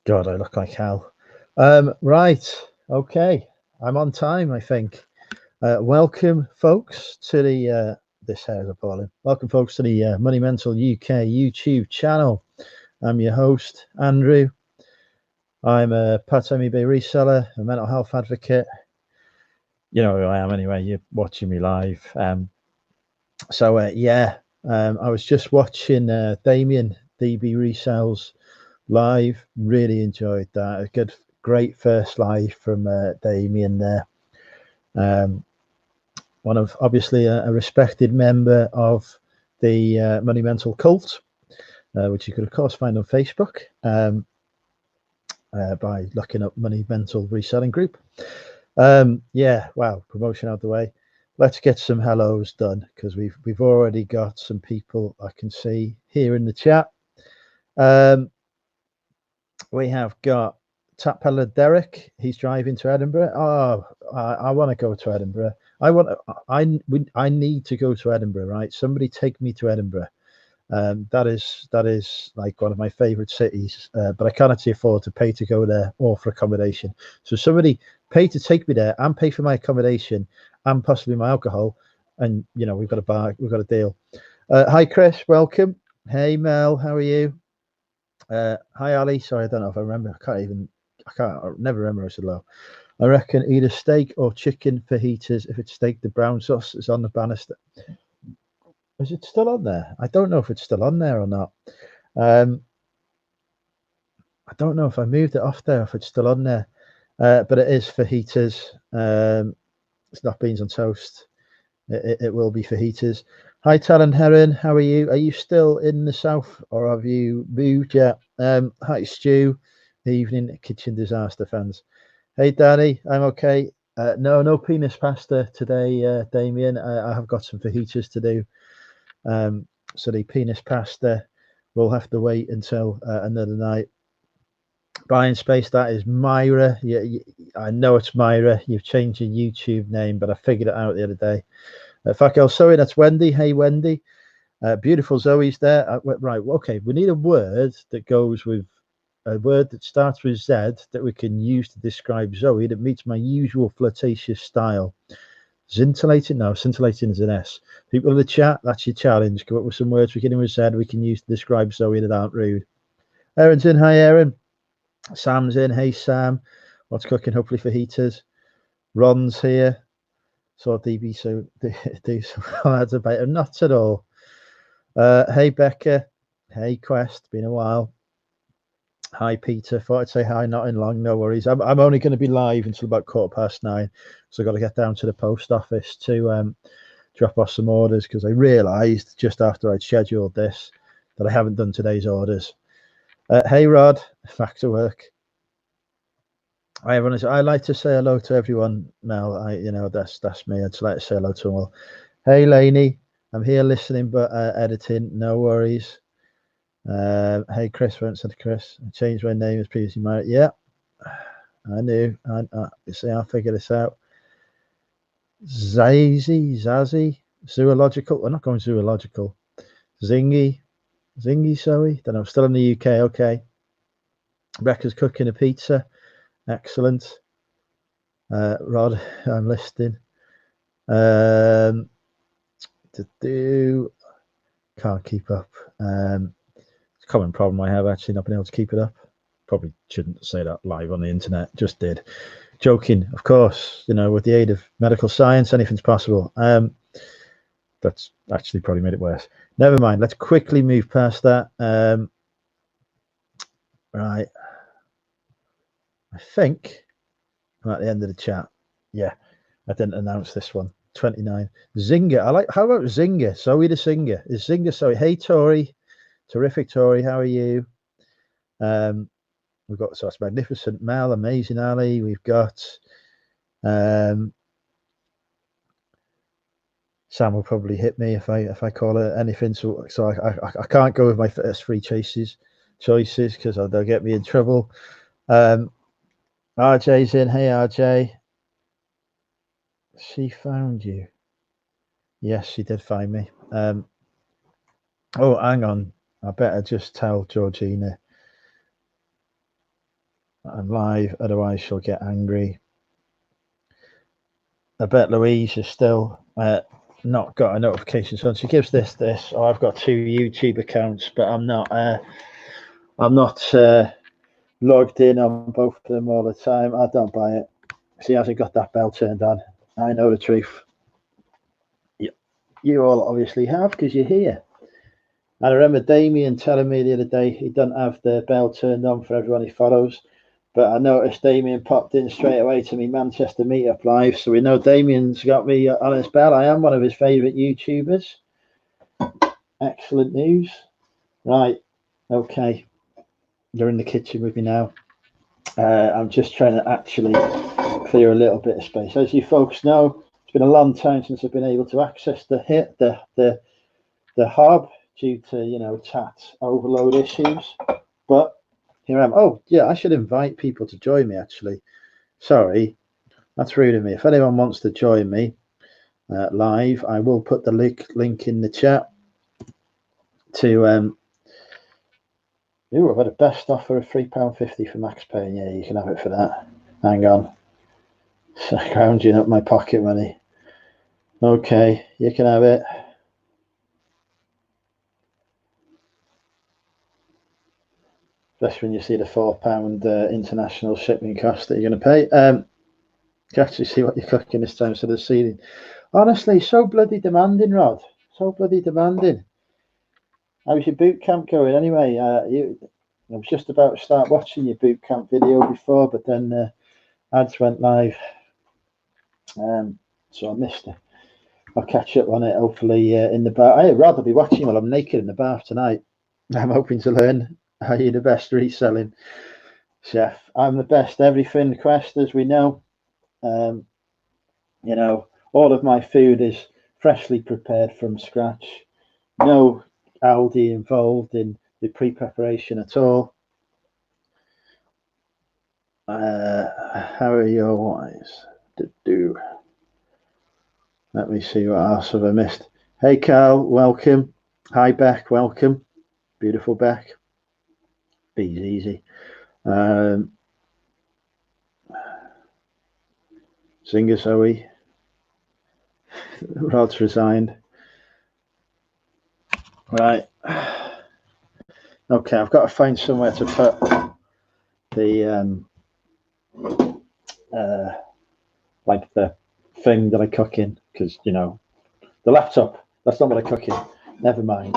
God, I look like hell. Right, okay, I'm on time, I think. Welcome, folks, to the this hair is appalling. Welcome, folks, to the Money Mental UK YouTube channel. I'm your host, Andrew. I'm a part-time eBay reseller, a mental health advocate. You know who I am anyway. You're watching me live. I was just watching Damien DB Resells live. Really enjoyed that. A great first live from Damien there. One of obviously a respected member of the Money Mental cult, which you could of course find on Facebook by looking up Money Mental Reselling Group. Wow, promotion out of the way. Let's get some hellos done because we've already got some people I can see here in the chat. We have got Tap Peddler Derek. He's driving to Edinburgh. Oh, I want to go to Edinburgh. I need to go to Edinburgh. Right, somebody take me to Edinburgh. That is like one of my favourite cities, but I can't actually afford to pay to go there or for accommodation. So somebody pay to take me there and pay for my accommodation and possibly my alcohol, and we've got a deal. Hi Chris, welcome. Hey Mel, how are you? Hi Ali. Sorry, I don't know if I remember. I never remember. I said hello. I reckon either steak or chicken fajitas. If it's steak, the brown sauce is on the banister. Is it still on there? I don't know if it's still on there or not. I don't know if I moved it off there, if it's still on there. But it is fajitas. It's not beans on toast. It will be fajitas. Hi, Talon Heron. How are you? Are you still in the south or have you moved yet? Hi, Stu. Evening, kitchen disaster fans. Hey, Danny. I'm okay. No penis pasta today, Damien. I have got some fajitas to do. So the penis pasta will have to wait until another night. Buying space, that is Myra. Yeah, I know it's Myra. You've changed your YouTube name, but I figured it out the other day. Fakel, sorry, that's Wendy. Hey, Wendy. Beautiful Zoe's there. Right, okay. We need a word that goes with a word that starts with Z that we can use to describe Zoe that meets my usual flirtatious style. Scintillating? No, scintillating is an S. People in the chat, that's your challenge. Come up with some words beginning with Z we can use to describe Zoe that aren't rude. Aaron's in. Hi, Aaron. Sam's in. Hey, Sam. What's cooking? Hopefully fajitas. Ron's here. Saw DB so do some ads about him. Not at all. Hey, Becca. Hey, Quest. Been a while. Hi, Peter. Thought I'd say hi, not in long. No worries. I'm only going to be live until about 9:15. So I've got to get down to the post office to drop off some orders because I realised just after I'd scheduled this that I haven't done today's orders. Hey, Rod. Back to work. Hi, everyone. I like to say hello to everyone now. That's me. I'd just like to say hello to them all. Hey, Lainey. I'm here listening but editing. No worries. Hey, Chris. Went to Chris. I changed my name as previously married. Yeah, I knew. See, I'll figure this out. Zazzy, zoological. We're not going zoological. Zingy, sorry. Don't know. Still in the UK. Okay. Rebecca's cooking a pizza. Excellent. Rod, I'm listening. Can't keep up. It's a common problem I have actually not been able to keep it up. Probably shouldn't say that live on the internet. Just did. Joking, of course. With the aid of medical science, anything's possible. That's actually probably made it worse. Never mind. Let's quickly move past that. Right. I think I'm at the end of the chat. Yeah, I didn't announce this one. 29. Zinger. How about Zinger? Zoe the Singer. Is Zinger Zoe? Hey, Tori. Terrific, Tori. How are you? We've got so it's magnificent Mel, amazing Ali. We've got Sam will probably hit me if I call it anything. So I can't go with my first three choices because they'll get me in trouble. RJ's in. Hey RJ. She found you. Yes, she did find me. Oh, hang on. I better just tell Georgina. I'm live, otherwise she'll get angry. I bet Louise is still not got a notification. So she gives this. Oh, I've got 2 YouTube accounts, but I'm not logged in on both of them all the time. I don't buy it. She hasn't got that bell turned on. I know the truth. You all obviously have, because you're here. And I remember Damien telling me the other day he doesn't have the bell turned on for everyone he follows. But I noticed Damien popped in straight away to me Manchester Meetup Live. So we know Damien's got me on his bell. I am one of his favourite YouTubers. Excellent news. Right. Okay. You're in the kitchen with me now. I'm just trying to actually clear a little bit of space. As you folks know, it's been a long time since I've been able to access the hob due to, chat overload issues. But here I am. Oh, yeah, I should invite people to join me, actually. Sorry, that's rude of me. If anyone wants to join me live, I will put the link in the chat to... I've had a best offer of £3.50 for Max Pay. Yeah, you can have it for that. Hang on. Scrounging up my pocket money. Okay, you can have it. Especially when you see the £4 international shipping cost that you're going to pay. You can actually see what you're cooking this time instead of sealing. Honestly, so bloody demanding, Rod. So bloody demanding. How's your boot camp going anyway? I was just about to start watching your boot camp video before, but then ads went live. So I missed it. I'll catch up on it hopefully in the bath. I'd rather be watching while I'm naked in the bath tonight. I'm hoping to learn how you're the best reselling chef. I'm the best everything, Quest, as we know. All of my food is freshly prepared from scratch. No Aldi involved in the pre-preparation at all. How are your wives? Let me see what else have I missed. Hey Carl, welcome. Hi Beck, welcome. Beautiful Beck. Be's easy. Singer Zoe. Rod's resigned. Right. Okay, I've got to find somewhere to put the like the thing that I cook in, because the laptop, that's not what I cook in. Never mind.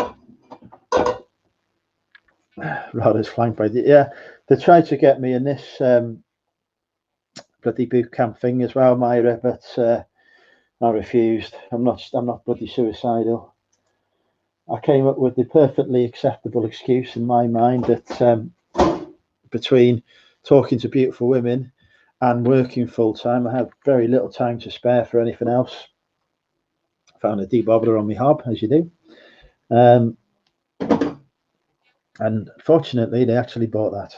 Rod is flanked by they tried to get me in this bloody boot camp thing as well, Myra, but I refused. I'm not bloody suicidal. I came up with the perfectly acceptable excuse in my mind that between talking to beautiful women and working full time, I had very little time to spare for anything else. Found a debobbler on my hob, as you do. And fortunately, they actually bought that.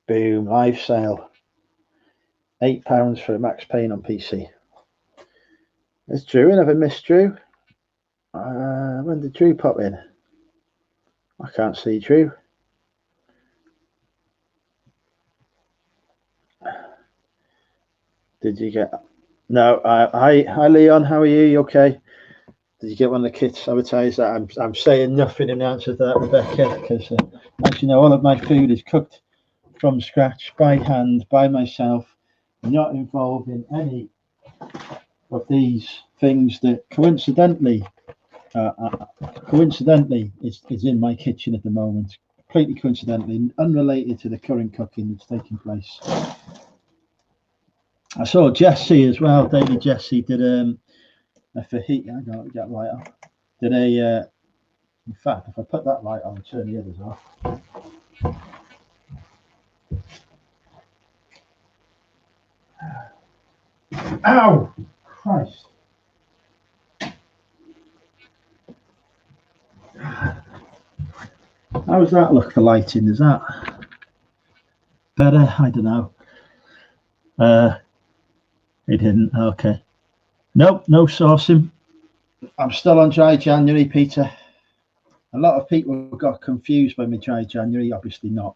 Boom, live sale. £8 for a Max Payne on PC. There's Drew. I never missed Drew. When did Drew pop in? I can't see Drew. Did you get... No, hi Leon, how are you? You okay? Did you get one of the kits advertised? I'm saying nothing in answer to that, Rebecca, because as you know, all of my food is cooked from scratch, by hand, by myself. I'm not involved in any of these things that coincidentally is in my kitchen at the moment. Completely coincidentally, unrelated to the current cooking that's taking place. I saw Jesse as well. Daily Jesse did a fajita. I got that light off. Did a in fact, if I put that light on and turn the others off. Ow! Christ. How does that look for lighting? Is that better? I don't know. It didn't. Okay. Nope, no saucing. I'm still on dry January, Peter. A lot of people got confused by me dry January. Obviously not.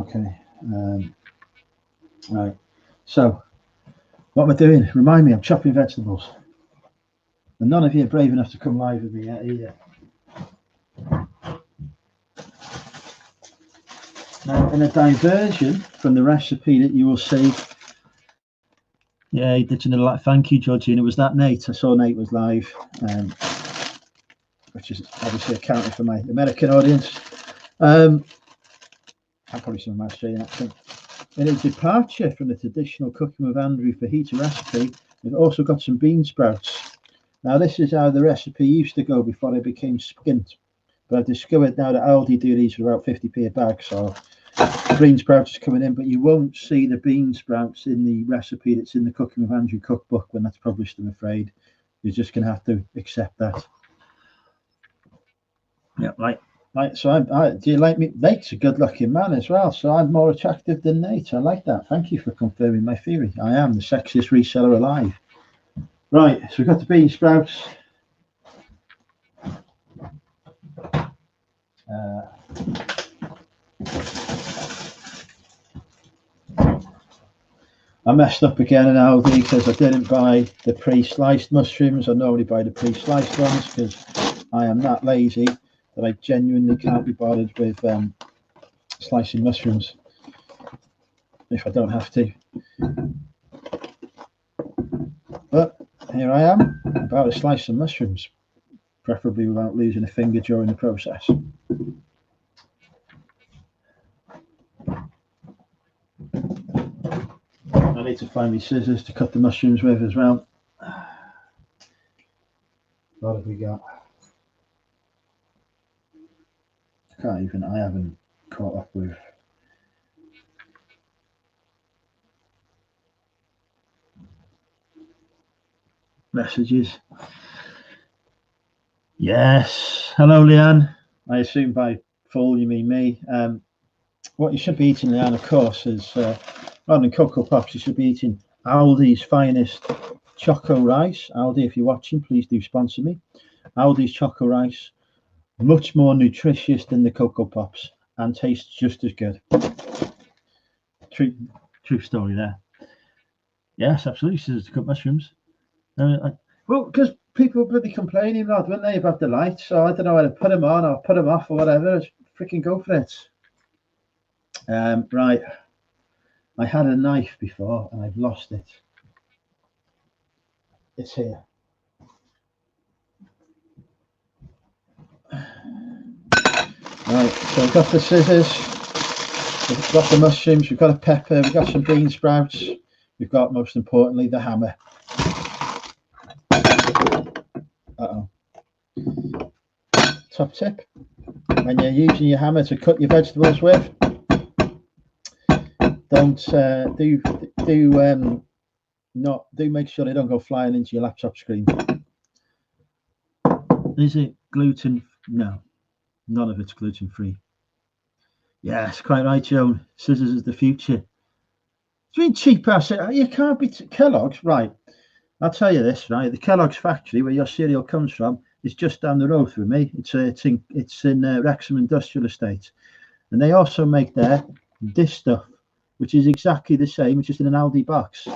Okay. Right. So, what am I doing? Remind me, I'm chopping vegetables. And none of you are brave enough to come live with me yet, either. Now, in a diversion from the recipe that you will see. Yeah, he did another like thank you, Georgie. And it was that Nate. I saw Nate was live, which is obviously accounting for my American audience. I'm probably some of my Australian accent. In a departure from the traditional cooking with Andrew fajita recipe, we've also got some bean sprouts. Now, this is how the recipe used to go before it became skint. But I've discovered now that Aldi do these for about 50p a bag, so bean sprouts is coming in, but you won't see the bean sprouts in the recipe that's in the Cooking with Andrew cookbook when that's published, I'm afraid. You're just going to have to accept that. Yeah, right. So do you like me? Nate's a good-looking man as well, so I'm more attractive than Nate. I like that. Thank you for confirming my theory. I am the sexiest reseller alive. Right, so we've got the bean sprouts. I messed up again in Aldi because I didn't buy the pre-sliced mushrooms. I normally buy the pre-sliced ones because I am that lazy that I genuinely can't be bothered with slicing mushrooms if I don't have to. But here I am, about to slice some mushrooms, preferably without losing a finger during the process. I need to find me scissors to cut the mushrooms with as well. What have we got? I haven't caught up with messages. Yes. Hello, Leanne. I assume by full you mean me. What you should be eating, Leanne, of course, is rather than Cocoa Pops, you should be eating Aldi's finest Choco Rice. Aldi, if you're watching, please do sponsor me. Aldi's Choco Rice, much more nutritious than the Cocoa Pops and tastes just as good. True story there. Yes, absolutely. Scissors to cut mushrooms. Well, because people would be complaining, Rod, wouldn't they, about the lights? So I don't know whether to put them on or put them off or whatever. Just freaking go for it. Right. I had a knife before and I've lost it. It's here. Right, so we've got the scissors, we've got the mushrooms, we've got a pepper, we've got some bean sprouts, we've got, most importantly, the hammer. Top tip, when you're using your hammer to cut your vegetables with, don't make sure they don't go flying into your laptop screen. Is it gluten? No, none of it's gluten free. Yes, quite right, Joan. Scissors is the future. It's really cheap. You can't be Kellogg's, right? I'll tell you this, right? The Kellogg's factory, where your cereal comes from, is just down the road from me. It's in Wrexham Industrial Estate, and they also make this stuff, which is exactly the same, just in an Aldi box.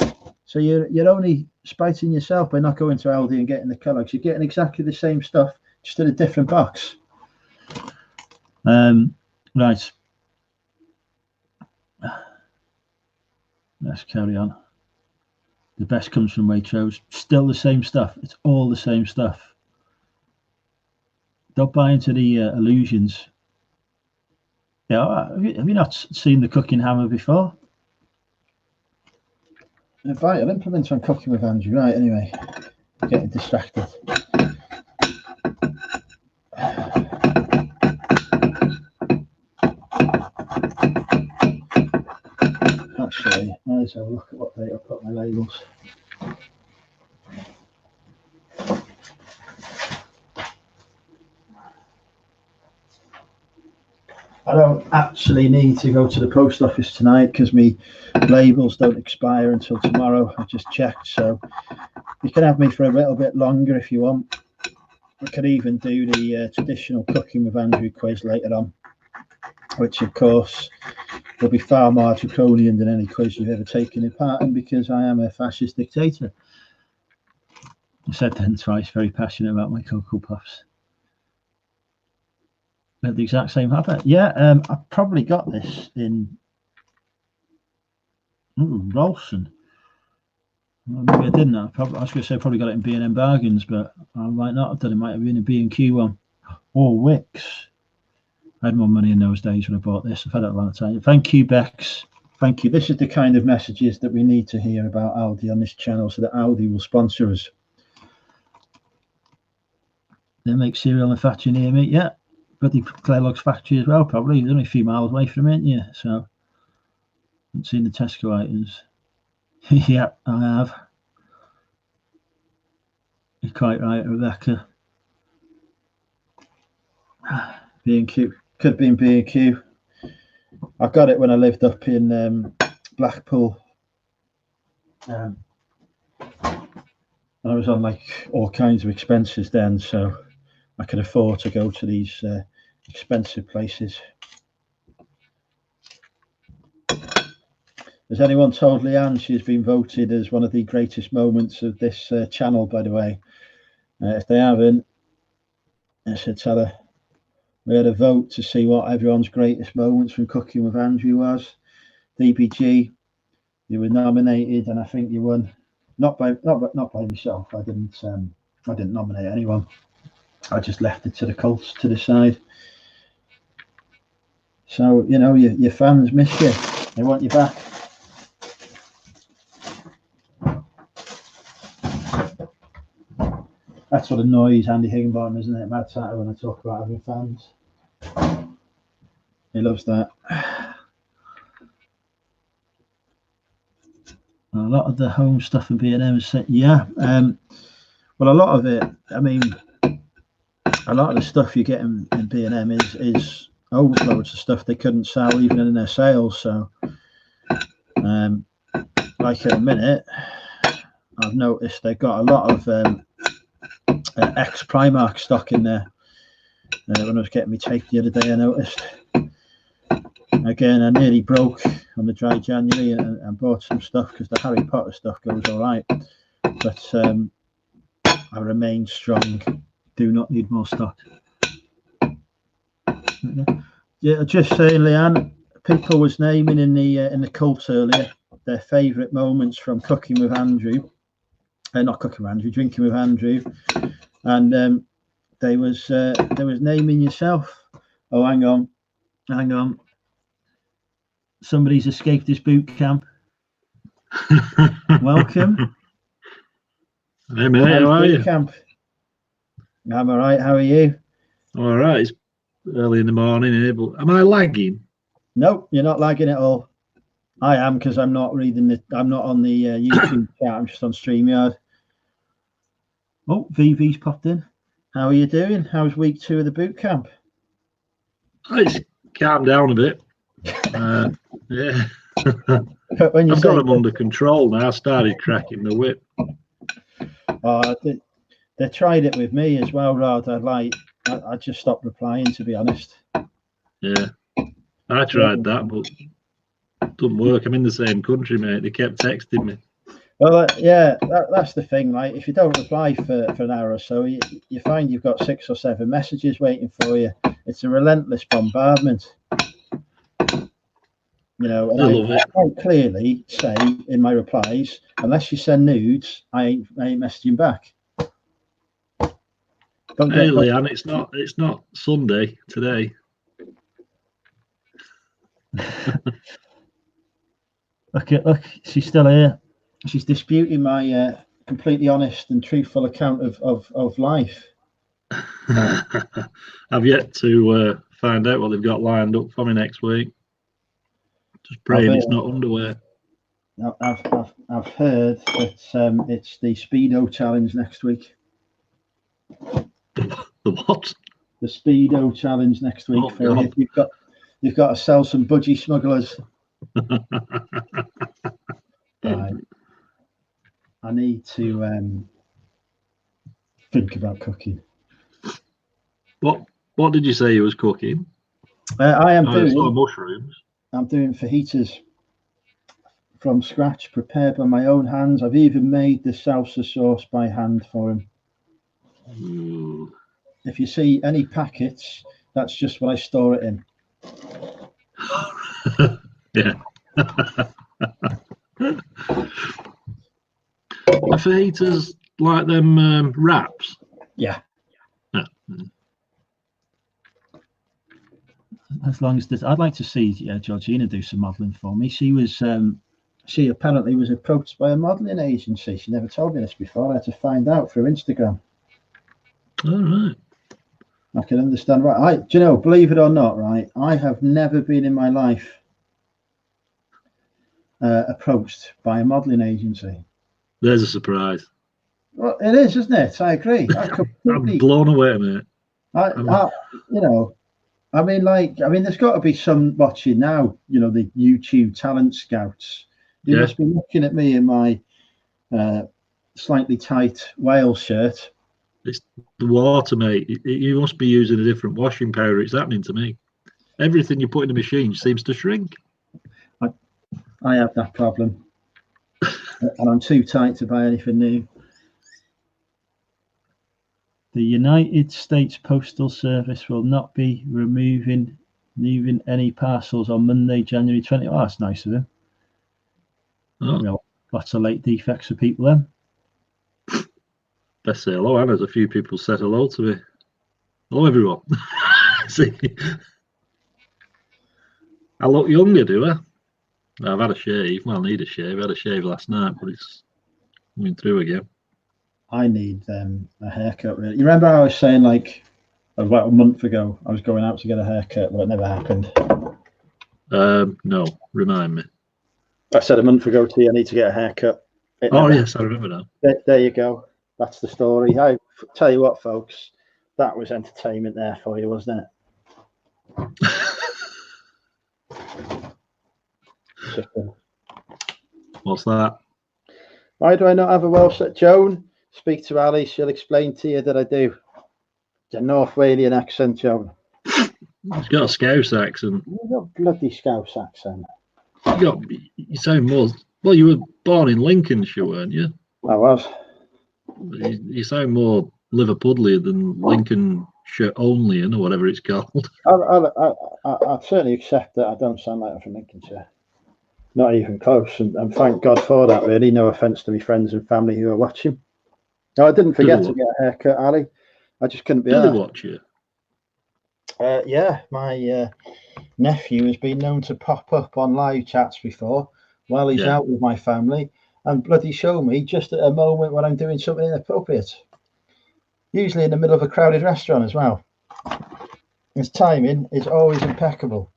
So you're only spiting yourself by not going to Aldi and getting the Kellogg's. You're getting exactly the same stuff, just in a different box. Right. Let's carry on. The best comes from Waitrose. Still the same stuff. It's all the same stuff. Don't buy into the illusions. Yeah, have you not seen the cooking hammer before? Vital implements on Cooking with Andrew. Right, anyway, getting distracted. Actually, let's have a look at what date I put my labels. I don't actually need to go to the post office tonight because my labels don't expire until tomorrow. I just checked, so you can have me for a little bit longer if you want. I could even do the traditional Cooking with Andrew quiz later on. which of course will be far more draconian than any quiz you've ever taken part in, because I am a fascist dictator. I said then twice, very passionate about my Cocoa Puffs. We had the exact same habit. Yeah, I probably got this in Rolson. Well, maybe I didn't. I was going to say I probably got it in B&M Bargains, but I might not have done. It might have been a B&Q one. Or Wicks. I had more money in those days when I bought this. I've had it a long time. Thank you, Bex. Thank you. This is the kind of messages that we need to hear about Aldi on this channel, so that Aldi will sponsor us. They make cereal in a factory near me. Yeah, bloody Clare Logs factory as well, probably. There's only a few miles away from it, ain't you? So, I haven't seen the Tesco items. Yeah, I have. You're quite right, Rebecca. B&Q. Could be in B&Q. I got it when I lived up in Blackpool. And I was on like all kinds of expenses then, so I could afford to go to these expensive places. Has anyone told Leanne she's been voted as one of the greatest moments of this channel, by the way? If they haven't, I should tell her. We had a vote to see what everyone's greatest moments from Cooking with Andrew was. DBG, you were nominated, and I think you won. Not by myself. I didn't nominate anyone. I just left it to the cults to decide. So you know, your fans miss you. They want you back. That's what annoys Andy Higginbottom, isn't it? Mad Satter, when I talk about having fans. He loves that. A lot of the home stuff in B&M is, yeah. Well, a lot of it, I mean, a lot of the stuff you get in B&M is overloads of stuff they couldn't sell even in their sales. So, like in a minute, I've noticed they've got a lot of ex-Primark stock in there. When I was getting my take the other day, I noticed. Again, I nearly broke on the dry January and bought some stuff because the Harry Potter stuff goes all right. But I remain strong. Do not need more stock. Yeah, just saying, Leanne, people was naming in the cult earlier their favourite moments from Cooking with Andrew. Not Cooking with Andrew, Drinking with Andrew. And they was naming yourself. Oh, hang on. Somebody's escaped this boot camp. Welcome. Hey mate, how are you? Camp. I'm all right. How are you? All right. It's early in the morning here, but am I lagging? Nope, you're not lagging at all. I am, because I'm not reading I'm not on the YouTube chat. I'm just on StreamYard. Oh, VV's popped in. How are you doing? How's week 2 of the boot camp? It's calmed down a bit. Yeah. I've got them under control now. I started cracking the whip. They tried it with me as well, Rod. I just stopped replying, to be honest. Yeah, I tried that, but it doesn't work. I'm in the same country, mate. They kept texting me. Well, yeah, that's the thing, right? If you don't reply for an hour or so, you find you've got 6 or 7 messages waiting for you. It's a relentless bombardment. You know, and I quite clearly say in my replies, unless you send nudes, I ain't messaging back. Hey, Leanne, it's not Sunday today. Look, she's still here. She's disputing my completely honest and truthful account of life. I've yet to find out what they've got lined up for me next week. Just praying it's not underwear. I've heard that it's the Speedo challenge next week. The what? The Speedo challenge next week. Oh, You've got to sell some budgie smugglers. Right. I need to think about cooking. What did you say you was cooking? I am doing mushrooms. I'm doing fajitas from scratch, prepared by my own hands. I've even made the salsa sauce by hand for him. Ooh. If you see any packets, that's just what I store it in. Yeah. The fajitas like them wraps. Yeah. Yeah. As long as this, I'd like to see Georgina do some modelling for me. She was, she apparently was approached by a modelling agency. She never told me this before. I had to find out through Instagram. All right. I can understand. Right, do you know? Believe it or not, right? I have never been in my life approached by a modelling agency. There's a surprise. Well, it is, isn't it? I agree. I'm blown away, mate. You know, I mean, there's got to be some watching now. You know, the YouTube talent scouts. You must be looking at me in my slightly tight Wales shirt. It's the water, mate. You must be using a different washing powder. It's happening to me. Everything you put in the machine seems to shrink. I have that problem, and I'm too tight to buy anything new. The United States Postal Service will not be moving any parcels on Monday, January 20th. Oh, that's nice of him. Oh. Well, lots of late defects for people then. Best say hello, Anna's a few people said hello to me. Hello, everyone. See, I look younger, do I? I've had a shave. Well, I need a shave. I had a shave last night, but it's coming through again. I need a haircut. Really. You remember I was saying like about a month ago I was going out to get a haircut, but it never happened. No, remind me. I said a month ago to you, I need to get a haircut. Yes, I remember now. There you go. That's the story. I tell you what, folks, that was entertainment there for you, wasn't it? What's that? Why do I not have a Welsh? Joan, speak to Ali. She'll explain to you that I do. It's a North Walian accent, Joan. He's got a Scouse accent. You've got a bloody Scouse accent. You sound more. Well, you were born in Lincolnshire, weren't you? I was. You sound more Liverpudlian than Lincolnshire onlyan or whatever it's called. I certainly accept that I don't sound like I'm from Lincolnshire. Not even close, and thank God for that, really. No offence to my friends and family who are watching. No, I didn't forget to get a haircut, Ali. I just couldn't be asked. Did they watch you? Yeah, my nephew has been known to pop up on live chats before while he's out with my family and bloody show me just at a moment when I'm doing something inappropriate. Usually in the middle of a crowded restaurant as well. His timing is always impeccable.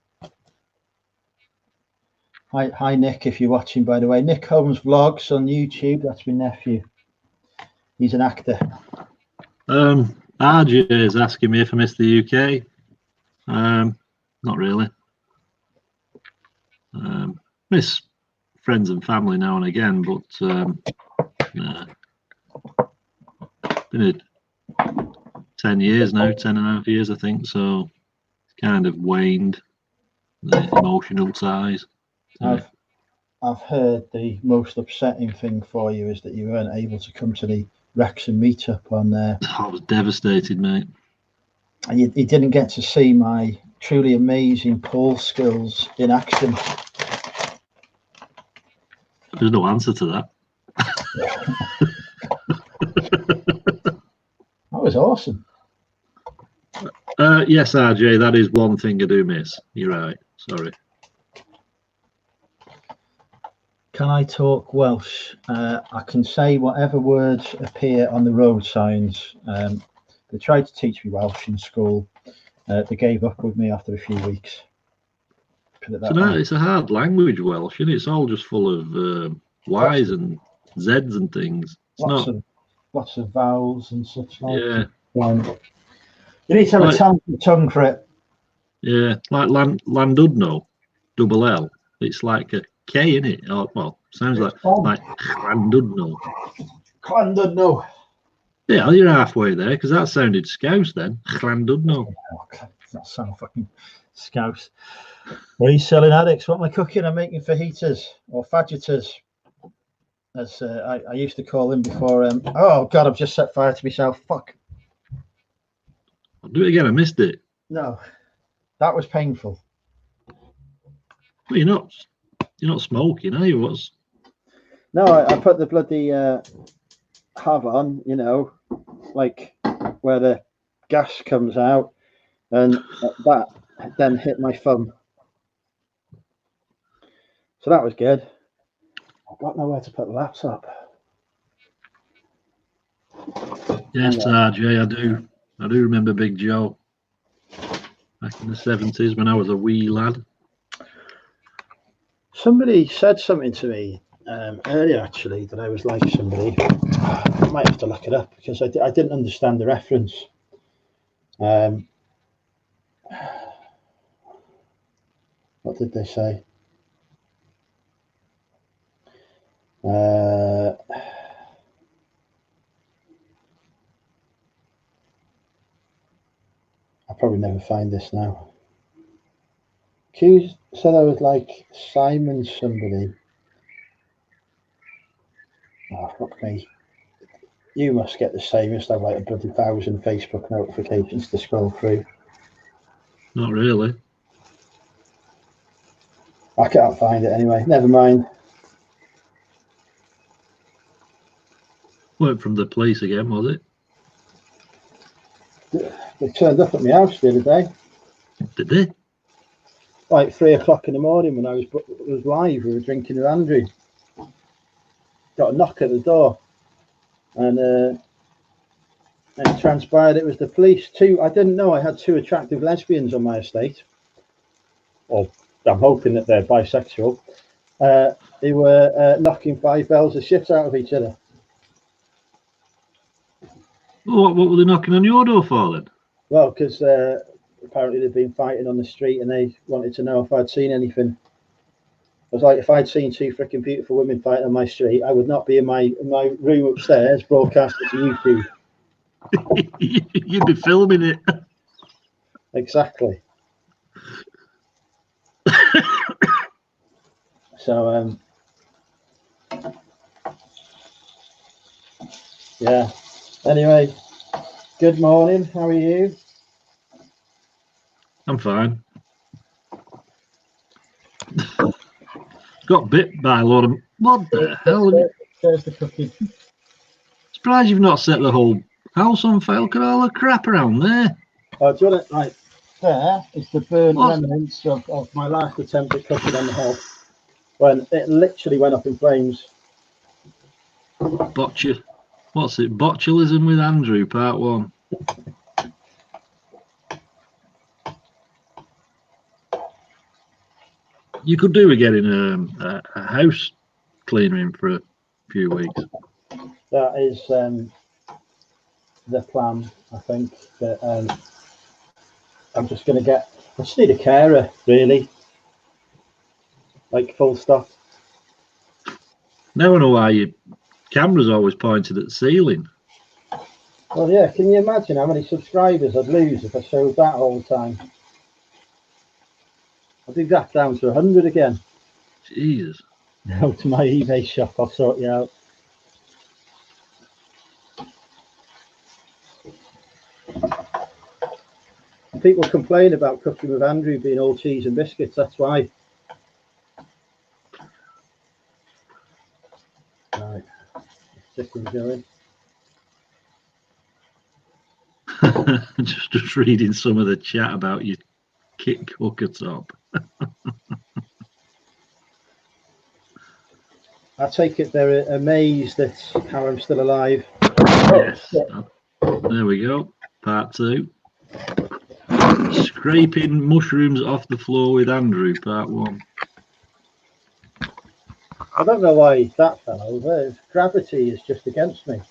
Hi Nick, if you're watching, by the way. Nick Holmes Vlogs on YouTube. That's my nephew. He's an actor. RJ is asking me if I miss the UK. Not really. Miss friends and family now and again, but been here 10 years now, 10.5 years, I think. So it's kind of waned the emotional ties. I've heard the most upsetting thing for you is that you weren't able to come to the Wrexham meetup on there. I was devastated, mate. And you didn't get to see my truly amazing pool skills in action. There's no answer to that. That was awesome. Yes, RJ, that is one thing I do miss. You're right. Sorry. Can I talk Welsh? I can say whatever words appear on the road signs. They tried to teach me Welsh in school. They gave up with me after a few weeks. It's a hard language, Welsh, and it's all just full of Y's and Z's and things. Lots of vowels and such like. Yeah. You need to have a tongue for it. Yeah, like Landudno, double L. It's like a K, in it. Oh, well, sounds like Landudno. Landudno. Yeah, you're halfway there because that sounded Scouse then. Landudno. That sound fucking scouse. Reselling addicts. What am I cooking? I'm making fajitas or fajitas, as I used to call them before. Oh God, I've just set fire to myself. Fuck. I'll do it again. I missed it. No, that was painful. Well, you're not smoking, are you? What's? No, I put the bloody have on, you know, like where the gas comes out, and that then hit my thumb. So that was good. I've got nowhere to put the laptop. Yes, RJ, I do. I do remember Big Joe back in the 70s when I was a wee lad. Somebody said something to me earlier, actually, that I was like somebody. I might have to look it up because I didn't understand the reference. What did they say? I'll probably never find this now. Q said I was like Simon somebody. Oh, fuck me. You must get the same. You must have like a bloody 1,000 Facebook notifications to scroll through. Not really. I can't find it anyway. Never mind. Weren't from the police again, was it? They turned up at my house the other day. Did they? Like 3 o'clock in the morning when I was live. We were drinking with Andrew. Got a knock at the door, and it transpired it was the police. I didn't know I had 2 attractive lesbians on my estate. Well, I'm hoping that they're bisexual. They were knocking 5 bells of shit out of each other. Well, what were they knocking on your door for then? Well, because apparently they'd been fighting on the street and they wanted to know if I'd seen anything. I was like, if I'd seen 2 freaking beautiful women fighting on my street, I would not be in my room upstairs broadcasting to YouTube. You'd be filming it. Exactly. So, yeah. Anyway, good morning. How are you? I'm fine. Got bit by a lot of... What the hell? There's the cooking. Surprised you've not set the whole house on fire. Look at all the crap around there. Oh, do you want it? Right there is the burnt remnants of my last attempt at cooking on the hob, when it literally went up in flames. What's it? Botulism with Andrew, part 1. You could do with getting a house cleaner in for a few weeks. That is the plan, I think. That I'm just going to get... I just need a carer, really. Like, full stop. Now I know why your camera's always pointed at the ceiling. Well, yeah, can you imagine how many subscribers I'd lose if I showed that all the time? I'll do that down to 100 again. Jesus. Go to my eBay shop, I'll sort you out. People complain about cooking with Andrew being all cheese and biscuits, that's why. Right, chicken's going. just reading some of the chat about your kit cooker top. I take it they're amazed at how I'm still alive. Yes. There we go. Part 2. Scraping mushrooms off the floor with Andrew, part 1. I don't know why that fell over. Gravity is just against me.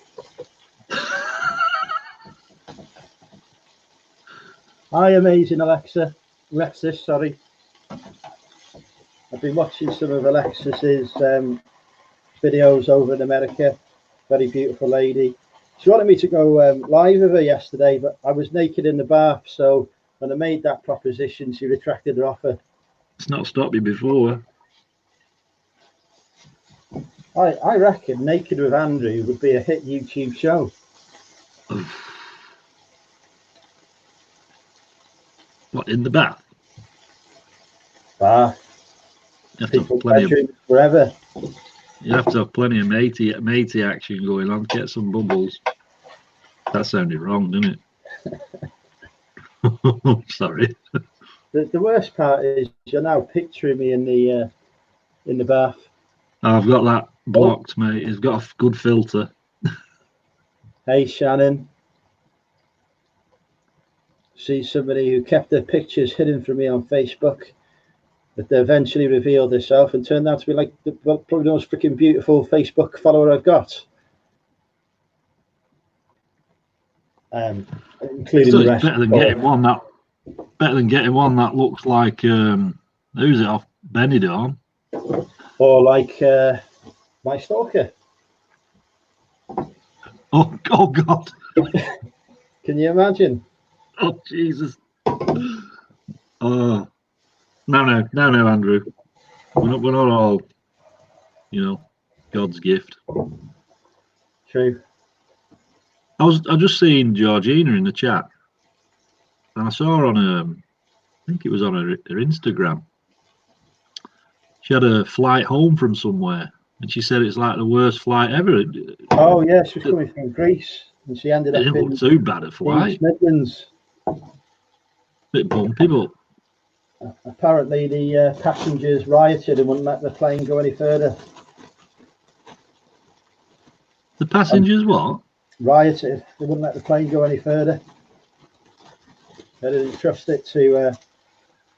Hi, amazing Alexis, sorry. I've been watching some of Alexis's videos over in America. Very beautiful lady. She wanted me to go live with her yesterday, but I was naked in the bath, so When I made that proposition, she retracted her offer. It's not stopped you before. I reckon Naked with Andrew would be a hit YouTube show. What, in the bath? Bath. People bedrooms, wherever. You have to have plenty of matey action going on to get some bubbles. That sounded wrong, didn't it? Sorry. The worst part is you're now picturing me in the bath. I've got that blocked, mate. It's got a good filter. Hey, Shannon. See somebody who kept their pictures hidden from me on Facebook, but they eventually revealed herself and turned out to be like probably the most freaking beautiful Facebook follower I've got. Including the rest. Better than getting one that looks like who's it off Benidorm? Or like my stalker. Oh God. Can you imagine? Oh Jesus. Oh no, Andrew. We're not all, God's gift. True. I just seen Georgina in the chat, and I saw her on I think it was on her Instagram. She had a flight home from somewhere, and she said it's like the worst flight ever. Oh yeah, she was coming from Greece, and she ended up in. It didn't look too bad a flight. Midlands. Bit bumpy, but apparently the passengers rioted and wouldn't let the plane go any further. The passengers what? Rioted. They wouldn't let the plane go any further. They didn't trust it to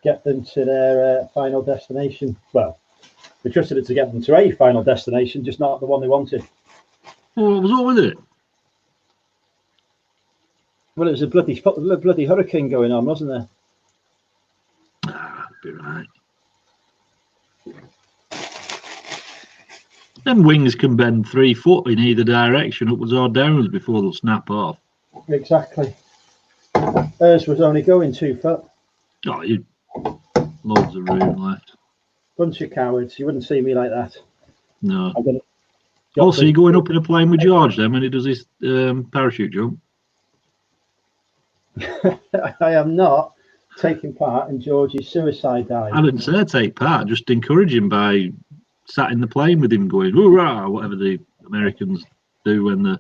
get them to their final destination. Well, they trusted it to get them to a final destination, just not the one they wanted. Well, what was wrong with it? Well, it was a bloody hurricane going on, wasn't there? Be right. Them wings can bend 3 foot in either direction, upwards or downwards, before they'll snap off. Exactly. Hers was only going 2 foot. Oh, you loads of room left. Bunch of cowards. You wouldn't see me like that. No. Also, you're going up in a plane with George then when he does his parachute jump? I am not taking part in George's suicide dive. I didn't say take part, just encourage him by sat in the plane with him going hoorah, whatever the Americans do when the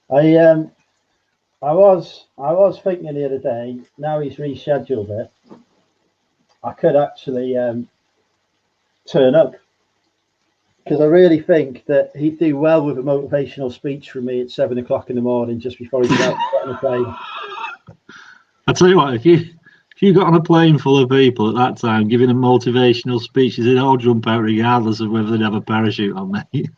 I was thinking the other day, now he's rescheduled it, I could actually turn up, because I really think that he'd do well with a motivational speech from me at 7 o'clock in the morning just before he got on the plane. I tell you what, if you got on a plane full of people at that time giving a motivational speech, they'd all jump out regardless of whether they'd have a parachute on, mate.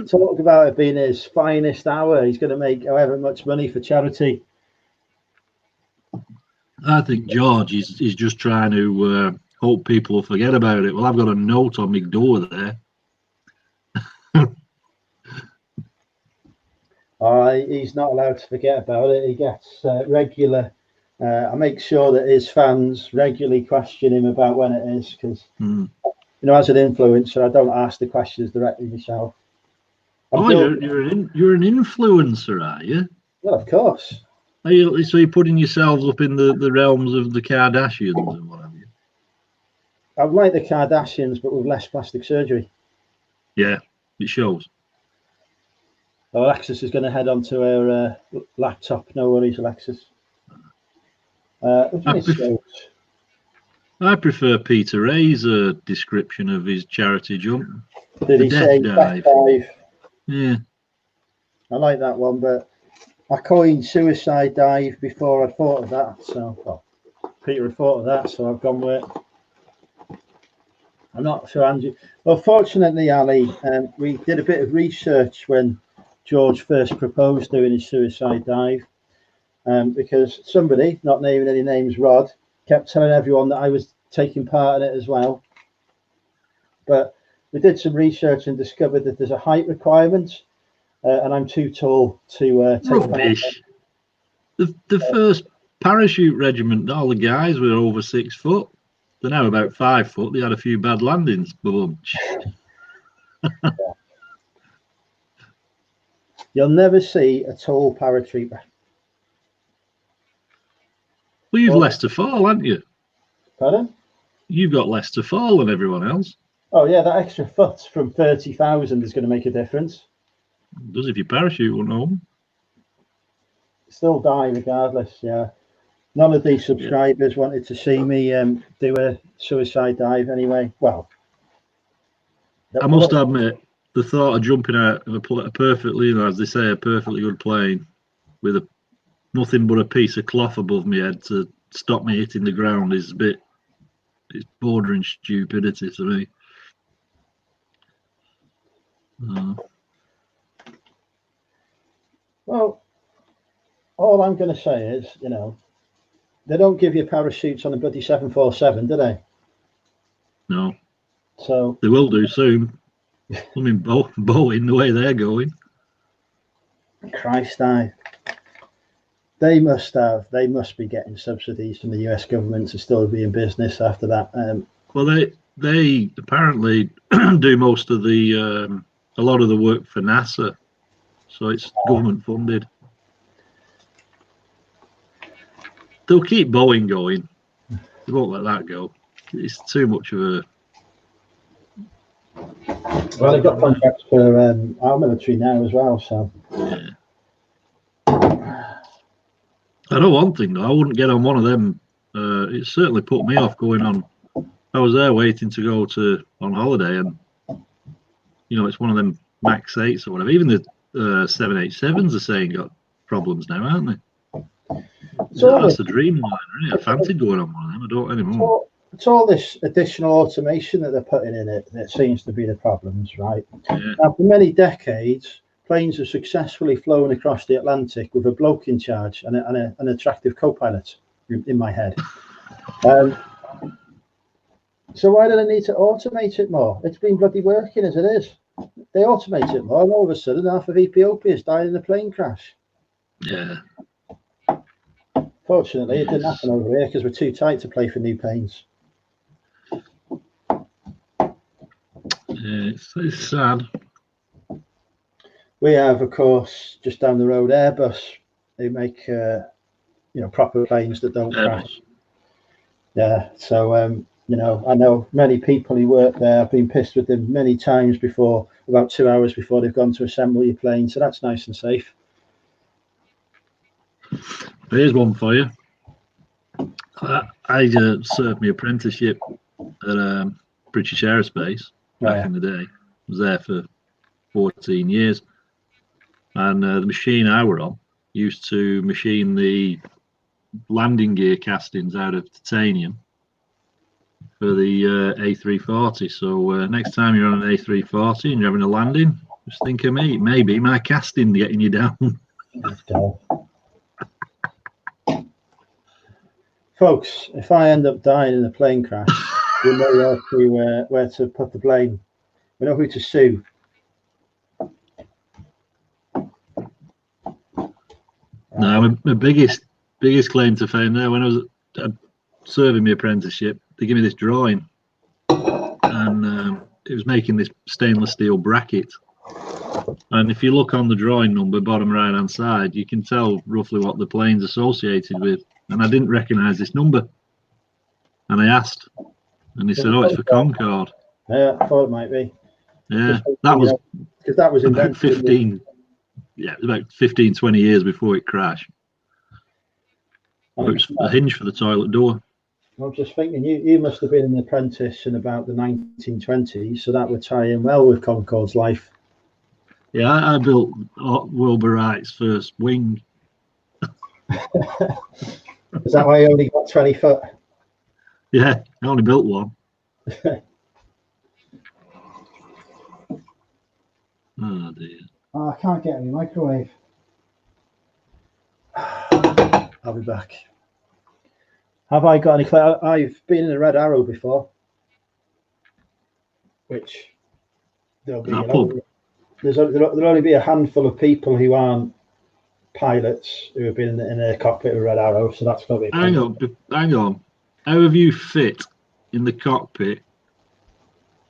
Talk about it being his finest hour. He's going to make however much money for charity. I think George is just trying to hope people will forget about it. Well, I've got a note on my door there. He's not allowed to forget about it. He gets regular. I make sure that his fans regularly question him about when it is, because as an influencer, I don't ask the questions directly myself. You're an influencer, are you? Well, of course. So you're putting yourselves up in the realms of the Kardashians and what have you? I'm like the Kardashians, but with less plastic surgery. Yeah, it shows. Alexis is going to head onto her laptop. No worries, Alexis. I prefer Peter Ray's description of his charity jump. Did he say death dive? Yeah. I like that one, but I coined suicide dive before I thought of that. So Peter had thought of that, so I've gone with it. I'm not sure, Andrew. Well, fortunately, Ali, we did a bit of research when George first proposed doing his suicide dive, because somebody, not naming any names, Rod, kept telling everyone that I was taking part in it as well. But we did some research and discovered that there's a height requirement, and I'm too tall to take Rubbish. The first parachute regiment, all the guys were over 6 foot. They're now about 5 foot. They had a few bad landings. You'll never see a tall paratrooper. Well, you've less to fall, haven't you? Pardon? You've got less to fall than everyone else. Oh yeah, that extra foot from 30,000 is going to make a difference. It does if your parachute won't home. Still die regardless. Yeah. None of these subscribers wanted to see me do a suicide dive anyway. Well, I must admit, the thought of jumping out of a perfectly, as they say, a perfectly good plane with nothing but a piece of cloth above my head to stop me hitting the ground is it's bordering stupidity to me. Well, all I'm going to say is, they don't give you parachutes on a bloody 747, do they? No. So they will do soon. I mean, Boeing, the way they're going. Christ, they must be getting subsidies from the US government to still be in business after that. Well, they apparently do most of a lot of the work for NASA, so it's government funded. They'll keep Boeing going. They won't let that go. It's too much of a. Well, they've got contracts for our military now as well, so. Yeah. I know one thing though. I wouldn't get on one of them. It certainly put me off going on. I was there waiting to go on holiday, and it's one of them Max 8s or whatever. Even the 787s are saying got problems now, aren't they? That's the dream line, really. I fancied going on one of them. I don't anymore. It's all this additional automation that they're putting in it that seems to be the problems, right? Yeah. Now, for many decades, planes have successfully flown across the Atlantic with a bloke in charge and an attractive co-pilot in my head. So why do they need to automate it more? It's been bloody working as it is. They automate it more, and all of a sudden, half of Ethiopia is dying in a plane crash. Yeah. Fortunately, it didn't happen over here because we're too tight to play for new planes. Yeah, it's sad. We have, of course, just down the road, Airbus. They make, proper planes that don't crash. Yeah, so, I know many people who work there. I've been pissed with them many times before, about 2 hours before they've gone to assemble your plane. So that's nice and safe. Here's one for you. I served my apprenticeship at British Aerospace back in the day. I was there for 14 years. And the machine I were on used to machine the landing gear castings out of titanium for the A340. So next time you're on an A340 and you're having a landing, just think of me. Maybe my casting getting you down. Folks, if I end up dying in a plane crash, we know where to put the blame. We know who to sue. No, my biggest claim to fame there, when I was serving my apprenticeship, they gave me this drawing, and it was making this stainless steel bracket. And if you look on the drawing number, bottom right hand side, you can tell roughly what the plane's associated with. And I didn't recognise this number, and I asked, and he said, "Oh, it's for Concorde." Yeah, I thought it might be. Yeah, that was because that was about 15. Yeah, it was about 15, 20 years before it crashed. It was a hinge for the toilet door. I was just thinking, you must have been an apprentice in about the 1920s, so that would tie in well with Concorde's life. Yeah, I built Wilbur Wright's first wing. Is that why you only got 20 foot? Yeah, I only built one. Oh dear. Oh, I can't get any microwave. I'll be back. Have I got any? I've been in a Red Arrow before, which there'll be. there'll only be a handful of people who aren't pilots who have been in a cockpit with Red Arrow, so that's got to be. Hang on. How have you fit in the cockpit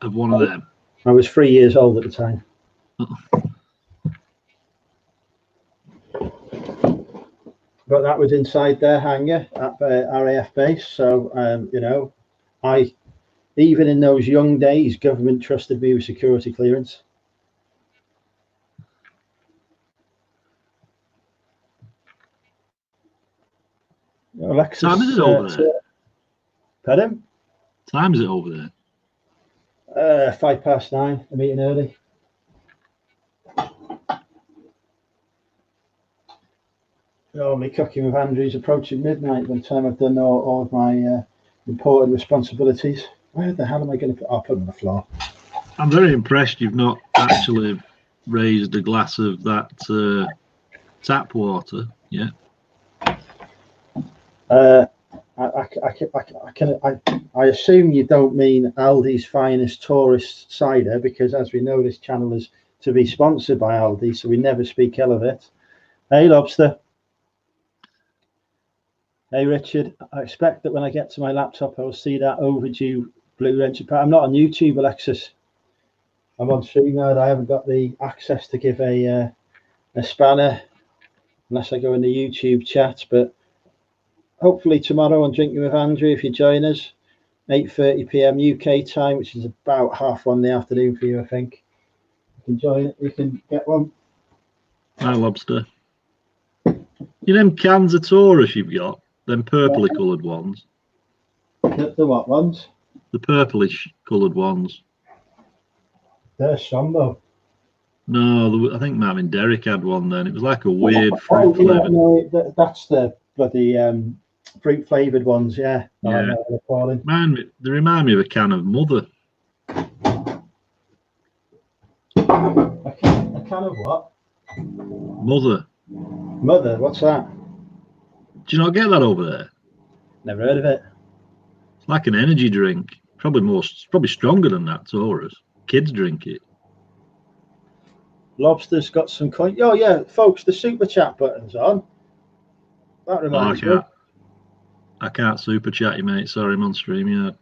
of one of them? I was 3 years old at the time. But that was inside their hangar at the RAF base. So, you know, even in those young days, government trusted me with security clearance. Alexis, time is it over there? Pardon? Time is it over there? 9:05. I'm eating early. Normally cooking with Andrew's approaching midnight by the time I've done all of my important responsibilities. Where the hell am I going to put? I'll put it on the floor. I'm very impressed you've not actually raised a glass of that tap water yet. I assume you don't mean Aldi's finest tourist cider, because as we know, this channel is to be sponsored by Aldi, so we never speak ill of it. Hey, Lobster. Hey, Richard. I expect that when I get to my laptop, I will see that overdue Blue Enterprise. I'm not on YouTube, Alexis. I'm on StreamYard. I haven't got the access to give a spanner unless I go in the YouTube chat, but hopefully tomorrow on Drinking with Andrew, if you join us, 8:30 p.m. UK time, which is about 1:30 in the afternoon for you, I think. You can join it. You can get one. Hi, Lobster. You know them cans of Taurus you've got, them purpley coloured ones? The what ones? The purplish coloured ones. They're Sambo. No, I think Marvin Derrick had one then. It was like a weird fruit flavour. No, that's the bloody fruit flavoured ones, yeah. Yeah. They remind me of a can of Mother. A can of what? Mother. Mother, what's that? Do you not get that over there? Never heard of it. It's like an energy drink. Probably stronger than that Taurus. Kids drink it. Lobster's got some coin. Oh yeah, folks, the super chat button's on. That reminds me. I can't super chat you, mate. Sorry, I'm on StreamYard.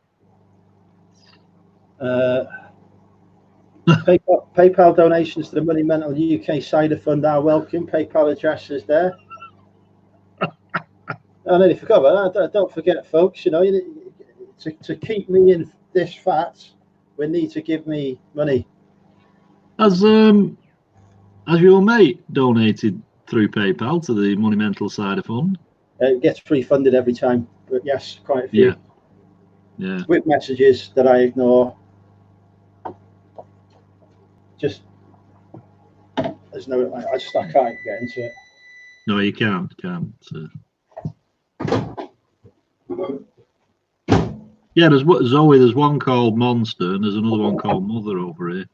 PayPal donations to the Money Mental UK Cider Fund are welcome. PayPal address is there. I nearly forgot about that. Don't forget, folks. You know, to keep me in this fat, we need to give me money. Has your mate donated through PayPal to the Money Mental Cider Fund? It gets refunded every time, but yes, quite a few. Yeah. With messages that I ignore. Just there's no. I can't get into it. No, you can't. Yeah, there's one called Monster and there's another one called Mother over here.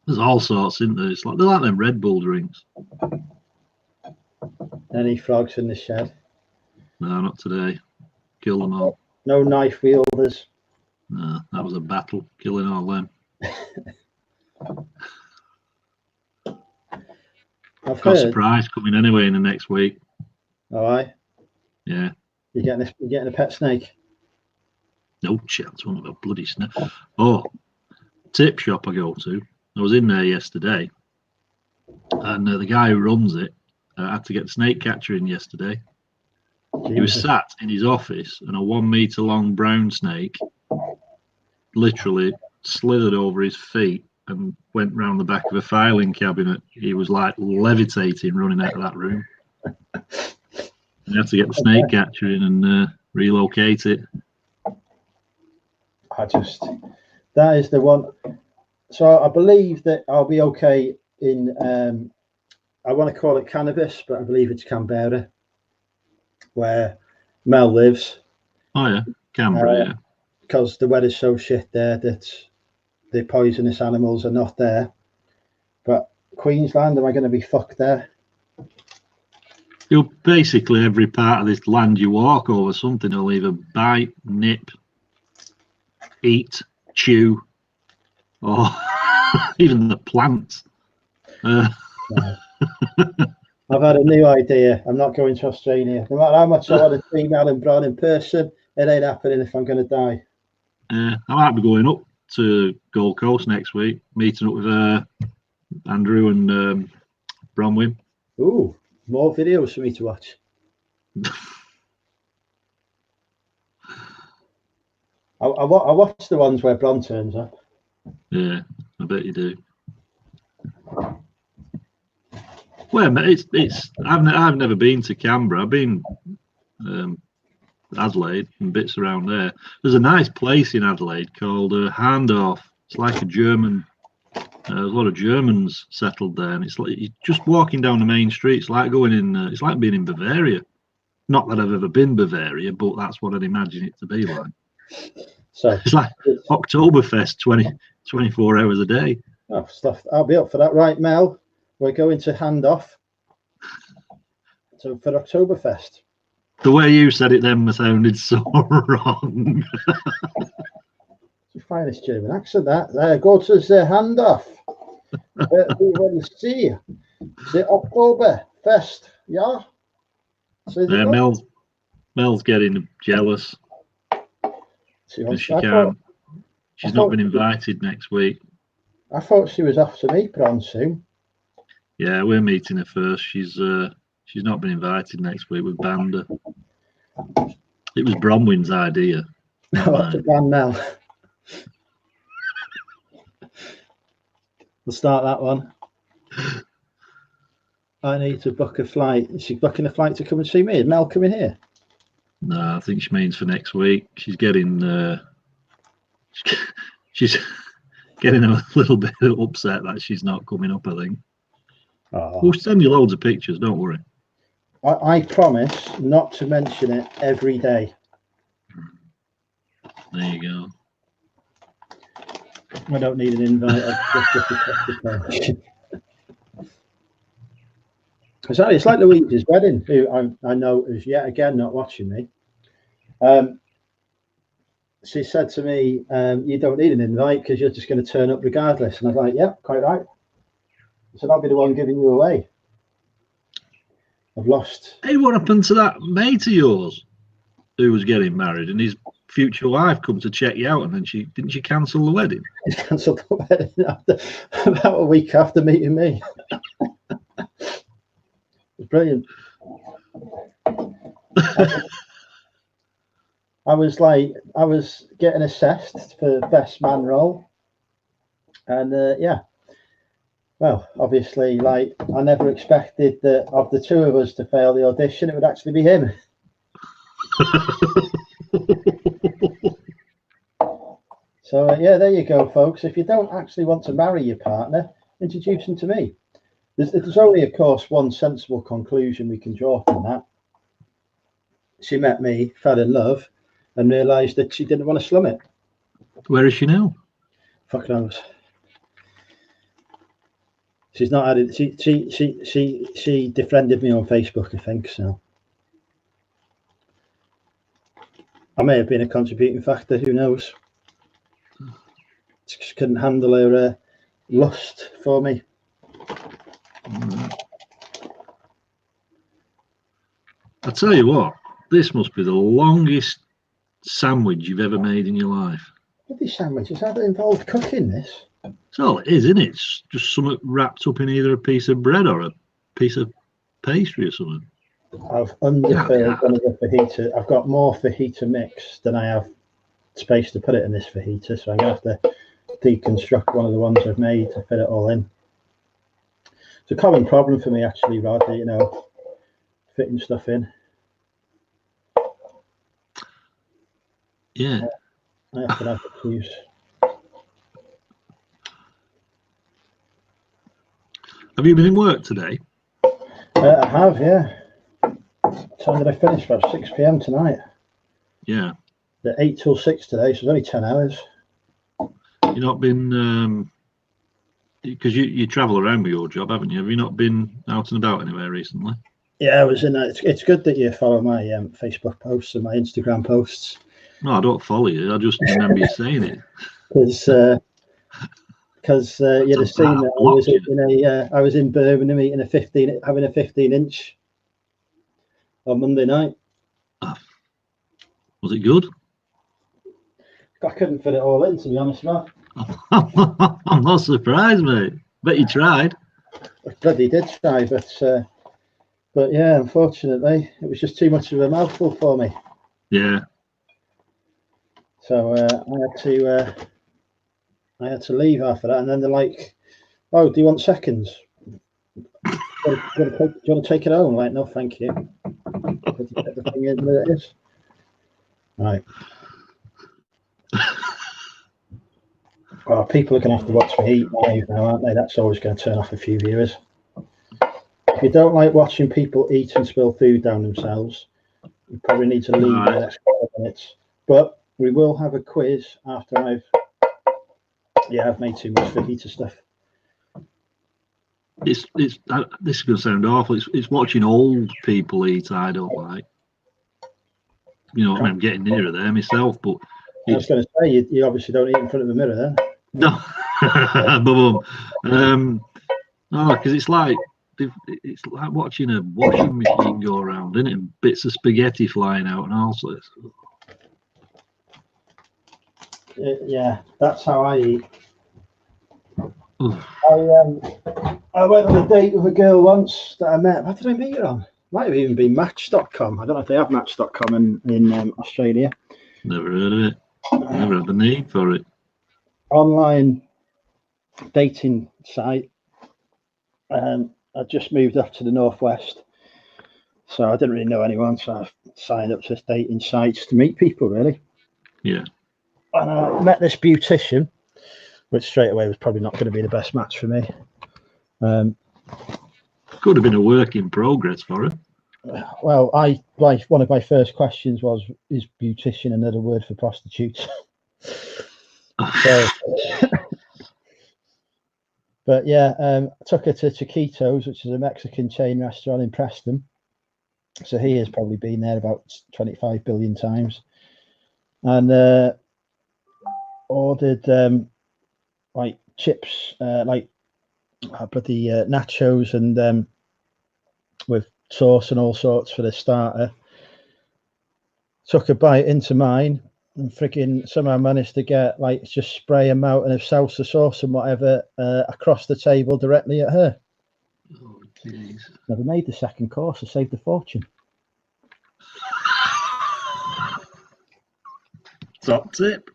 There's all sorts, isn't there? They're like them Red Bull drinks. Any frogs in the shed? No, not today. Kill them all. No knife wielders. No, that was a battle, killing all them. I've got heard. a surprise coming anyway in the next week. All right. Yeah. You're getting a pet snake? No chance, one of a bloody snake. Oh, tip shop I go to. I was in there yesterday, and the guy who runs it had to get the snake catcher in yesterday. Jesus. He was sat in his office, and a 1 meter long brown snake literally slithered over his feet and went round the back of a filing cabinet. He was like levitating running out of that room. And he had to get the snake catcher in and relocate it. That is the one. So I believe that I'll be okay in, I want to call it cannabis, but I believe it's Canberra, where Mel lives. Oh yeah, Canberra, yeah. Because the weather's so shit there that the poisonous animals are not there. But Queensland, am I going to be fucked there? You'll basically every part of this land you walk over, something will either bite, nip, eat, chew, or even the plants. No. I've had a new idea. I'm not going to Australia. No matter how much I want to see Mel and Bron in person, it ain't happening if I'm going to die. I might be going up to Gold Coast next week, meeting up with Andrew and Bronwyn. Ooh, more videos for me to watch. I watch the ones where Bron turns up. Yeah, I bet you do. Well, it's. I've never been to Canberra. I've been Adelaide and bits around there. There's a nice place in Adelaide called Handorf. It's like a German. There's a lot of Germans settled there, and it's like you're just walking down the main street. It's like going in. It's like being in Bavaria. Not that I've ever been Bavaria, but that's what I'd imagine it to be like. So it's like Oktoberfest 24 hours a day. Oh, stuff. I'll be up for that. Right, Mel, we're going to Handorf for Oktoberfest. The way you said it then sounded so wrong. It's the finest German accent, that. Go to the Handorf. We will see the Oktoberfest, yeah? So Mel's getting jealous. She can't. She's not been invited next week. I thought she was off to meet Bron soon. Yeah, we're meeting her first. She's not been invited next week. We've banned her. It was Bronwyn's idea. What's a ban now? We'll start that one. I need to book a flight. Is she booking a flight to come and see me? Is Mel coming here? No, I think she means for next week. She's getting she's getting a little bit upset that she's not coming up, I think. Oh. We'll send you loads of pictures, don't worry. I promise not to mention it every day. There you go. I don't need an invite. It's like Louise's wedding, who I know is yet again not watching me. She said to me, you don't need an invite because you're just going to turn up regardless. And I was like, yeah, quite right. So I'll be the one giving you away. I've lost. Hey, what happened to that mate of yours who was getting married and his future wife come to check you out, and then didn't she cancel the wedding? She cancelled the wedding about a week after meeting me. It's brilliant. I was getting assessed for best man role, and yeah. Well, obviously, I never expected that of the two of us to fail the audition, it would actually be him. So, yeah, there you go, folks. If you don't actually want to marry your partner, introduce them to me. There's only, of course, one sensible conclusion we can draw from that. She met me, fell in love, and realised that she didn't want to slum it. Where is she now? Fuck knows. She's not added. She defriended me on Facebook, I think. So I may have been a contributing factor. Who knows? She couldn't handle her lust for me. I tell you what, this must be the longest sandwich you've ever made in your life. What are these sandwiches? How do they involve cooking this? That's all it is, isn't it? It's just something wrapped up in either a piece of bread or a piece of pastry or something. I've underfilled one of the fajita. I've got more fajita mix than I have space to put it in this fajita, so I'm going to have to deconstruct one of the ones I've made to fit it all in. It's a common problem for me, actually, Rod, you know, fitting stuff in. Yeah. I have to have to use. Have you been in work today? I have, yeah. What time did I finish? About 6 p.m. tonight. Yeah. The 8 till 6 today, so it's only 10 hours. You've not been, because you travel around with your job, haven't you? Have you not been out and about anywhere recently? Yeah, I was in. It's good that you follow my Facebook posts and my Instagram posts. No, I don't follow you. I just remember you saying it. Because because you'd have seen that I was in Birmingham eating having a 15-inch on Monday night. Was it good? I couldn't fit it all in, to be honest, man. I'm not surprised, mate. Bet you tried. I bloody did try, but yeah, unfortunately, it was just too much of a mouthful for me. Yeah. So I had to leave after that, and then they're like, "Oh, do you want seconds? Do you want to take it home?" I'm like, no, thank you. The thing is what it is. Right. Well, people are going to have to watch me eat now, aren't they? That's always going to turn off a few viewers. If you don't like watching people eat and spill food down themselves, you probably need to leave in the next couple of minutes. But we will have a quiz after I've made too much fajita stuff. This is going to sound awful. It's watching old people eat. I don't like. You know, I'm getting nearer there myself, but I was going to say you obviously don't eat in front of the mirror then. No, because it's like watching a washing machine go around, isn't it? And bits of spaghetti flying out and all sorts. Yeah, that's how I eat. I went on a date with a girl once that I met. What did I meet her on? Might have even been Match.com. I don't know if they have Match.com in Australia. Never heard of it. Never had the need for it. Online dating site. I just moved up to the northwest, so I didn't really know anyone. So I signed up to this dating site just to meet people, really. Yeah. And I met this beautician, which straight away was probably not going to be the best match for me. Could have been a work in progress for her. Well, one of my first questions was, is beautician another word for prostitute? But yeah, I took her to Chiquitos, which is a Mexican chain restaurant in Preston. So he has probably been there about 25 billion times. And ordered like chips, nachos and with sauce and all sorts for the starter. Took a bite into mine and freaking somehow managed to get just spray a mountain of salsa sauce and whatever across the table directly at her. Oh, jeez. Never made the second course. I saved a fortune. Top tip.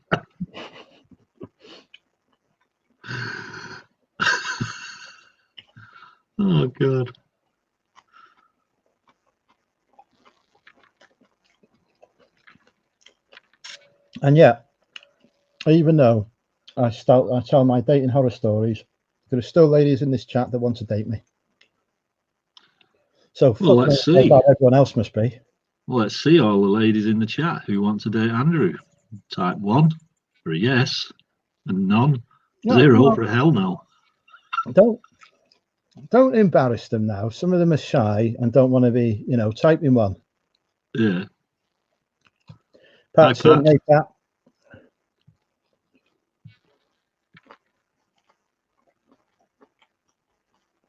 Oh, God. And yeah, even though I tell my dating horror stories, there are still ladies in this chat that want to date me. So well, let's see. Everyone else must be. Well, let's see all the ladies in the chat who want to date Andrew. Type 1 for a yes, and none. 0 for a hell no. Don't embarrass them now. Some of them are shy and don't want to be, type in 1. Yeah. Pat. Hey, Pat.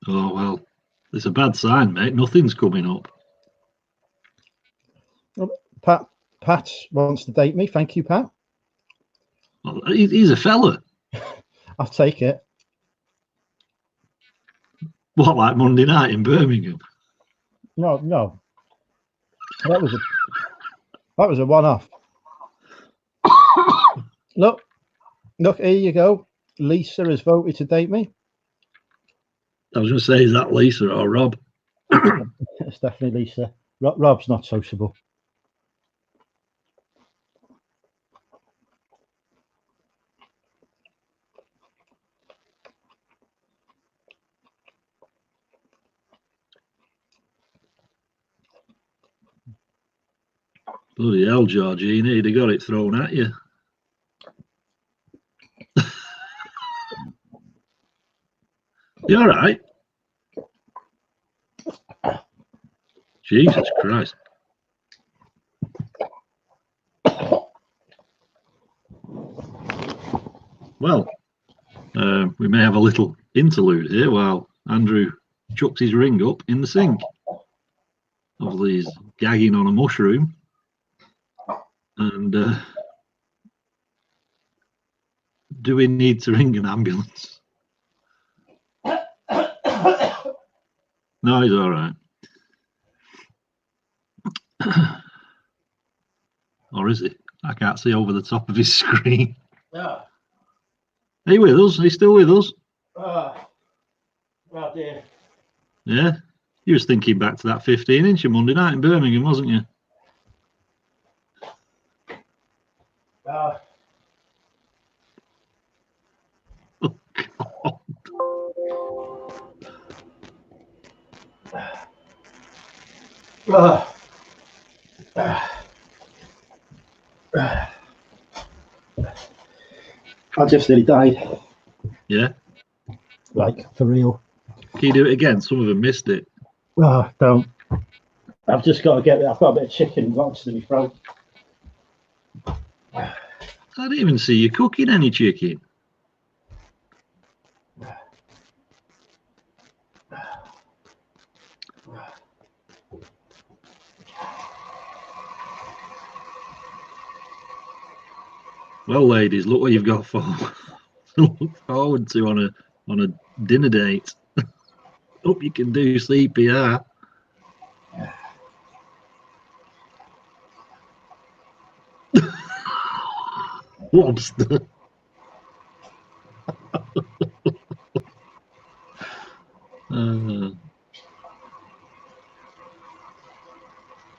Oh, well, it's a bad sign, mate. Nothing's coming up. Pat wants to date me. Thank you, Pat. Well, he's a fella. I'll take it. What, like Monday night in Birmingham? No. That was a one-off. Look, here you go. Lisa has voted to date me. I was going to say, is that Lisa or Rob? It's definitely Lisa. Rob's not sociable. Bloody hell, Georgina, you'd have got it thrown at you. You all right? Jesus Christ. Well, We may have a little interlude here while Andrew chucks his ring up in the sink. Obviously, he's gagging on a mushroom. And do we need to ring an ambulance? No, he's all right. Or is he? I can't see over the top of his screen. Yeah. Are you with us? Are you still with us? Oh dear. Yeah. You was thinking back to that 15-inch Monday night in Birmingham, wasn't you? Oh, God. I just nearly died. Yeah. Like, for real. Can you do it again? Some of them missed it. Oh, don't. I've just got to get it. I've got a bit of chicken lobster in my throat. I didn't even see you cooking any chicken. Well, ladies, look what you've got for look forward to on a dinner date. Hope you can do CPR. Lobster.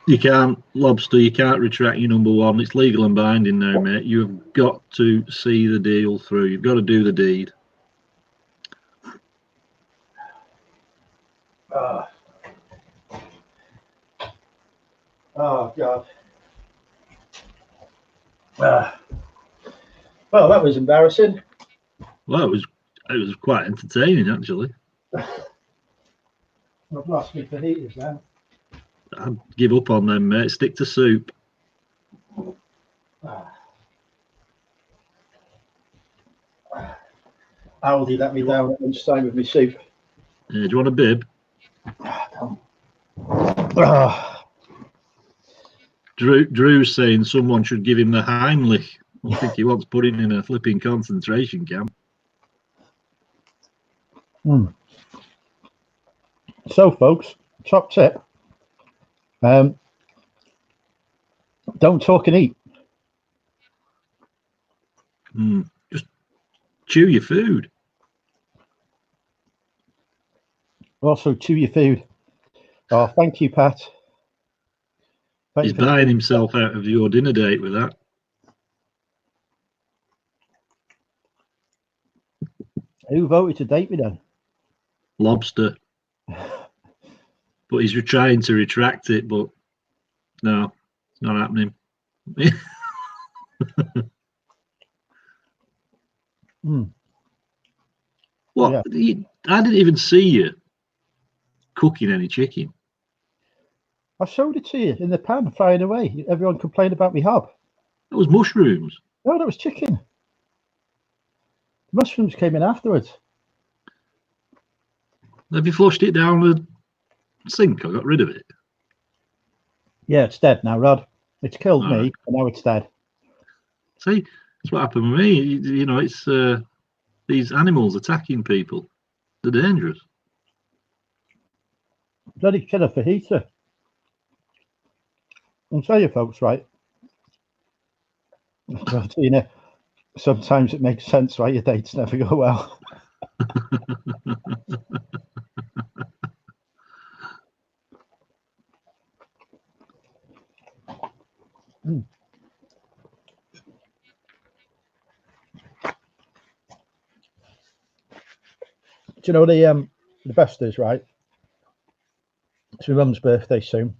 You can't, Lobster, you can't retract your number one. It's legal and binding now, mate. You've got to see the deal through. You've got to do the deed. Oh, God. Well, that was embarrassing. Well, it was quite entertaining, actually. I've lost me fajitas now. I'd give up on them, mate. Stick to soup. Aldi let me down at lunchtime with my soup. Do you want a bib? Drew's saying someone should give him the Heimlich. I think he wants put him in a flipping concentration camp. So, folks, top tip. Don't talk and eat. Just chew your food. Also, chew your food. Oh, thank you, Pat. He's buying himself out of your dinner date with that. Who voted to date me then? Lobster. But he's trying to retract it, but no, it's not happening. What? Yeah. I didn't even see you cooking any chicken. I showed it to you in the pan, frying away. Everyone complained about me hob. That was mushrooms. No, that was chicken. The mushrooms came in afterwards. Have you flushed it down the sink? I got rid of it. Yeah, it's dead now, Rod. It's killed me, and now it's dead. See, that's what happened with me. You know, it's these animals attacking people. They're dangerous. Bloody killer fajita. I'll tell you, folks, right? You know, sometimes it makes sense why your dates never go well. Do you know the best is, right? It's my mum's birthday soon.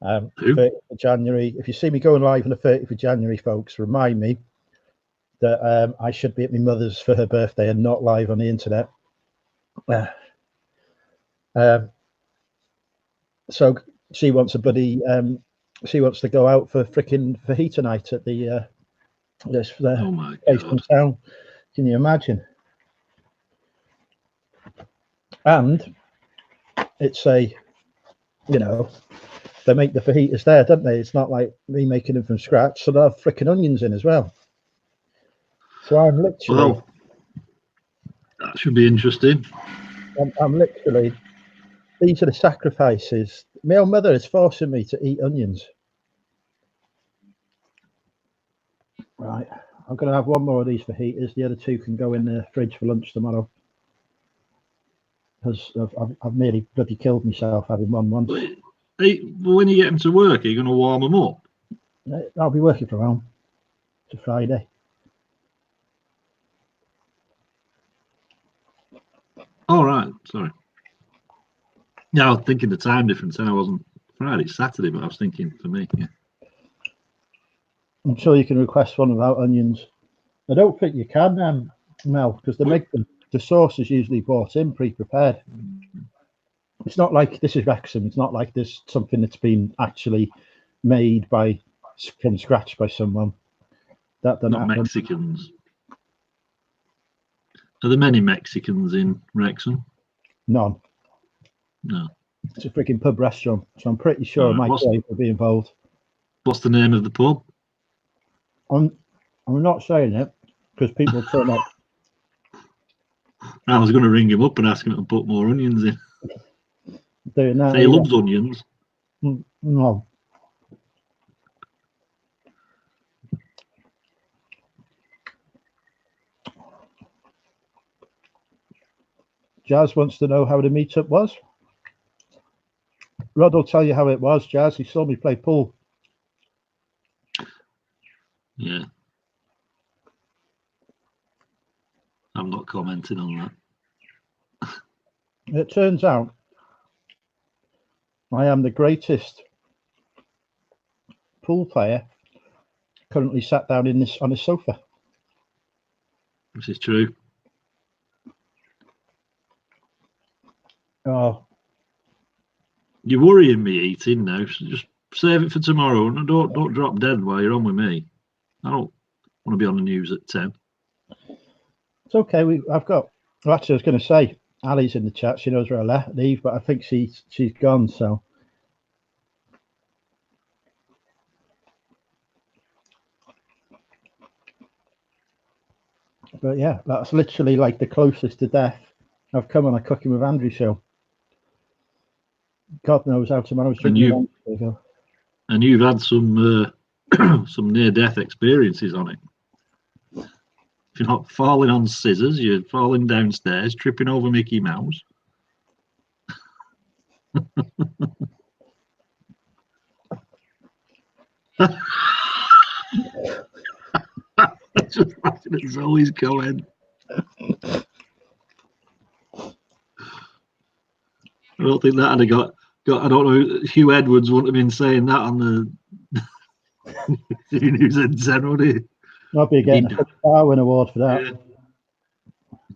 30th of January. If you see me going live on the 30th of January, folks, remind me that I should be at my mother's for her birthday and not live on the internet. So she wants a buddy. She wants to go out for freaking fajita night at the this place in town. Can you imagine? And it's a, you know, they make the fajitas there, don't they? It's not like me making them from scratch. So they have frickin' onions in as well. So I'm literally. Well, that should be interesting. I'm literally. These are the sacrifices. My own mother is forcing me to eat onions. Right. I'm going to have one more of these fajitas. The other two can go in the fridge for lunch tomorrow. Because I've nearly bloody killed myself having one once. Hey, when you get them to work, are you going to warm them up? I'll be working from home. It's a Friday. All right, sorry. Yeah, I was thinking the time difference, and I wasn't Friday, Saturday, but I was thinking for me. Yeah. I'm sure you can request one without onions. I don't think you can, Mel, because they make the sauce is usually bought in pre-prepared. It's not like this is Wrexham. It's not like this something that's been actually made from scratch by someone. That doesn't Not happen. Mexicans. Are there many Mexicans in Wrexham? None. No. It's a freaking pub restaurant, so I'm pretty sure Mike Wade will be involved. What's the name of the pub? I'm not saying it because people turn up. I was going to ring him up and ask him to put more onions in. Doing that. He loves onions. No. Jazz wants to know how the meetup was. Rod will tell you how it was, Jazz. He saw me play pool. Yeah. I'm not commenting on that. It turns out I am the greatest pool player currently sat down on a sofa. This is true. Oh. You're worrying me eating now. So just save it for tomorrow and don't drop dead while you're on with me. I don't want to be on the news at 10. It's okay. Actually, I was going to say, Ali's in the chat. She knows where I leave, but I think she's gone. So, but yeah, that's literally like the closest to death I've come on a Cooking with Andrew show. God knows how tomorrow's drinking. And you've had some some near-death experiences on it. If you're not falling on scissors, you're falling downstairs, tripping over Mickey Mouse. Just laughing at Zoe's comment. I don't think that had got. I don't know. Hugh Edwards wouldn't have been saying that on the News and Ten, would he? I'll be getting a Darwin Award for that. Yeah.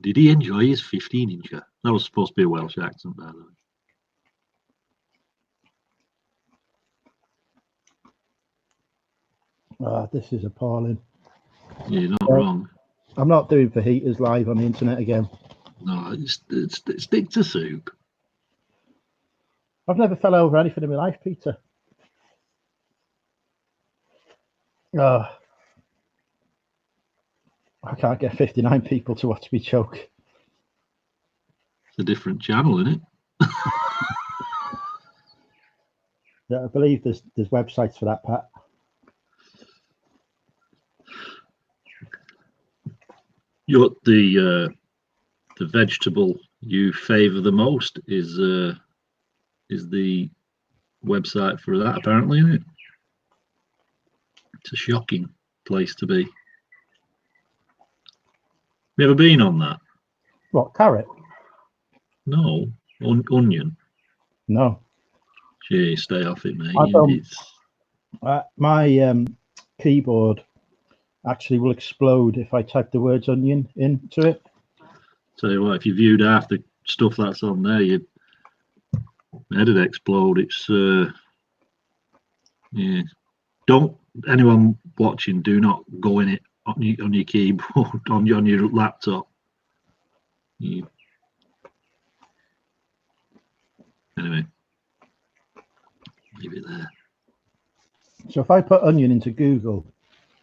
Did he enjoy his 15-incher? That was supposed to be a Welsh accent, by the way. This is appalling. Yeah, you're not wrong. I'm not doing fajitas live on the internet again. No, stick to soup. I've never fell over anything in my life, Peter. I can't get 59 people to watch me choke. It's a different channel, isn't it? Yeah, I believe there's websites for that, Pat. You're the vegetable you favour the most is the website for that, apparently, isn't it? It's a shocking place to be. Have you ever been on that? What, carrot? No. Onion? No. Gee, stay off it, mate. My keyboard actually will explode if I type the words onion into it. Tell you what, if you viewed half the stuff that's on there, your head would explode. It's yeah. Don't anyone watching, do not go in it on your keyboard on your laptop. Anyway, leave it there. So if I put onion into Google,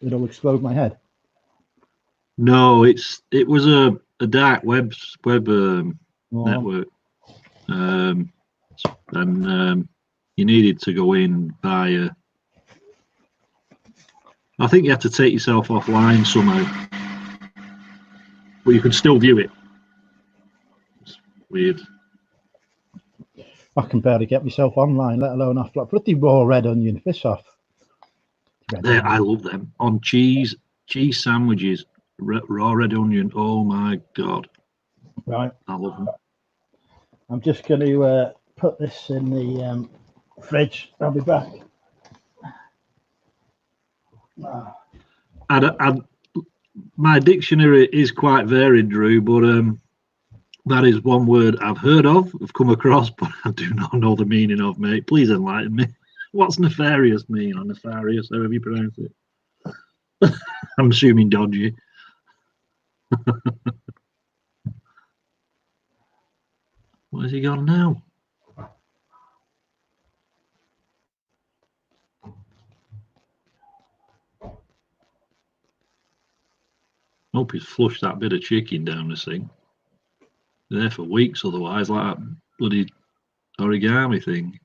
it'll explode my head. No, it was a dark web network, and you needed to go in via. I think you had to take yourself offline somehow, but you could still view it. It's weird. I can barely get myself online, let alone off like bloody raw red onion. Piss off. I love them on cheese sandwiches. Raw red onion. Oh my god! Right, I love them. I'm just going to put this in the fridge. I'll be back. My dictionary is quite varied, Drew, but that is one word I've heard of, I've come across, but I do not know the meaning of, mate. Please enlighten me. What's nefarious mean, or nefarious, however you pronounce it? I'm assuming dodgy. Where's he gone now? Hope he's flushed that bit of chicken down the sink. They're there for weeks otherwise, like that bloody origami thing.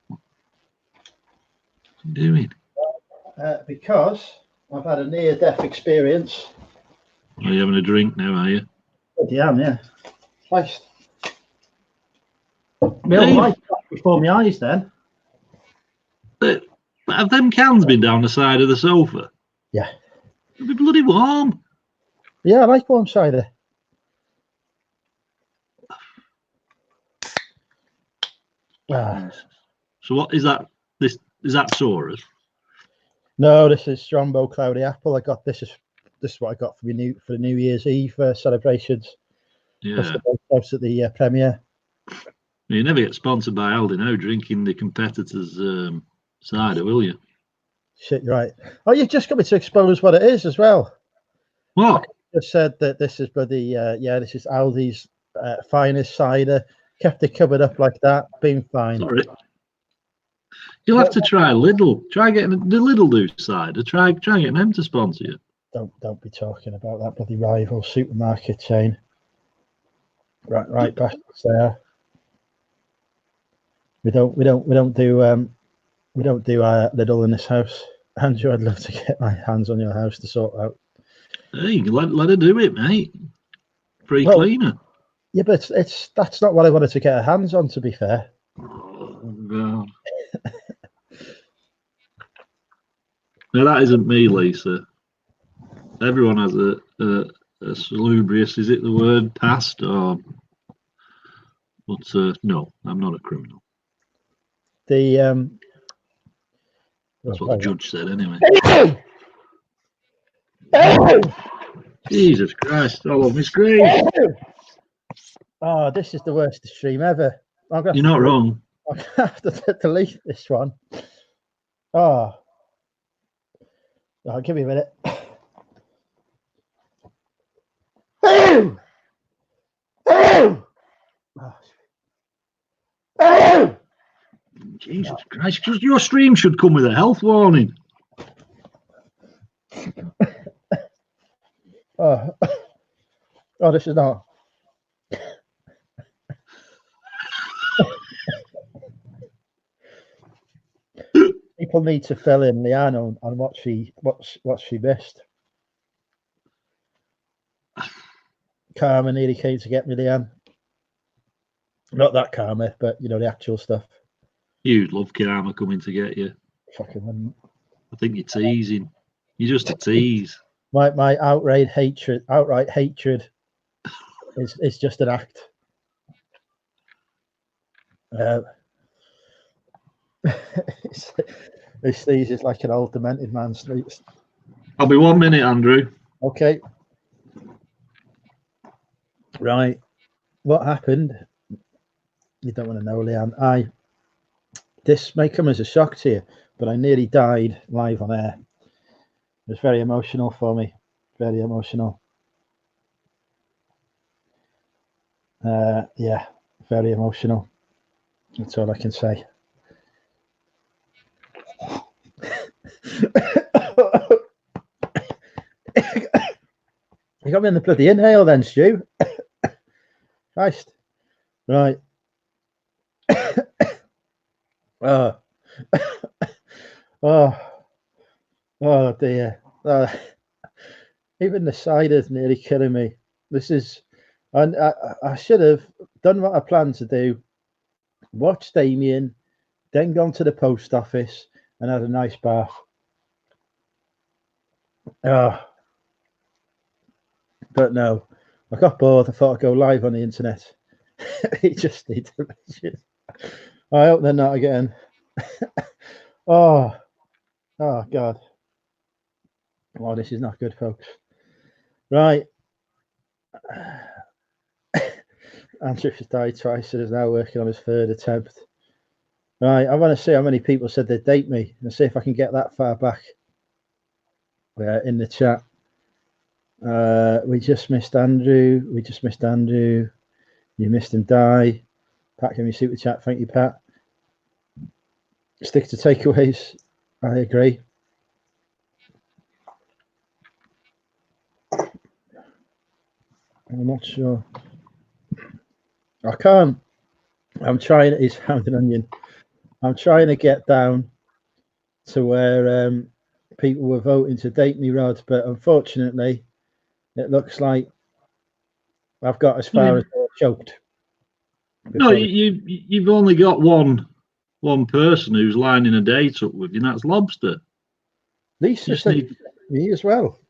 What's he doing? Because I've had a near-death experience. Are you having a drink now, are you? Yeah. Christ. My life before my eyes then. Have them cans been down the side of the sofa? Yeah. It'll be bloody warm. Yeah, I like warm cider. So what is that? Is that Taurus? No, this is Strongbow Cloudy Apple. I got this is what I got for the New Year's Eve celebrations. Yeah. Close at the premiere. You never get sponsored by Aldi now drinking the competitor's cider, will you? Shit, you're right. Oh, you've just got me to expose what it is as well. What? I just said that this is bloody this is Aldi's finest cider. Kept it covered up like that. Been fine. Sorry. You'll have to try Lidl. Try getting the Lidl do cider. Try getting them to sponsor you. Don't be talking about that bloody rival supermarket chain. Right, bastards there. We don't do Lidl in this house. Andrew, I'd love to get my hands on your house to sort out. Hey, let her do it, mate. Free cleaner. Yeah, but that's not what I wanted to get her hands on, to be fair. Oh, God. No, that isn't me, Lisa. Everyone has a salubrious, is it the word, past? Or, but no, I'm not a criminal. That's what the judge said, anyway. Jesus Christ, all on my screen. Oh, this is the worst stream ever. You're not wrong. I'm going to have to delete this one. Oh, give me a minute. Jesus Christ, your stream should come with a health warning. Oh, this is not. People need to fill in Leanne on what she missed. Karma nearly came to get me, Leanne. Not that karma, but the actual stuff. You'd love Karma coming to get you. Fucking wouldn't. I think you're teasing. You're just a tease. My outright hatred is just an act. He sneezes like an old demented man sleeps. I'll be 1 minute, Andrew. Okay. Right. What happened? You don't want to know, Leanne. This may come as a shock to you, but I nearly died live on air. It was very emotional for me. Very emotional. Yeah, very emotional. That's all I can say. You got me in the bloody inhale then, Stu. Christ. Right. Oh. Oh dear. Even the cider's nearly killing me. This is, and I should have done what I planned to do. Watched Damien, then gone to the post office and had a nice bath. Oh. But no, I got bored. I thought I'd go live on the internet. He just needs to mention. I hope they're not again. Oh God. Oh, this is not good, folks. Right. Andrew has died twice and is now working on his third attempt. Right, I want to see how many people said they'd date me and see if I can get that far back in the chat. We just missed Andrew. You missed him die. Pat, can you super chat? Thank you, Pat. Stick to takeaways. I agree. I'm not sure. I can't. I'm trying. He's found an onion. I'm trying to get down to where people were voting to date me, Rod, but unfortunately, it looks like I've got as far as choked. No, you've only got one person who's lining a date up with you, and that's Lobster. Lisa said me as well.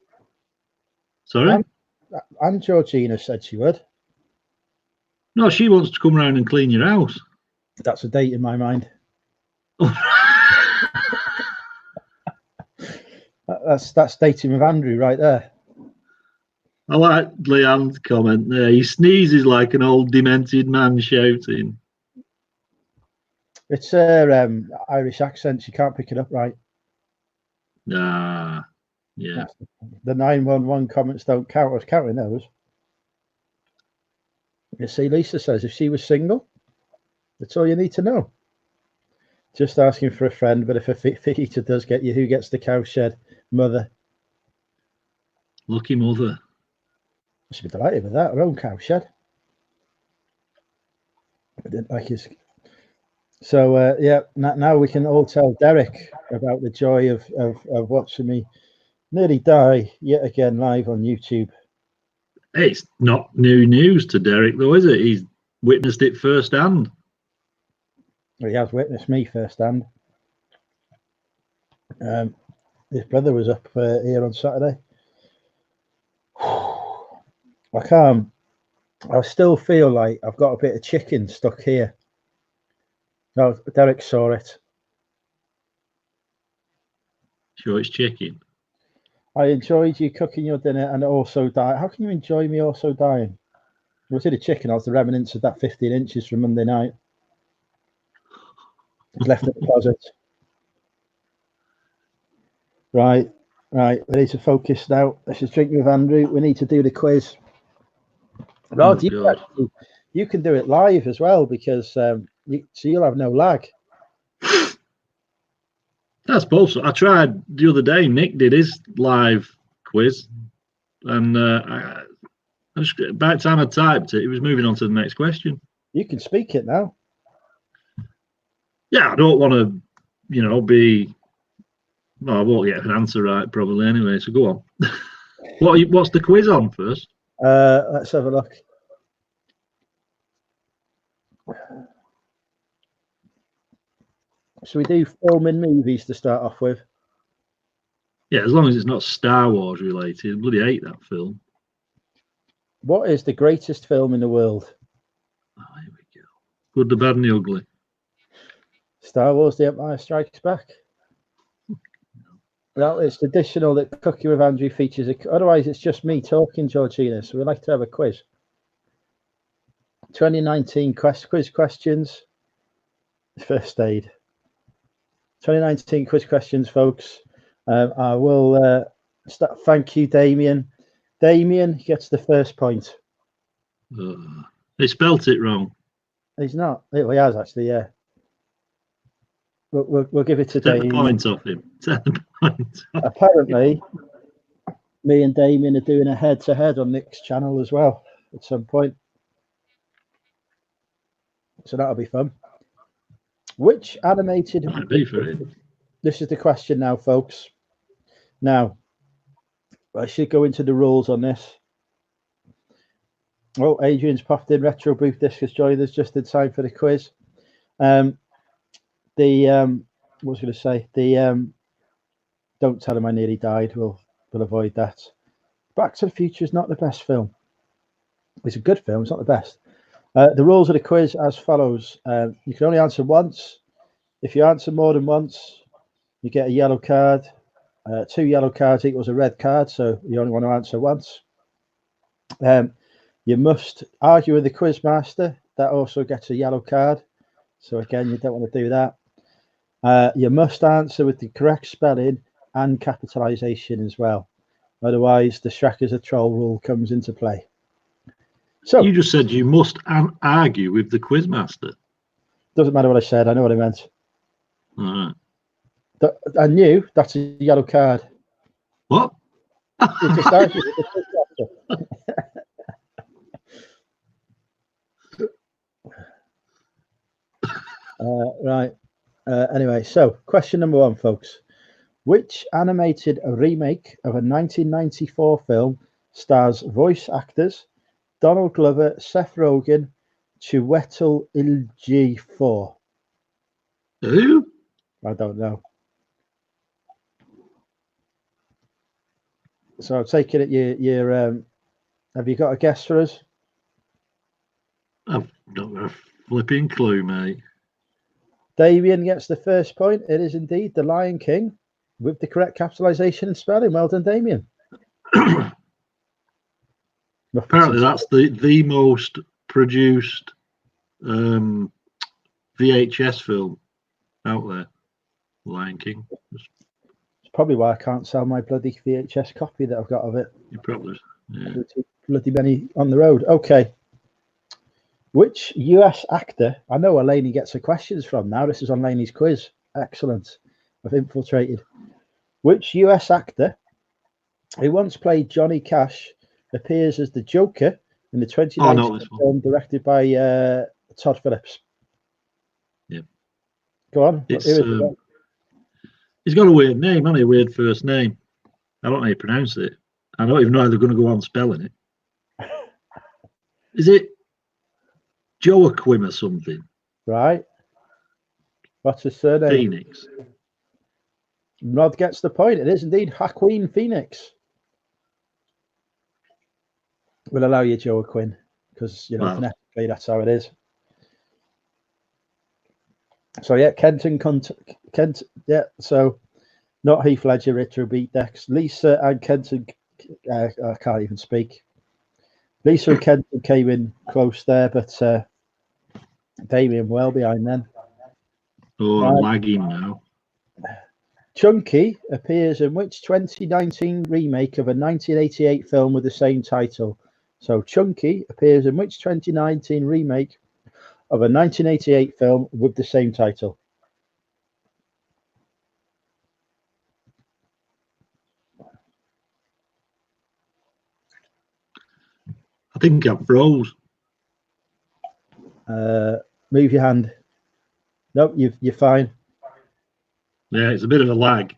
Sorry? And Georgina said she would. No, she wants to come around and clean your house. That's a date in my mind. That's dating with Andrew right there. I like Leanne's comment there. He sneezes like an old demented man shouting. It's her Irish accent. She can't pick it up right. Yeah. The 911 comments don't count. I was counting those. You see, Lisa says if she was single, that's all you need to know. Just asking for a friend, but if a fajita does get you, who gets the cowshed? Mother. Lucky mother. I should be delighted with that. Her own cowshed. I didn't like his. So yeah, now we can all tell Derek about the joy of watching me nearly die yet again live on YouTube. It's not new news to Derek, though, is it? He's witnessed it firsthand. Well, he has witnessed me firsthand. His brother was up here on Saturday. I still feel like I've got a bit of chicken stuck here. No, Derek saw it. Sure, it's chicken. I enjoyed you cooking your dinner and also dying. How can you enjoy me also dying? It was the chicken. I was the remnants of that 15 inches from Monday night. It's left in the closet. Right. We need to focus now. Let's just drink with Andrew. We need to do the quiz. Rod, you can do it live as well because so you'll have no lag. That's possible. I tried the other day. Nick did his live quiz, and by the time I typed it, it was moving on to the next question. You can speak it now. Yeah, I don't want to, be. Well, I won't get an answer right probably anyway. So go on. What's the quiz on first? Let's have a look. Should we do film and movies to start off with? Yeah, as long as it's not Star Wars related. I bloody hate that film. What is the greatest film in the world? Oh, here we go. Good, the Bad and the Ugly. Star Wars: The Empire Strikes Back. Well, it's traditional that Cooking with Andrew features otherwise it's just me talking, Georgina. So we'd like to have a quiz. 2019 quiz questions. First aid. 2019 quiz questions, folks. I will start. Thank you, Damien. Damien gets the first point. They spelt it wrong. He's not. He has actually, yeah. We'll give it to Take Damien. the point off him. Take the point off. Apparently, me and Damien are doing a head-to-head on Nick's channel as well at some point. So that'll be fun. Which animated... Might be for him. This is the question now, folks. Now, I should go into the rules on this. Oh, Adrian's popped in. Retro Booth Disc has joined us just in time for the quiz. What was I going to say? Don't tell him I nearly died. We'll avoid that. Back to the Future is not the best film. It's a good film. It's not the best. The rules of the quiz as follows. You can only answer once. If you answer more than once, you get a yellow card. 2 yellow cards equals a red card, so you only want to answer once. You must argue with the quiz master. That also gets a yellow card. So again, you don't want to do that. You must answer with the correct spelling and capitalization as well. Otherwise, the Shrek is a troll rule comes into play. So you just said you must argue with the quizmaster. Doesn't matter what I said. I know what I meant. All right. I knew that's a yellow card. What? You just argued with the quizmaster. Right. Anyway, so question number 1, folks. Which animated remake of a 1994 film stars voice actors Donald Glover, Seth Rogen, Chiwetel Ejiofor? Who? I don't know. So I'm taking it you're have you got a guess for us? I've not got a flipping clue, mate. Damien gets the first point. It is indeed The Lion King with the correct capitalization and spelling. Well done, Damien. Apparently, that's the most produced VHS film out there. Lion King. It's probably why I can't sell my bloody VHS copy that I've got of it. You probably. Yeah. Bloody many on the road. Okay. Which US actor? I know where Laney gets her questions from now. This is on Laney's quiz. Excellent. I've infiltrated. Which US actor who once played Johnny Cash appears as the Joker in the 2019 film directed by Todd Phillips? Yeah. Go on. He's got a weird name, hasn't he? A weird first name. I don't know how you pronounce it. I don't even know how they're going to go on spelling it. Is it Joaquin or something? Right. What's his surname? Phoenix. Rod gets the point. It is indeed Joaquin Phoenix. We'll allow you Joaquin because, you know, phonetically that's how it is. So, yeah, Kent, yeah, so not Heath Ledger, Retro Beat Dex. Lisa and Kenton, I can't even speak. Lisa and Kenton came in close there, but Damien well behind them. Oh, I'm lagging now. Chunky appears in which 2019 remake of a 1988 film with the same title? So Chunky appears in which 2019 remake of a 1988 film with the same title? I think I froze. Move your hand. Nope, you're fine. Yeah, it's a bit of a lag.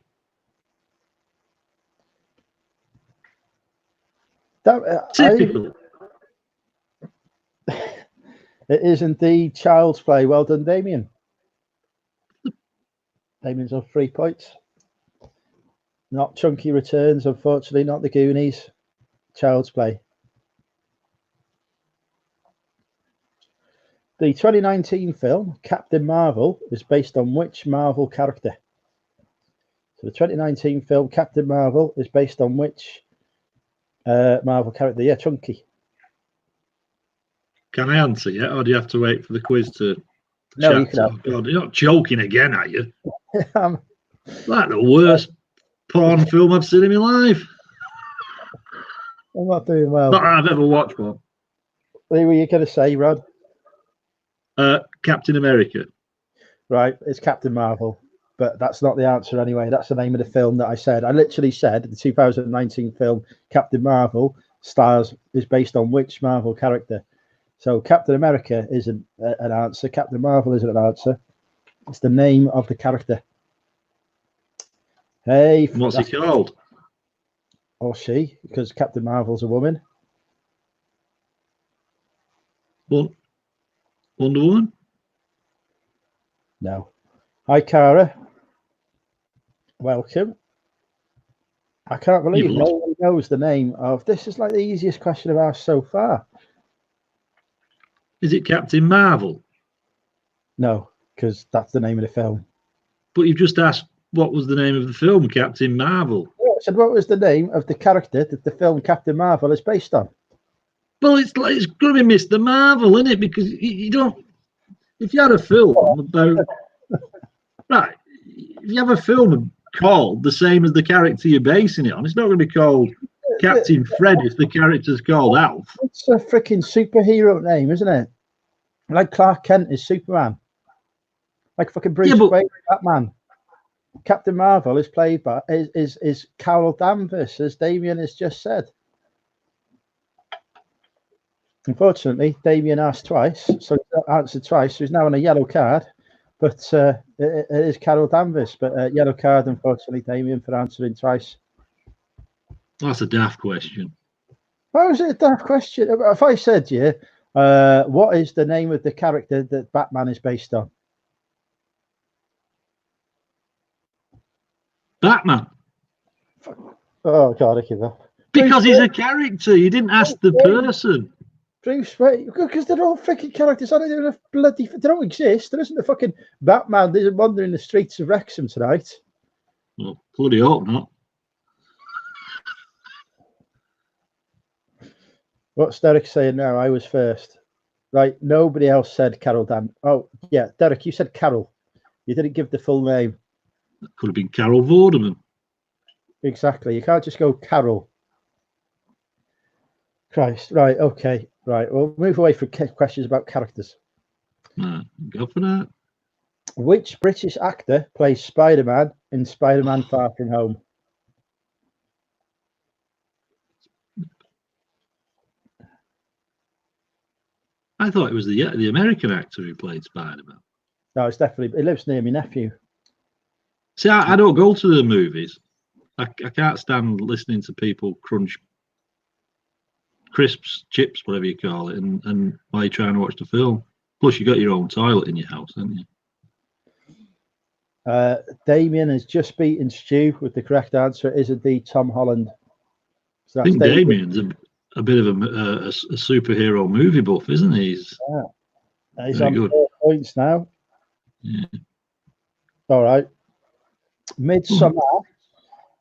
Typical. It is indeed Child's Play. Well done, Damien. Damien's on 3 points. Not Chunky Returns, unfortunately, not the Goonies. Child's Play. The 2019 film Captain Marvel is based on which Marvel character? So the 2019 film Captain Marvel is based on which Marvel character? Yeah, Chunky. Can I answer yet, or do you have to wait for the quiz to? No, you can. Oh God, you're not joking again, are you? Like the worst porn film I've seen in my life. I'm not doing well. Not that I've ever watched one. What were you going to say, Rod? Captain America. Right, it's Captain Marvel, but that's not the answer anyway. That's the name of the film that I said. I literally said the 2019 film Captain Marvel is based on which Marvel character. So Captain America isn't an answer. Captain Marvel isn't an answer. It's the name of the character. Hey, what's he called? Or she, because Captain Marvel's a woman. Wonder Woman? No. Hi, Cara. Welcome. I can't believe no one knows the name of this. Is like the easiest question I've asked so far. Is it Captain Marvel? No, because that's the name of the film. But you've just asked what was the name of the film, Captain Marvel. I said what was the name of the character that the film Captain Marvel is based on? Well, it's going to be Mr. Marvel, isn't it? Because you don't. If you had a film about right, if you have a film called the same as the character you're basing it on, it's not going to be called Captain Fred if the character's called Alf. It's a freaking superhero name, isn't it? Like Clark Kent is Superman. Like fucking Bruce Wayne, Batman. Captain Marvel is played by is Carol Danvers, as Damien has just said. Unfortunately, Damien asked twice, so he answered twice. So he's now on a yellow card, but it is Carol Danvers. But yellow card, unfortunately, Damien, for answering twice. That's a daft question. Why was it a daft question? If I said to you, what is the name of the character that Batman is based on? Batman. Oh God, I give up. Because he's a character. You didn't ask the person. Bruce Wayne, because they're all freaking characters. They don't exist. There isn't a fucking Batman. There's wandering the streets of Wrexham tonight. Well, bloody hope not. What's Derek saying now? I was first. Right, nobody else said Carol Dan. Oh, yeah, Derek, you said Carol. You didn't give the full name. That could have been Carol Vorderman. Exactly. You can't just go Carol. Christ. Right, okay. Right, we'll move away from questions about characters. Go for that. Which British actor plays Spider-Man in Spider-Man Far From Home? I thought it was the American actor who played Spider-Man. No, it's definitely. He lives near my nephew. See, I don't go to the movies. I can't stand listening to people crunch crisps, chips, whatever you call it, and while you're trying to watch the film. Plus, you got your own toilet in your house, haven't you? Damien has just beaten Stu with the correct answer. It is indeed Tom Holland. So I think Damien's a bit of a superhero movie buff, isn't he? He's on good. 4 points now. Yeah. All right. Midsummer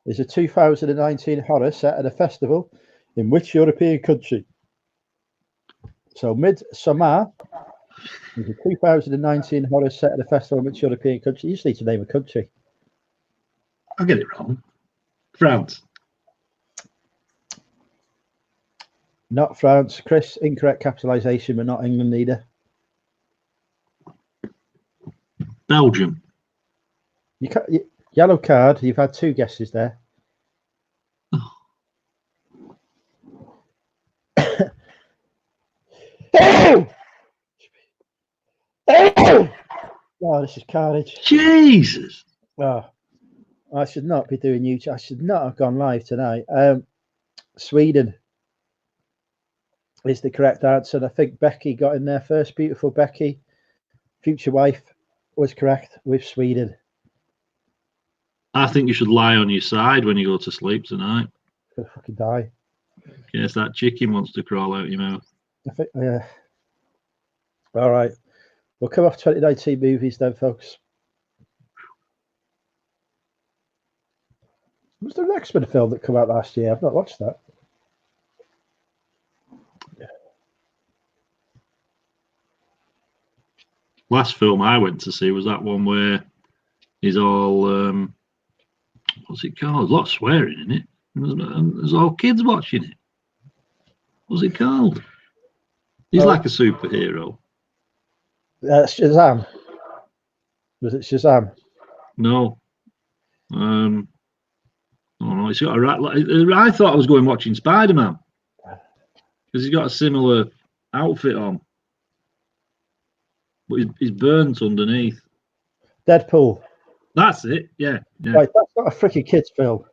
is a 2019 horror set at a festival in which European country? So Midsummer is a 2019 horror set at a festival in which European country? You just need to name a country. I'll get it wrong. France. Not France. Chris, incorrect capitalisation, but not England either. Belgium. Yellow card. You've had 2 guesses there. Oh, this is carnage. Jesus. Oh, I should not be doing YouTube. I should not have gone live tonight. Sweden is the correct answer. And I think Becky got in there first. Beautiful Becky, future wife, was correct with Sweden. I think you should lie on your side when you go to sleep tonight. Could fucking die. In case that chicken wants to crawl out your mouth. I think, yeah. All right. We'll come off 2019 movies then, folks. Was there an X-Men film that came out last year? I've not watched that. Last film I went to see was that one where he's all what's it called? A lot of swearing in it. And there's all kids watching it. What's it called? He's like a superhero. Shazam. Was it Shazam? No. Oh no, he's got a right. I thought I was going watching Spider-Man because he's got a similar outfit on, but he's burnt underneath. Deadpool. That's it. Yeah. Right, that's not a freaking kids film.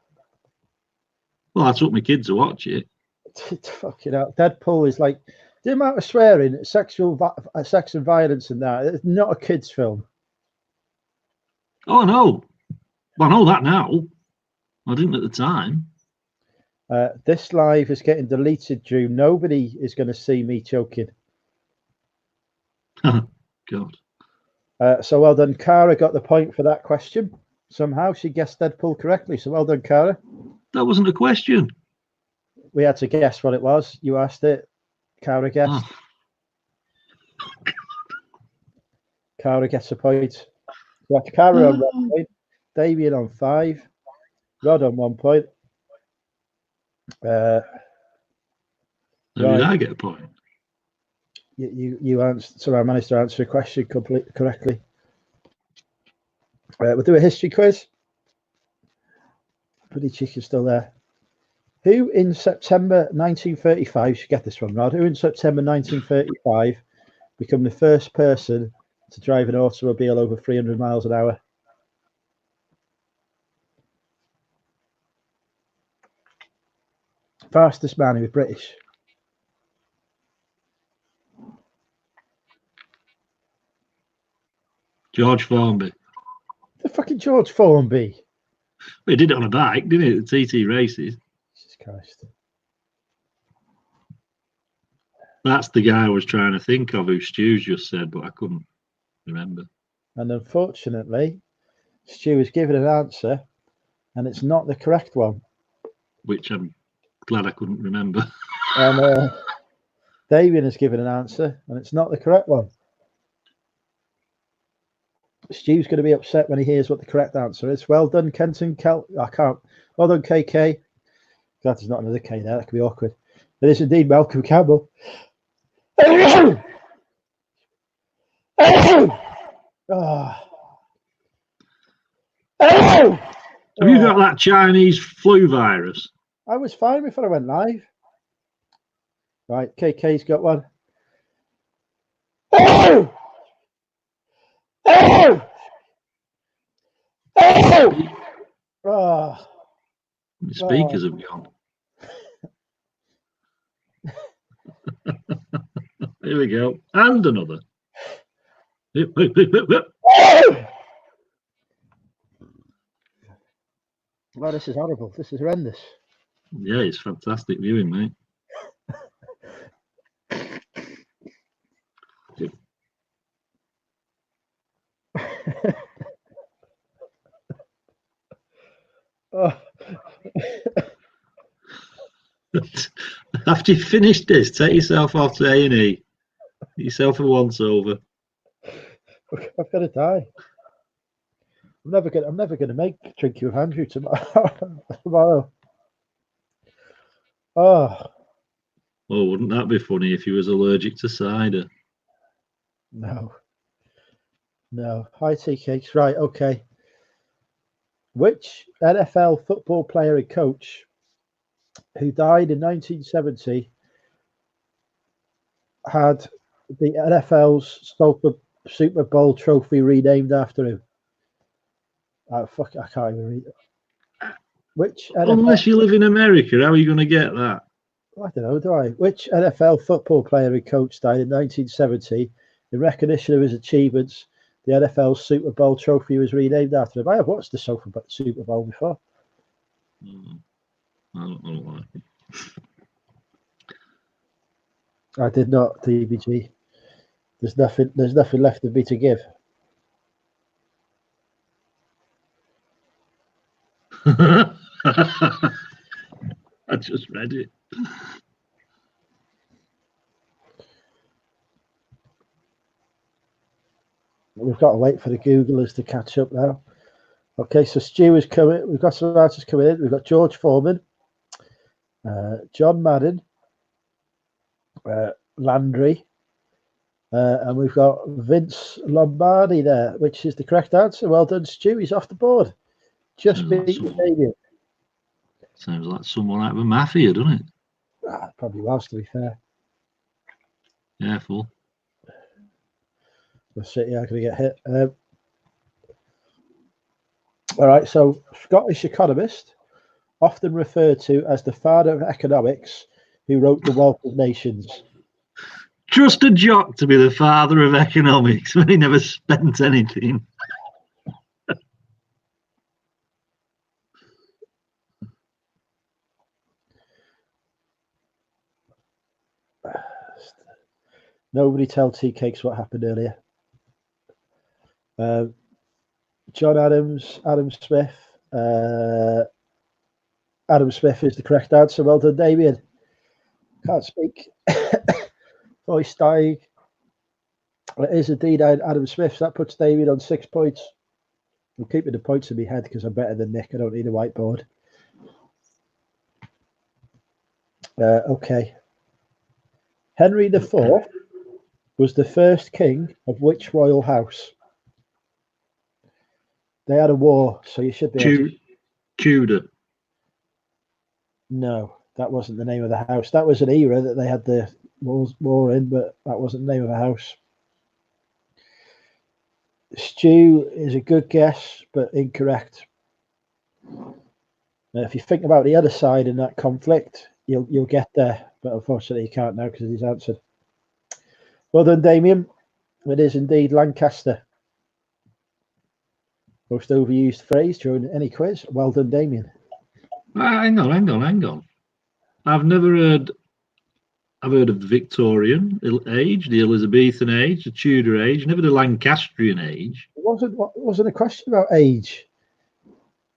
Well, I took my kids to watch it. Fucking hell. Deadpool is like the amount of swearing, sex and violence and that. It's not a kids film. Oh no. Well, I know that now. I didn't at the time. This live is getting deleted, Drew. Nobody is going to see me choking. God. So well done. Cara got the point for that question. Somehow she guessed Deadpool correctly. So well done, Cara. That wasn't a question. We had to guess what it was. You asked it. Cara guessed. Oh. Cara gets a point. That's Cara on 1 point. Damien on 5. Rod on 1 point. Right. Did I get a point? You answered. So I managed to answer a question correctly. We'll do a history quiz. Bloody chicken's still there. Who in September 1935, you should get this one, Rod, who in September 1935 became the first person to drive an automobile over 300 miles an hour? Fastest man who was British. George Formby. The fucking George Formby. Well, he did it on a bike, didn't he? The TT races. Jesus Christ. That's the guy I was trying to think of who Stu's just said, but I couldn't remember. And unfortunately, Stu has given an answer, and it's not the correct one. Which I'm glad I couldn't remember. And Damien has given an answer, and it's not the correct one. Stu's going to be upset when he hears what the correct answer is. Well done, Kenton. I can't. Well done, KK. Glad there's not another K there. That could be awkward. It is indeed Malcolm Campbell. Oh. Have you got that Chinese flu virus? I was fine before I went live. Right, KK's got one. Oh! The speakers have gone. Here we go. And another. Well, this is horrible. This is horrendous. Yeah, it's fantastic viewing, mate. After you finish this, take yourself off to A&E. Get yourself a once over. I've got to die. I'm never gonna make Drinking with Andrew tomorrow. Oh, wouldn't that be funny if he was allergic to cider? No. Hi, TK. Right, okay. Which NFL football player and coach who died in 1970 had the NFL's Super Bowl trophy renamed after him? I can't even read it. Which NFL, unless you live in America, how are you going to get that? I don't know, do I? Which NFL football player and coach died in 1970 in recognition of his achievements? The NFL's Super Bowl trophy was renamed after him. I have watched the Super Bowl before. I don't know why. I did not, TBG. There's nothing left of me to give. I just read it. We've got to wait for the Googlers to catch up now. Okay, so Stu is coming. We've got some answers coming in. We've got George Foreman, John Madden, Landry, And we've got Vince Lombardi there, which is the correct answer. Well done, Stu. He's off the board. Just beat Damien. Sounds like someone out of a mafia, doesn't it? Probably was, to be fair. Careful. The City are going to get hit. All right, so Scottish economist, often referred to as the father of economics, who wrote The Wealth of Nations. Trust a jock to be the father of economics when he never spent anything. Nobody tell tea cakes what happened earlier. John Adams, Adam Smith. Adam Smith is the correct answer. Well done, Damien. Can't speak. Voice dying. It is indeed Adam Smith. So that puts Damien on 6 points. I'm keeping the points in my head because I'm better than Nick. I don't need a whiteboard. Okay. Henry IV was the first king of which royal house? They had a war, so you should be Tudor. No, that wasn't the name of the house. That was an era that they had the war in, but that wasn't the name of the house. Stu is a good guess, but incorrect. Now, if you think about the other side in that conflict, you'll get there, but unfortunately you can't now because he's answered. Well done, Damien. It is indeed Lancaster. Most overused phrase during any quiz. Well done, Damien. Hang on. I've heard of the Victorian age, the Elizabethan age, the Tudor age, never the Lancastrian age. It wasn't a question about age.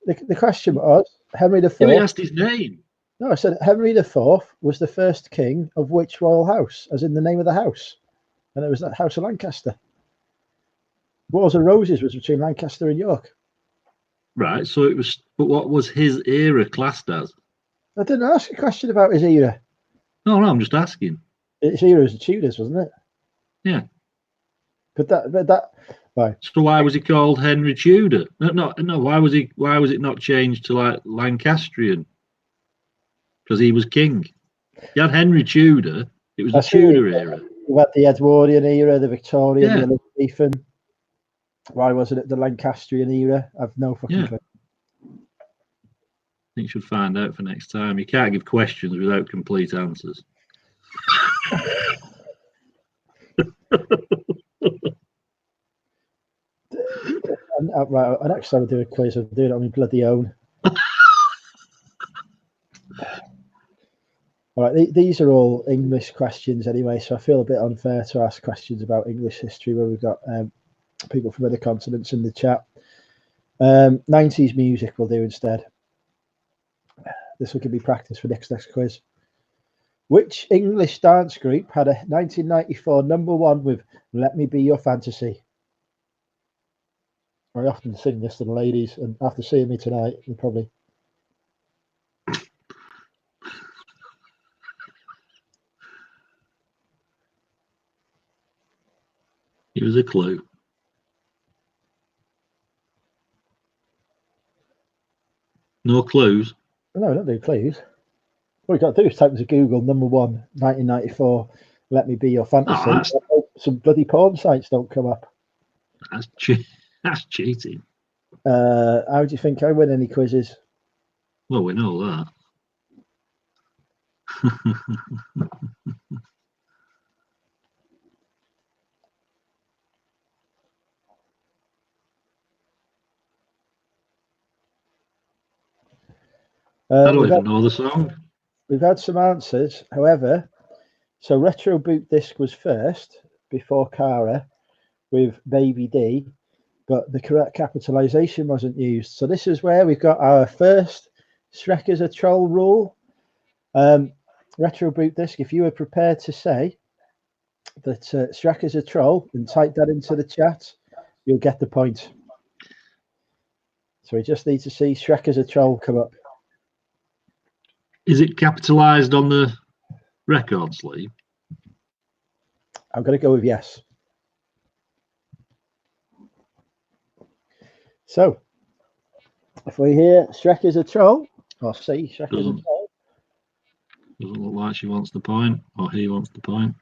The question was Henry IV. Yeah, he asked his name. No, I said Henry IV was the first king of which royal house, as in the name of the house. And it was that House of Lancaster. Wars of Roses was between Lancaster and York. Right, so it was, but what was his era classed as? I didn't ask a question about his era. No, I'm just asking. His era was the Tudors, wasn't it? Yeah. But that right. So why was he called Henry Tudor? No. Why was it not changed to like Lancastrian? Because he was king. You had Henry Tudor. It was the Tudor era. You had the Edwardian era, the Victorian, the Elizabethan. Why wasn't it the Lancastrian era? I've no fucking clue. I think you should find out for next time. You can't give questions without complete answers. Right, next time I do a quiz, I'll do it on my bloody own. All right, these are all English questions anyway, so I feel a bit unfair to ask questions about English history where we've got people from other continents in the chat. 90s music we'll do instead. This will give me practice for next quiz. Which English dance group had a 1994 #1 with Let Me Be Your Fantasy? I often sing this to the ladies, and after seeing me tonight, you'll probably... Give us a clue. No clues? No, don't do clues. What you got to do is type into Google #1 1994 Let Me Be Your Fantasy. Some bloody porn sites don't come up. That's cheating. How do you think I win any quizzes? Well, we know that. I don't even know the song. We've had some answers, however. So Retro Boot Disc was first before Cara with Baby D, but the correct capitalization wasn't used. So this is where we've got our first Shrek is a Troll rule. Retro Boot Disc, if you were prepared to say that Shrek is a troll and type that into the chat, you'll get the point. So we just need to see Shrek is a Troll come up. Is it capitalized on the record sleeve? I'm going to go with yes. So, if we hear Shrek is a troll, or see Shrek is a troll. Doesn't look like she wants the point, or he wants the point.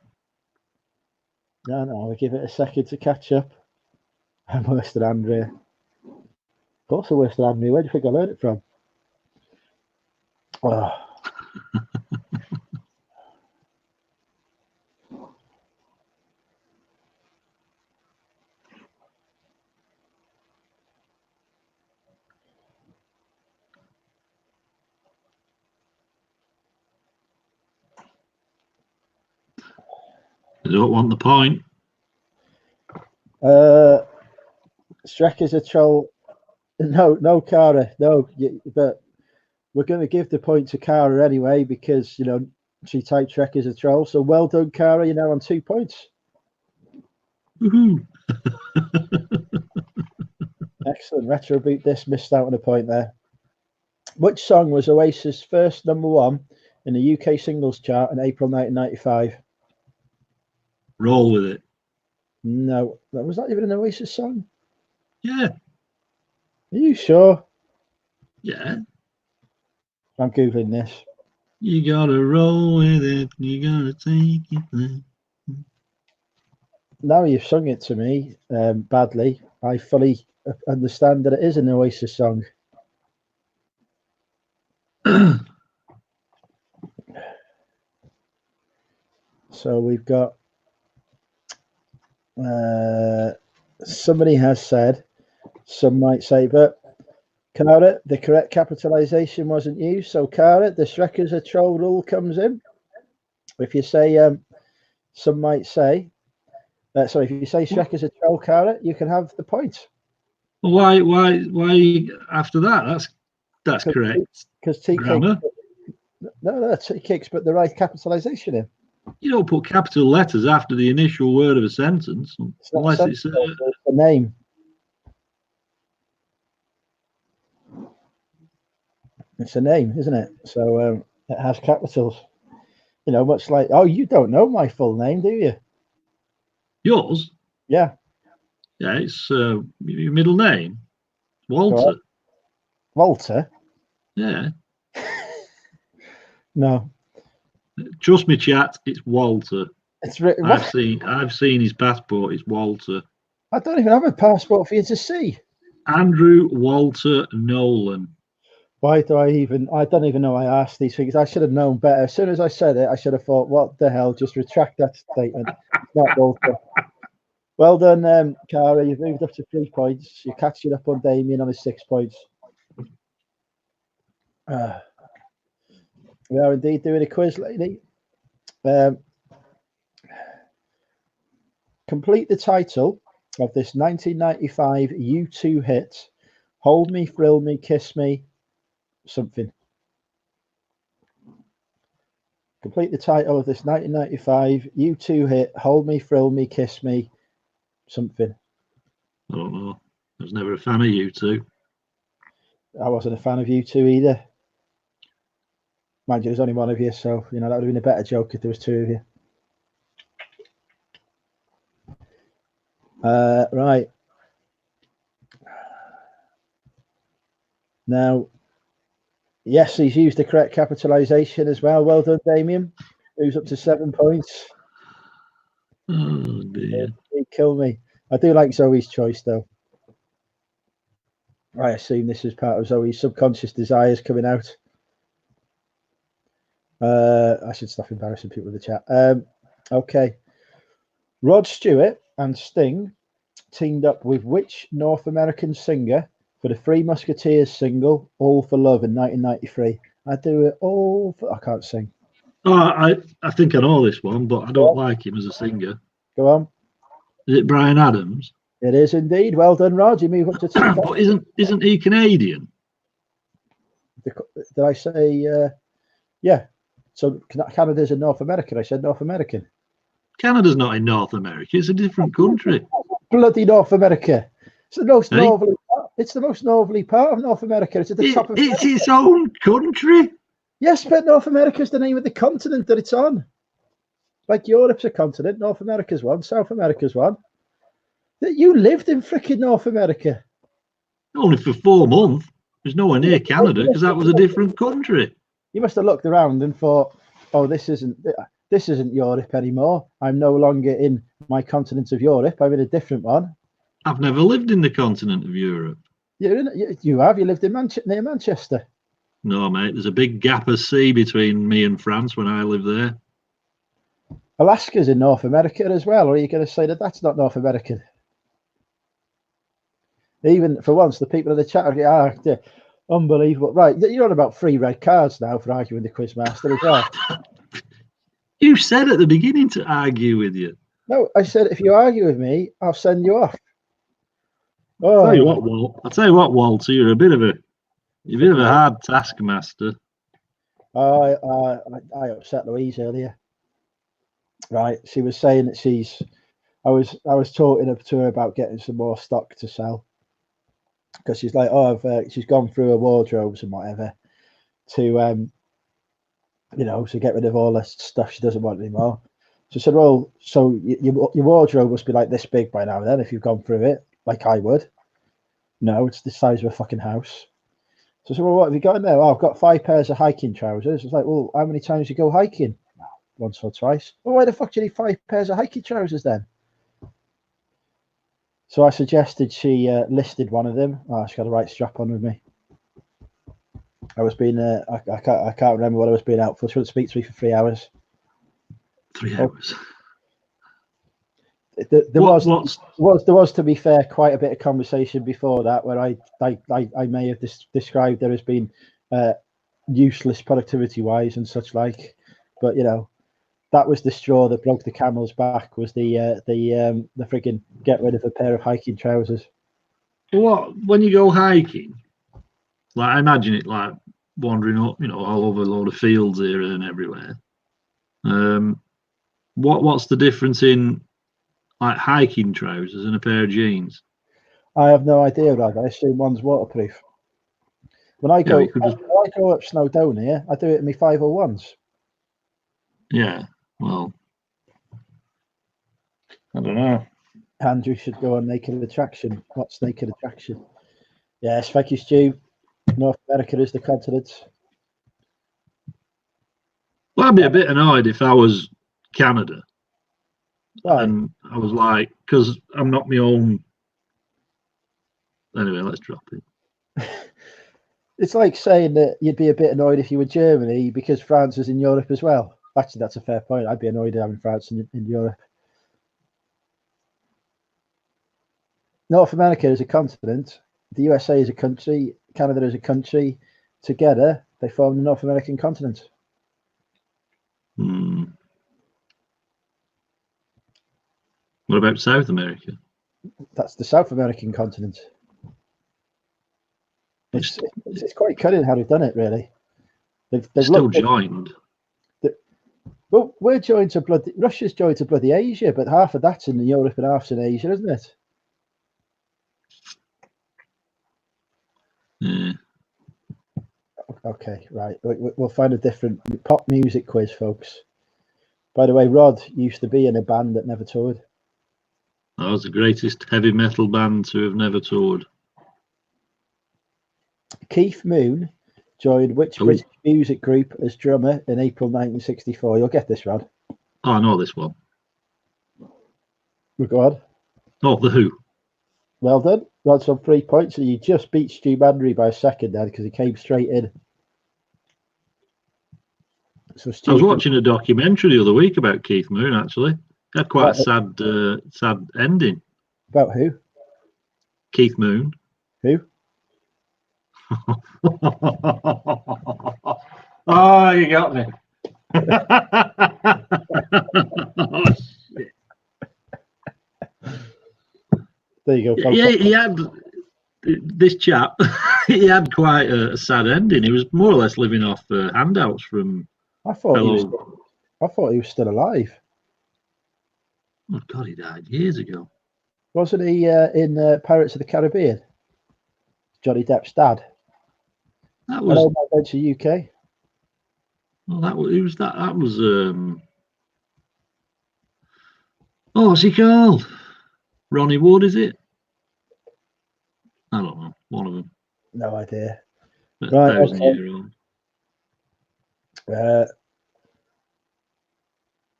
No, we'll give it a second to catch up. I'm worse than Andrea. Of course I'm worse than Andrea. Where do you think I learned it from? Oh. They don't want the point. Shrek is a troll. No, Cara, no. But we're going to give the point to Cara anyway because she typed Shrek is a troll. So well done, Cara. You're now on 2 points. Woohoo! Excellent. Retroboot this missed out on a point there. Which song was Oasis' first #1 in the UK singles chart in April 1995? Roll with it. No, was that even an Oasis song? Yeah. Are you sure? Yeah. I'm Googling this. You gotta roll with it. You gotta take it there. Now you've sung it to me badly, I fully understand that it is an Oasis song. So we've got somebody has said, some might say, but Cara, the correct capitalization wasn't used. So Cara, the Shrek is a troll rule comes in. If you say, some might say, sorry, if you say Shrek is a troll, Cara, you can have the point. Why after that? That's correct. Because TK. No, TK's put the right capitalization in. You don't put capital letters after the initial word of a sentence unless it's a name. It's a name, isn't it? So it has capitals. Much like, oh, you don't know my full name, do you? Yours? Yeah. Yeah, it's your middle name, Walter. Walter? Yeah. No. Trust me, chat. It's Walter. It's written. I've seen his passport. It's Walter. I don't even have a passport for you to see. Andrew Walter Nolan. Why do I don't even know I asked these things. I should have known better. As soon as I said it, I should have thought, what the hell? Just retract that statement. It's not Walter. Well done, Cara. You've moved up to 3 points. You're catching up on Damien on his 6 points. We are indeed doing a quiz, lady. Complete the title of this 1995 U2 hit, Hold Me, Thrill Me, Kiss Me, something. Complete the title of this 1995 U2 hit, Hold Me, Thrill Me, Kiss Me, something. I don't know. I was never a fan of U2. I wasn't a fan of U2 either. Mind you, there's only one of you, so that would have been a better joke if there was 2 of you. Right. Now, yes, he's used the correct capitalization as well. Well done, Damien. Who's up to 7 points? Oh dear. He'd kill me. I do like Zoe's choice, though. I assume this is part of Zoe's subconscious desires coming out. I should stop embarrassing people in the chat. Okay. Rod Stewart and Sting teamed up with which North American singer for the Three Musketeers single All for Love in 1993? I do it all for... I can't sing. Oh, I think I know this one, but I don't like him as a singer. Go on. Is it Bryan Adams? It is indeed. Well done, Rod. You move up to 2. But isn't he Canadian? Did I say... yeah. So Canada's in North America. I said North American. Canada's not in North America. It's a different country. Bloody North America. It's the most northerly part. It's the most northerly part of North America. It's at the top of... It's its own country. Yes, but North America is the name of the continent that it's on. Like Europe's a continent, North America's one, South America's one. You lived in freaking North America. Only for 4 months. There's nowhere near Canada because that was a different country. You must have looked around and thought, "Oh, this isn't Europe anymore. I'm no longer in my continent of Europe. I'm in a different one." I've never lived in the continent of Europe. You have. You lived in near Manchester. No, mate. There's a big gap of sea between me and France when I lived there. Alaska's in North America as well, or are you going to say that that's not North American? Even for once, the people in the chat are unbelievable. Right, you're on about 3 red cards now for arguing the Quizmaster as well. You said at the beginning to argue with you. No, I said if you argue with me, I'll send you off. Oh, I'll tell you what, Walter, you're a bit of a hard taskmaster. I upset Louise earlier. Right, she was saying that I was talking to her about getting some more stock to sell, because she's like, she's gone through her wardrobes and whatever to to get rid of all the stuff she doesn't want anymore. So I said, well, so your wardrobe must be like this big by now then, if you've gone through it, like I would. No, it's the size of a fucking house. So I said, well, what have you got in there? Oh, I've got 5 pairs of hiking trousers. It's like, well, how many times do you go hiking? Once or twice. Well, why the fuck do you need 5 pairs of hiking trousers then? So I suggested she listed one of them. Oh, she got a right strap on with me. I was being, I can't remember what I was being out for. She wouldn't speak to me for 3 hours. 3 hours. There was, to be fair, quite a bit of conversation before that where I may have described there as being useless productivity wise and such like, but that was the straw that broke the camel's back, was the friggin' get rid of a pair of hiking trousers. What, when you go hiking, like I imagine it like wandering up, all over a load of fields here and everywhere. What's the difference in like hiking trousers and a pair of jeans? I have no idea, Rod. I assume one's waterproof. When I go up Snowdonia, I do it in my 501s. Yeah, well, I don't know. Andrew should go on Naked Attraction. What's Naked Attraction? Yes, thank you, Stu. North America is the continent. Well, I'd be a bit annoyed if I was Canada. Right. And I was like, because I'm not my own. Anyway, let's drop it. It's like saying that you'd be a bit annoyed if you were Germany because France is in Europe as well. Actually, that's a fair point. I'd be annoyed having France in Europe. North America is a continent. The USA is a country. Canada is a country. Together, they form the North American continent. What about South America? That's the South American continent. It's quite cunning how they've done it, really. They've still joined. Well, we're joined to Russia's joined to bloody Asia, but half of that's in Europe and half's in Asia, isn't it? Yeah. Okay, right. We'll find a different pop music quiz, folks. By the way, Rod used to be in a band that never toured. That was the greatest heavy metal band to have never toured. Keith Moon joined which British music group as drummer in April 1964? You'll get this, Rod. Oh, I know this one. Go on. Oh, The Who. Well done. Rod's on 3 points, and you just beat Stu Mandry by a second then because he came straight in. So Stu, I was watching a documentary the other week about Keith Moon, actually. It had quite a sad ending. About who? Keith Moon. Who? Oh, you got me. Oh, shit. There you go. Yeah, he had this chap. He had quite a sad ending. He was more or less living off handouts from. I thought he was still alive. Oh God, he died years ago. Wasn't he in Pirates of the Caribbean? Johnny Depp's dad. That was. Hello, my Venture UK. Well, that was. Oh, what's he called? Ronnie Wood, is it? I don't know. One of them. No idea. Right, 1,000-year-old.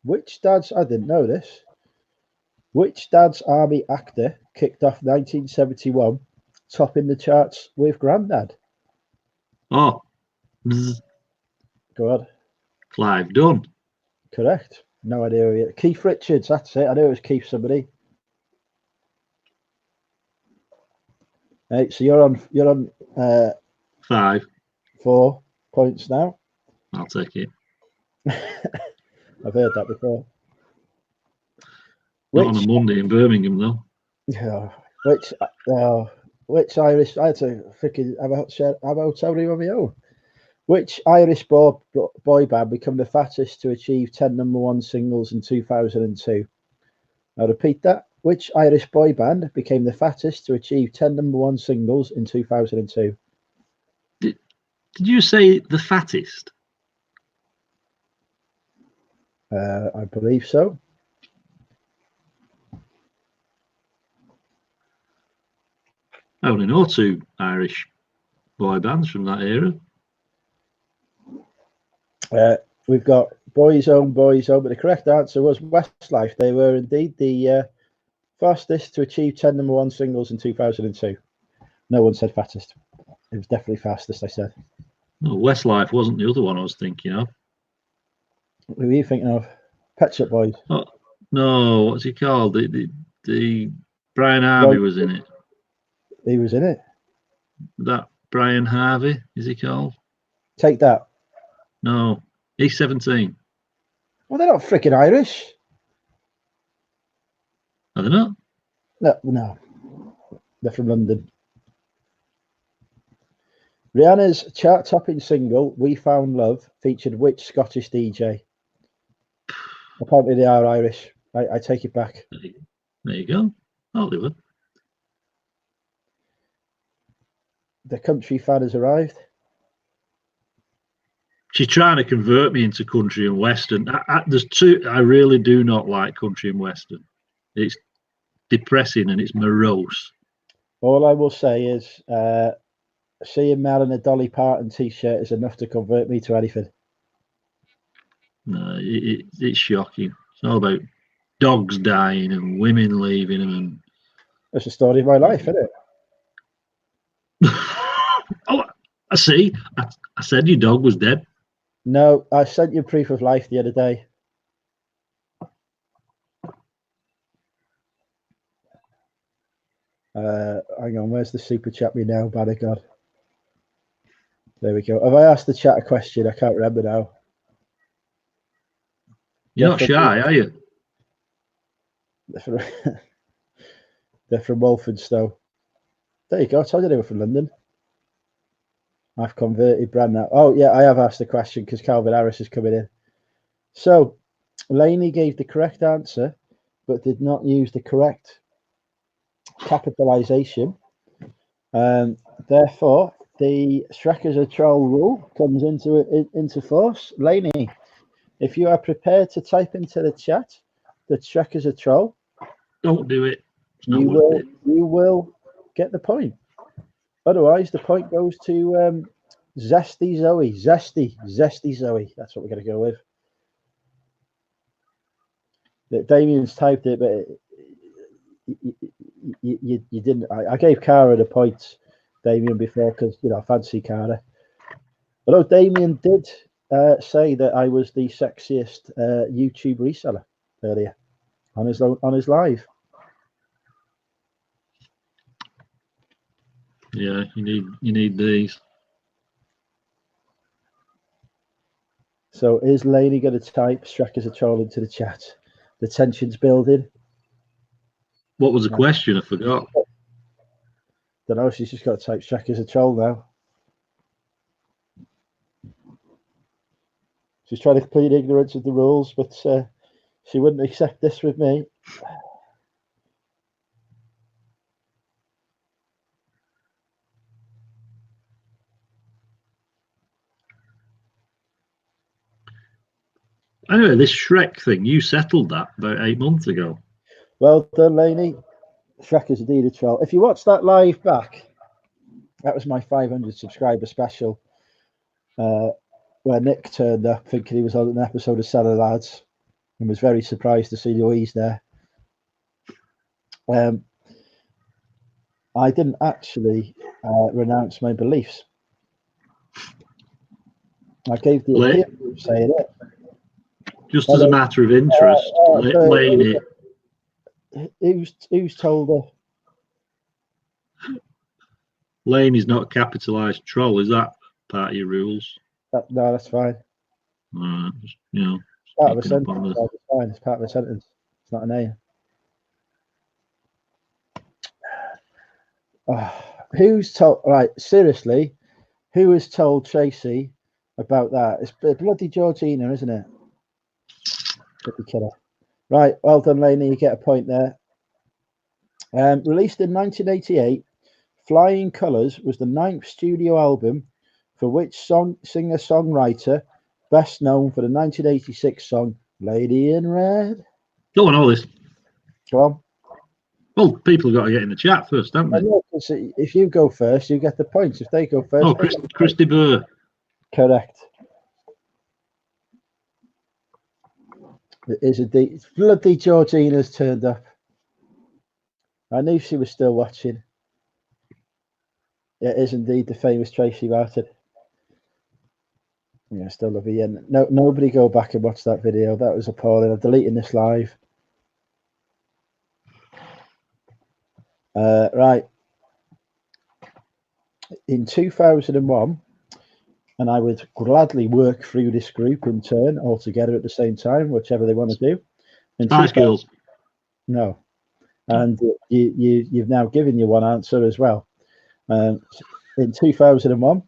Which dad's? I didn't know this. Which Dad's Army actor kicked off 1971, topping the charts with Grandad? Oh, bzz, Go on. Clive Dunn. Correct. No idea who he is. Keith Richards. That's it. I knew it was Keith somebody. Right, so you're on 5. 4 points now. I'll take it. I've heard that before. Not on a Monday in Birmingham, though. Yeah. Which Irish? I had to freaking have a hotel room on my own. Which Irish boy band became the fattest to achieve 10 #1 singles in 2002? I'll repeat that. Which Irish boy band became the fattest to achieve 10 #1 singles in 2002? Did you say the fattest? I believe so. I only know 2 Irish boy bands from that era. We've got Boys Home, but the correct answer was Westlife. They were indeed the fastest to achieve 10 #1 singles in 2002. No one said fattest. It was definitely fastest, I said. No, Westlife wasn't the other one I was thinking of. Who are you thinking of? Pet Shop Boys. Oh, no, what's he called? The Brian Harvey was in it. He was in it. That Brian Harvey, is he called? Take That. No, he's 17. Well, they're not freaking Irish. Are they not? No. They're from London. Rihanna's chart-topping single "We Found Love" featured which Scottish DJ? Apparently they are Irish. I take it back. There you go. Hollywood. The country fan has arrived. She's trying to convert me into country and western. There's 2. I really do not like country and western. It's depressing and it's morose. All I will say is seeing Mel in a Dolly Parton t-shirt is enough to convert me to anything. No, it's shocking. It's all about dogs dying and women leaving them. And That's the story of my life, isn't it? Oh, I see. I said your dog was dead. No, I sent you proof of life the other day. Hang on, where's the super chat me now? By the God. There we go. Have I asked the chat a question? I can't remember now. You're not shy, are you? They're from Walthamstow. There you go. I told you they were from London. I've converted brand now. Oh, yeah, I have asked the question because Calvin Harris is coming in. So, Lainey gave the correct answer, but did not use the correct capitalization. Therefore, the Shrek as a troll rule comes into force. Lainey, if you are prepared to type into the chat that Shrek is a troll, don't do it. You will get the point. Otherwise, the point goes to Zesty Zoe. Zesty Zoe. That's what we're going to go with. Damien's typed it, but you didn't. I gave Cara the points, Damien, before because I fancy Cara. Although Damien did say that I was the sexiest YouTube reseller earlier on his live. Yeah, you need these. So is Lainey going to type Shrek as a troll into the chat? The tension's building. What was the question? I forgot. Don't know. She's just got to type Shrek as a troll now. She's trying to plead ignorance of the rules, but she wouldn't accept this with me. Anyway, this Shrek thing, you settled that about 8 months ago. Well done, Laney. Shrek is indeed a troll. If you watch that live back, that was my 500 subscriber special, where Nick turned up thinking he was on an episode of Cellar Lads and was very surprised to see Louise there. I didn't actually renounce my beliefs. I gave the appearance of saying it. Just as a matter of interest, Laney. Who's told her? Laney's not a capitalised troll. Is that part of your rules? No, that's fine. Just, you know, part of a sentence. It's fine. It's part of a sentence. It's not a name. Who's told? Right, seriously, who has told Tracy about that? It's bloody Georgina, isn't it? Bloody killer. Right, well done, Laney. You get a point there. Released in 1988, Flying Colours was the 9th studio album for which singer-songwriter best known for the 1986 song Lady in Red. Go on, all this. Go on. Well, people have got to get in the chat first, haven't they? Know, if you go first, you get the points. If they go first... Oh, Christy Burr. Correct. It is indeed. Bloody Georgina's turned up. I knew she was still watching. It is indeed the famous Tracy Martin. Yeah, still love you. No, nobody go back and watch that video. That was appalling. I'm deleting this live. Right. In 2001, and I would gladly work through this group in turn all together at the same time, whichever they want to do. Spice Girls. No. And you've now given you one answer as well. In 2001,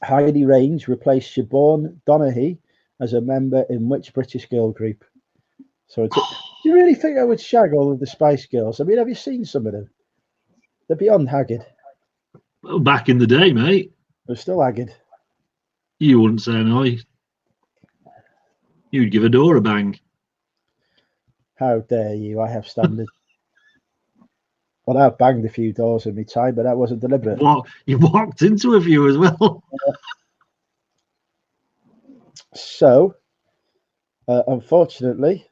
Heidi Range replaced Siobhan Donaghy as a member in which British girl group? So, do you really think I would shag all of the Spice Girls? I mean, have you seen some of them? They're beyond haggard. Well, back in the day, mate. They're still haggard. You wouldn't say no. You'd give a door a bang. How dare you? I have standards. Well, I've banged a few doors in my time, but that wasn't deliberate. You walked into a few as well. So, unfortunately,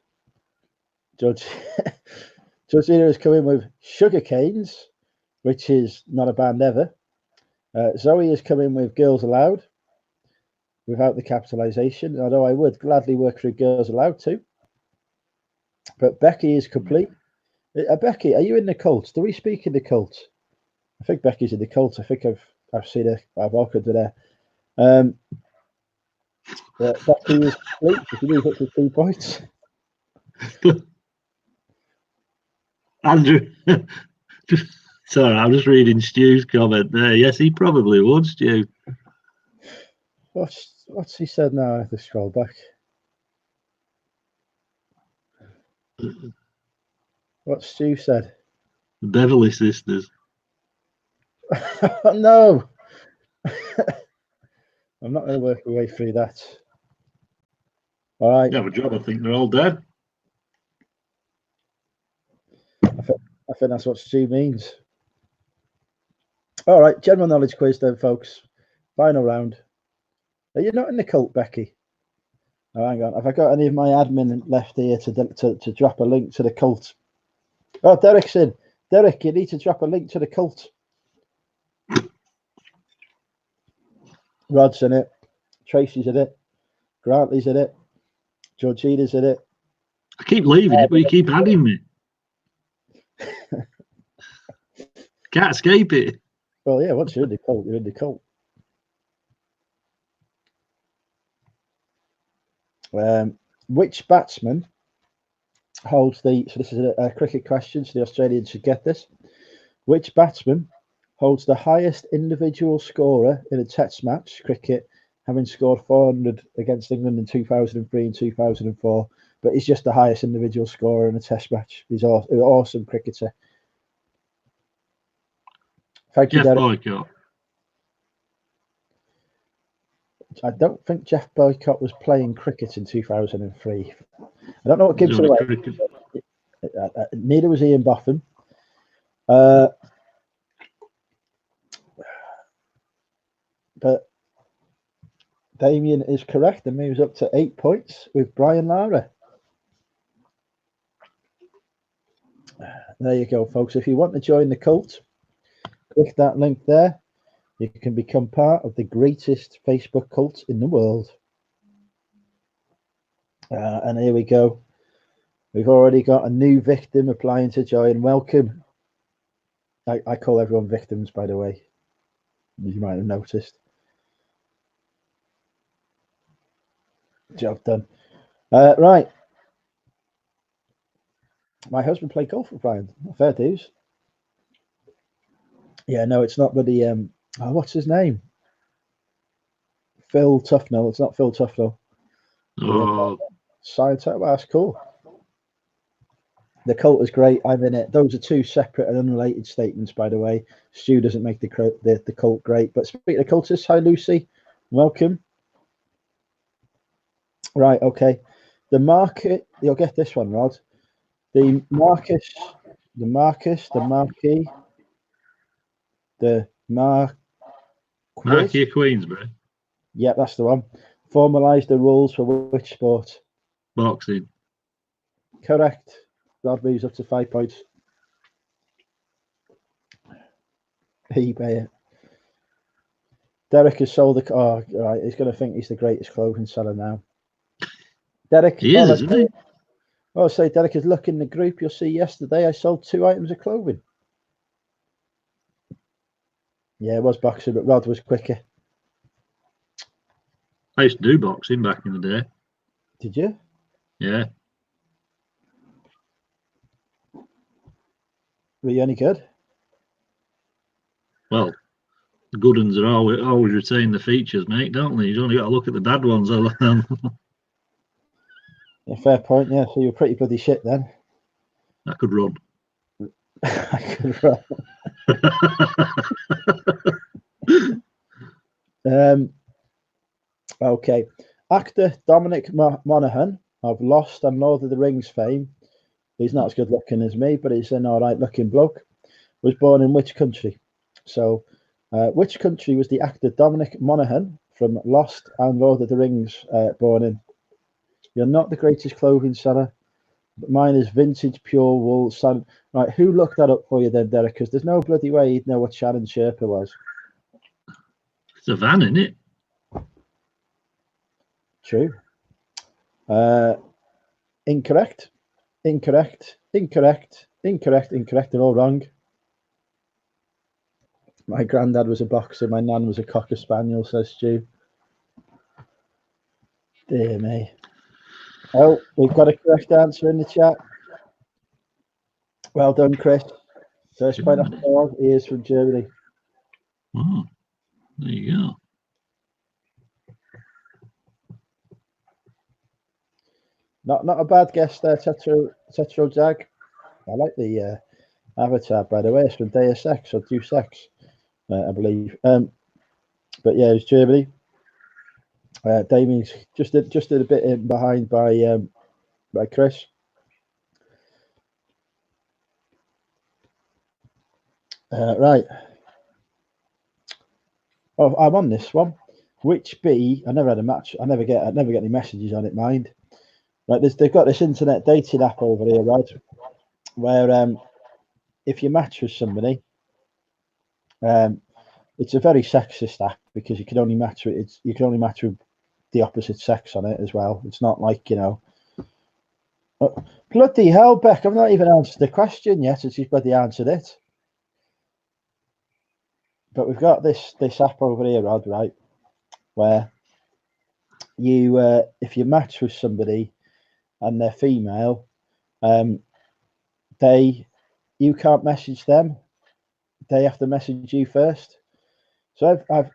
Georgina has come in with Sugar Canes, which is not a band ever. Zoe has come in with Girls Aloud, without the capitalisation, although I would gladly work through Girls Aloud too. But Becky is complete. Becky, are you in the cult? Do we speak in the cult? I think Becky's in the cult. I think I've seen her. I've welcomed her there. Becky is complete. If you move up to 2 points. Andrew, sorry, I'm just reading Stu's comment there. Yes, he probably would, Stu. What's he said now? I have to scroll back. What Stu said? The Beverly Sisters. No. I'm not going to work my way through that. All right. You have a job, I think they're all dead. I think that's what Stu means. All right, general knowledge quiz then, folks. Final round. Are you not in the cult, Becky? Oh, hang on. Have I got any of my admin left here to drop a link to the cult? Oh, Derek's in. Derek, you need to drop a link to the cult. Rod's in it. Tracy's in it. Grantley's in it. Georgina's in it. I keep leaving it, but you keep adding me. Can't escape it. Well, yeah, once you're in the cult, you're in the cult. Which batsman holds the... So this is a cricket question, so the Australians should get this. Which batsman holds the highest individual scorer in a Test match cricket, having scored 400 against England in 2003 and 2004, but he's just the highest individual scorer in a Test match. He's an awesome cricketer. Thank you, Jeff Derek. Boycott. I don't think Jeff Boycott was playing cricket in 2003. I don't know what gives it away. Neither was Ian Botham. But Damien is correct and moves up to 8 points with Brian Lara. There you go, folks. If you want to join the cult, click that link there. You can become part of the greatest Facebook cult in the world. And here we go. We've already got a new victim applying to join. Welcome. I call everyone victims, by the way. You might have noticed. Job done. Right. My husband played golf with Brian. Fair dues. Yeah, no, it's not bloody what's his name? Phil Tufnell. It's not Phil Tufnell. Oh, Science. Well, that's cool. The cult is great. I'm in it. Those are two separate and unrelated statements, by the way. Stu doesn't make the cult great. But speaking of cultists, hi Lucy, welcome. Right, okay. The market. You'll get this one, Rod. The Marquis, the Marquis, the Marquis of Queensbury. Yep, that's the one. Formalised the rules for which sport? Boxing. Correct. Rod moves up to 5 points. eBay it. Derek has sold the. Oh, right. He's going to think he's the greatest clothing seller now. Derek. He is, isn't he? Oh, say Derek is look in the group. You'll see yesterday I sold 2 items of clothing. Yeah, it was boxing, but Rod was quicker. I used to do boxing back in the day. Did you? Yeah. Were you any good? Well, the good ones are always retain the features, mate, don't they? You've only got to look at the bad ones. Yeah, fair point. Yeah, so you're pretty bloody shit then. I could run. I could run. Okay. Actor Dominic Monaghan of Lost and Lord of the Rings fame. He's not as good looking as me, but he's an all right looking bloke. Was born in which country? So, which country was the actor Dominic Monaghan from Lost and Lord of the Rings born in? You're not the greatest clothing seller, but mine is vintage pure wool. Right, who looked that up for you then, Derek? Because there's no bloody way you'd know what Shannon Sherpa was. It's a van, isn't it? True. Incorrect. They're all wrong. My granddad was a boxer. My nan was a cocker spaniel, says Stu. Dear me. Oh, we've got a correct answer in the chat. Well done, Chris. First point off the board. He is from Germany. Oh, there you go. Not a bad guess there, Tetro Jag. I like the avatar, by the way. It's from Deus Ex or Deus Ex, I believe. But yeah, it's Germany. Damien's just did a bit in behind by Chris. Right. Oh, I'm on this one. Which bee? I never had a match. I never get any messages on it. Mind. Right. They've got this internet dating app over here, right? Where if you match with somebody, it's a very sexist app because you can only match with the opposite sex on it as well. It's not like, you know. Bloody hell, Beck! I've not even answered the question yet, and she's bloody answered it. But we've got this app over here, Rod, right? Where you, if you match with somebody and they're female, you can't message them. They have to message you first. So I've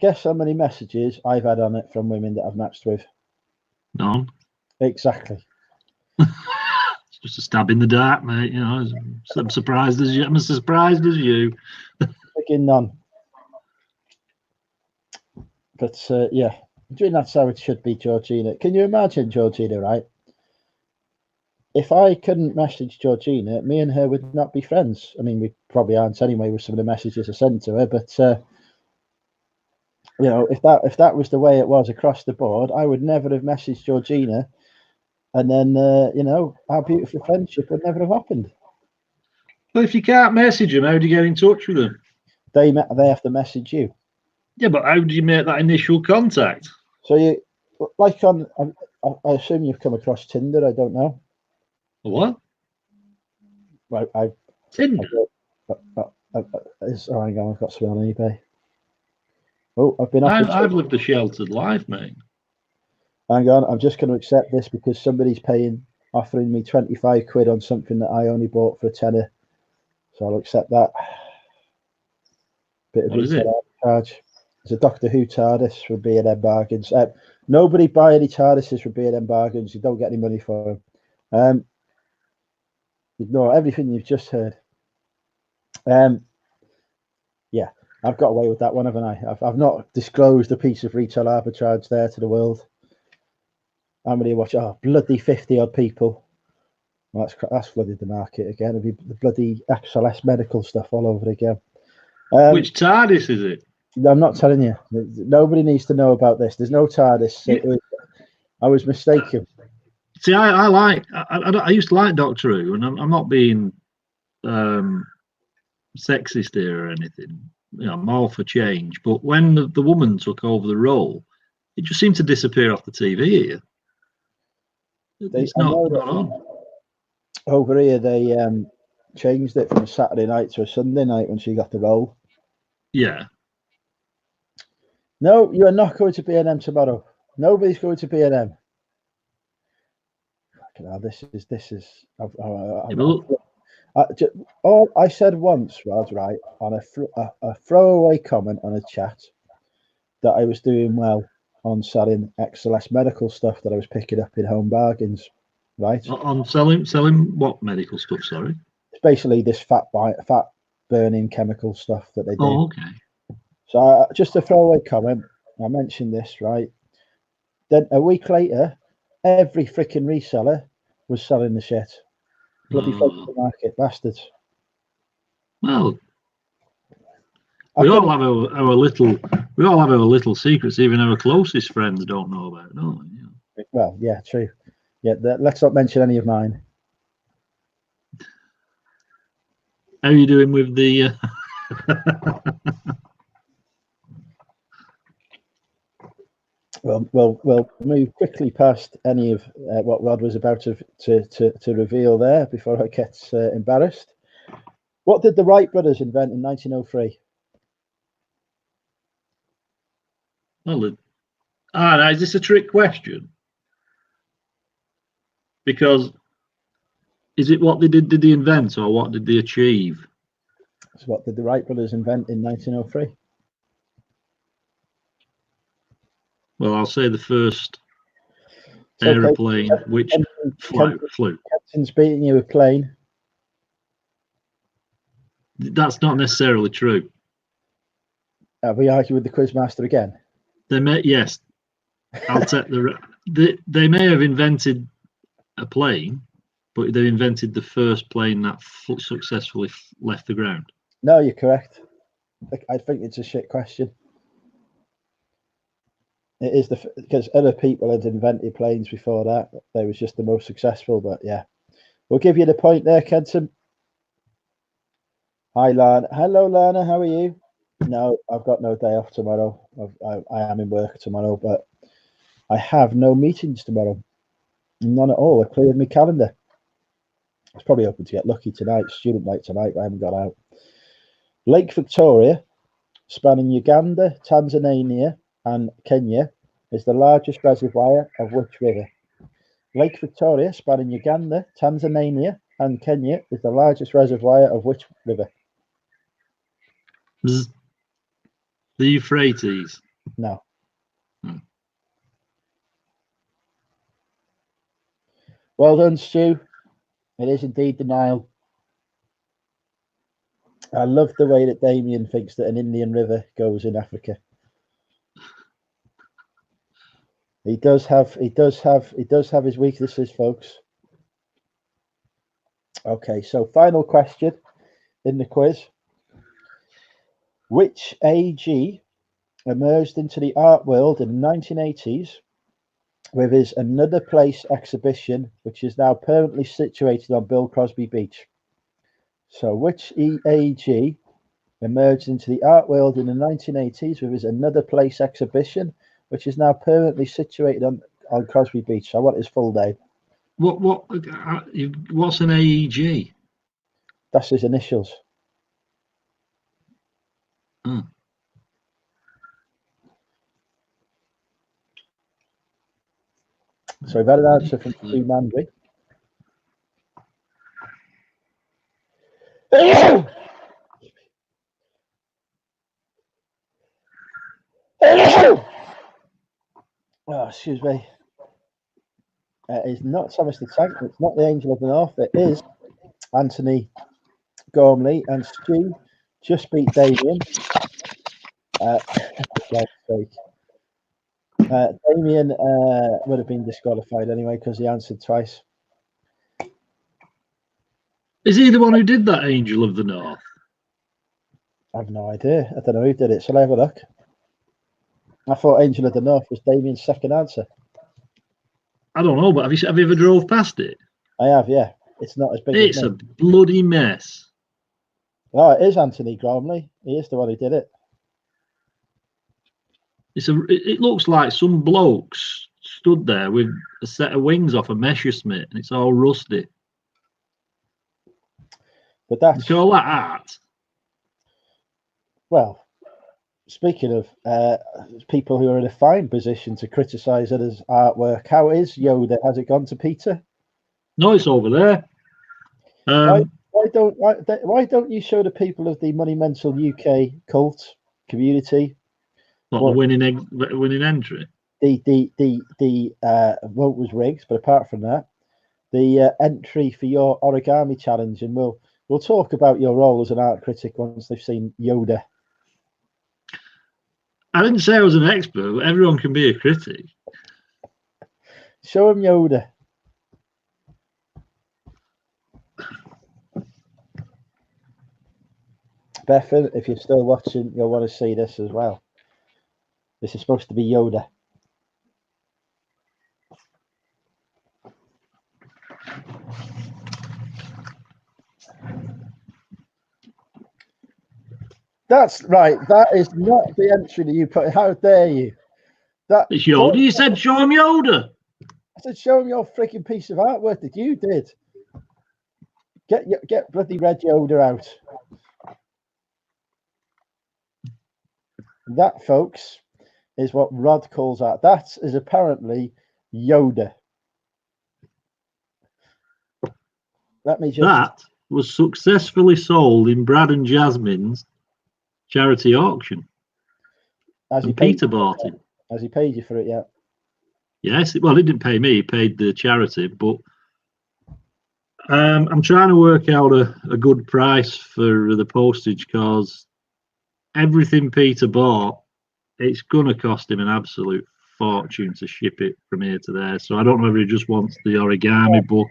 guess how many messages I've had on it from women that I've matched with. None. Exactly. It's just a stab in the dark, mate. You know, I'm surprised as you. I'm as surprised as you. Again, none. But yeah, that's how it should be, Georgina. Can you imagine, Georgina? Right? if I couldn't message Georgina, me and her would not be friends. I mean, we probably aren't anyway with some of the messages I sent to her, but you know, if that was the way it was across the board, I would never have messaged Georgina, and then you know, our beautiful friendship would never have happened. Well, if you can't message them, how do you get in touch with them? They have to message you. Yeah, but how do you make that initial contact? So you, like on, I assume you've come across Tinder. I don't know. What? Right, Tinder. Hang on, I've got something on eBay. Oh, I've been offered. I've lived a sheltered life, mate. Hang on, I'm just going to accept this because somebody's offering me 25 quid on something that I only bought for a tenner. So I'll accept that. Bit of retail arbitrage. There's a Doctor Who TARDIS for B&M bargains. Nobody buy any TARDISes for B&M bargains. You don't get any money for them. Ignore everything you've just heard. Yeah, I've got away with that one, haven't I? I've not disclosed a piece of retail arbitrage there to the world. How many watch? Oh, bloody 50 odd people. Well, that's flooded the market again. It'll be the bloody XLS medical stuff all over again. Which TARDIS is it? I'm not telling you. Nobody needs to know about this. There's no TARDIS. Yeah. I was mistaken. See, I used to like Doctor Who, and I'm not being sexist here or anything. You know, I'm all for change. But when the woman took over the role, it just seemed to disappear off the TV here. It's not on. Over here, they changed it from a Saturday night to a Sunday night when she got the role. Yeah. No, you are not going to B&M tomorrow. Nobody's going to B&M. This is. All I said once was right on a throwaway comment on a chat that I was doing well on selling XLS medical stuff that I was picking up in home bargains. Right. On selling what medical stuff? Sorry. It's basically this fat burning chemical stuff that they do. Oh, okay. So just a throwaway comment. I mentioned this, right? Then a week later, every freaking reseller was selling the shit. Bloody the market bastards. Well, we all have our little secrets. Even our closest friends don't know about it, don't they? Yeah. Well, yeah, true. Yeah, let's not mention any of mine. How are you doing with the? We'll move quickly past any of what Rod was about to reveal there before I get embarrassed. What did the Wright brothers invent in 1903? Well, now is this a trick question? Because is it what they did they invent or what did they achieve? So what did the Wright brothers invent in 1903? Well, I'll say the first aeroplane which flew. Captain's beating you with plane. That's not necessarily true. Have we argued with the quizmaster again? They may, yes. I'll take they may have invented a plane, but they invented the first plane that successfully left the ground. No, you're correct. I think it's a shit question. It is because other people had invented planes before that. They was just the most successful, but yeah. We'll give you the point there, Kenton. Hi, Lana. Hello, Lana. How are you? No, I've got no day off tomorrow. I am in work tomorrow, but I have no meetings tomorrow. None at all. I cleared my calendar. I was probably hoping to get lucky tonight. Student night tonight, but I haven't got out. Lake Victoria, spanning Uganda, Tanzania, and Kenya, is the largest reservoir of which river? Lake Victoria, spanning Uganda, Tanzania, and Kenya, is the largest reservoir of which river? The Euphrates. No. Well done, Stu. It is indeed the Nile. I love the way that Damien thinks that an Indian river goes in Africa. He does have his weaknesses, folks. Okay, so final question in the quiz. Which AG emerged into the art world in the 1980s with his Another Place exhibition, which is now permanently situated on Bill Crosby Beach? So which EAG emerged into the art world in the 1980s with his Another Place exhibition, which is now permanently situated on Crosby Beach? I want his full name. What's an AEG? That's his initials. Hmm. So we've had an answer from Stu Mandry. Oh, excuse me. It's not Thomas the Tank. It's not the Angel of the North. It is Anthony Gormley, and Stu just beat Damien. For God's sake. Damien would have been disqualified anyway because he answered twice. Is he the one who did that Angel of the North? I have no idea. I don't know who did it. Shall I have a look? I thought Angel of the North was Damien's second answer. I don't know, but have you ever drove past it? I have, yeah. It's not as big as It's a bloody mess. Oh, it is Anthony Gormley. He is the one who did it. It looks like some blokes stood there with a set of wings off a Messerschmitt, and it's all rusty. But that's you call that art. Well, speaking of people who are in a fine position to criticise others' artwork, how is Yoda? Has it gone to Peter? No, it's over there. Why don't you show the people of the Monumental UK cult community? What, the winning entry? The vote was rigged, but apart from that, the entry for your origami challenge, and we'll talk about your role as an art critic once they've seen Yoda. I didn't say I was an expert, but everyone can be a critic. Show him Yoda. Bethan, if you're still watching, you'll want to see this as well. This is supposed to be Yoda. That's right. That is not the entry that you put. How dare you? It's Yoda. You said show him Yoda. I said show him your freaking piece of artwork that you did. Get bloody Red Yoda out. That, folks, is what Rod calls art. That is apparently Yoda. Let me just. That was successfully sold in Brad and Jasmine's charity auction. And Peter bought it. Has he paid you for it yet? Yes. Well, he didn't pay me. He paid the charity. But I'm trying to work out a good price for the postage because everything Peter bought, it's going to cost him an absolute fortune to ship it from here to there. So I don't know if he just wants the origami book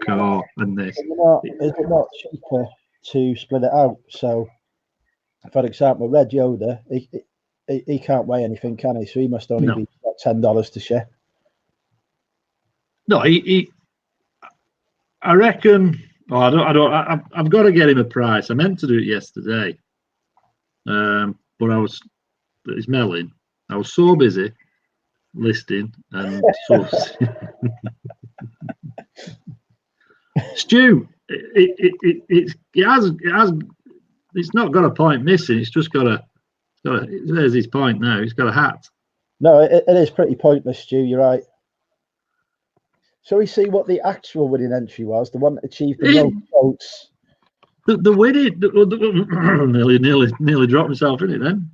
and this. Is it not cheaper to split it out? So, for example, Red Yoda, he can't weigh anything, can he? So he must only be $10 to ship. No, I reckon. Oh, I've got to get him a price. I meant to do it yesterday, but it's Melin. I was so busy listing and so. Stu, it's not got a point missing. It's just got there's his point now. He's got a hat. No, it is pretty pointless, Stu. You're right. Shall we see what the actual winning entry was? The one that achieved the most votes. The winning nearly dropped myself in it then.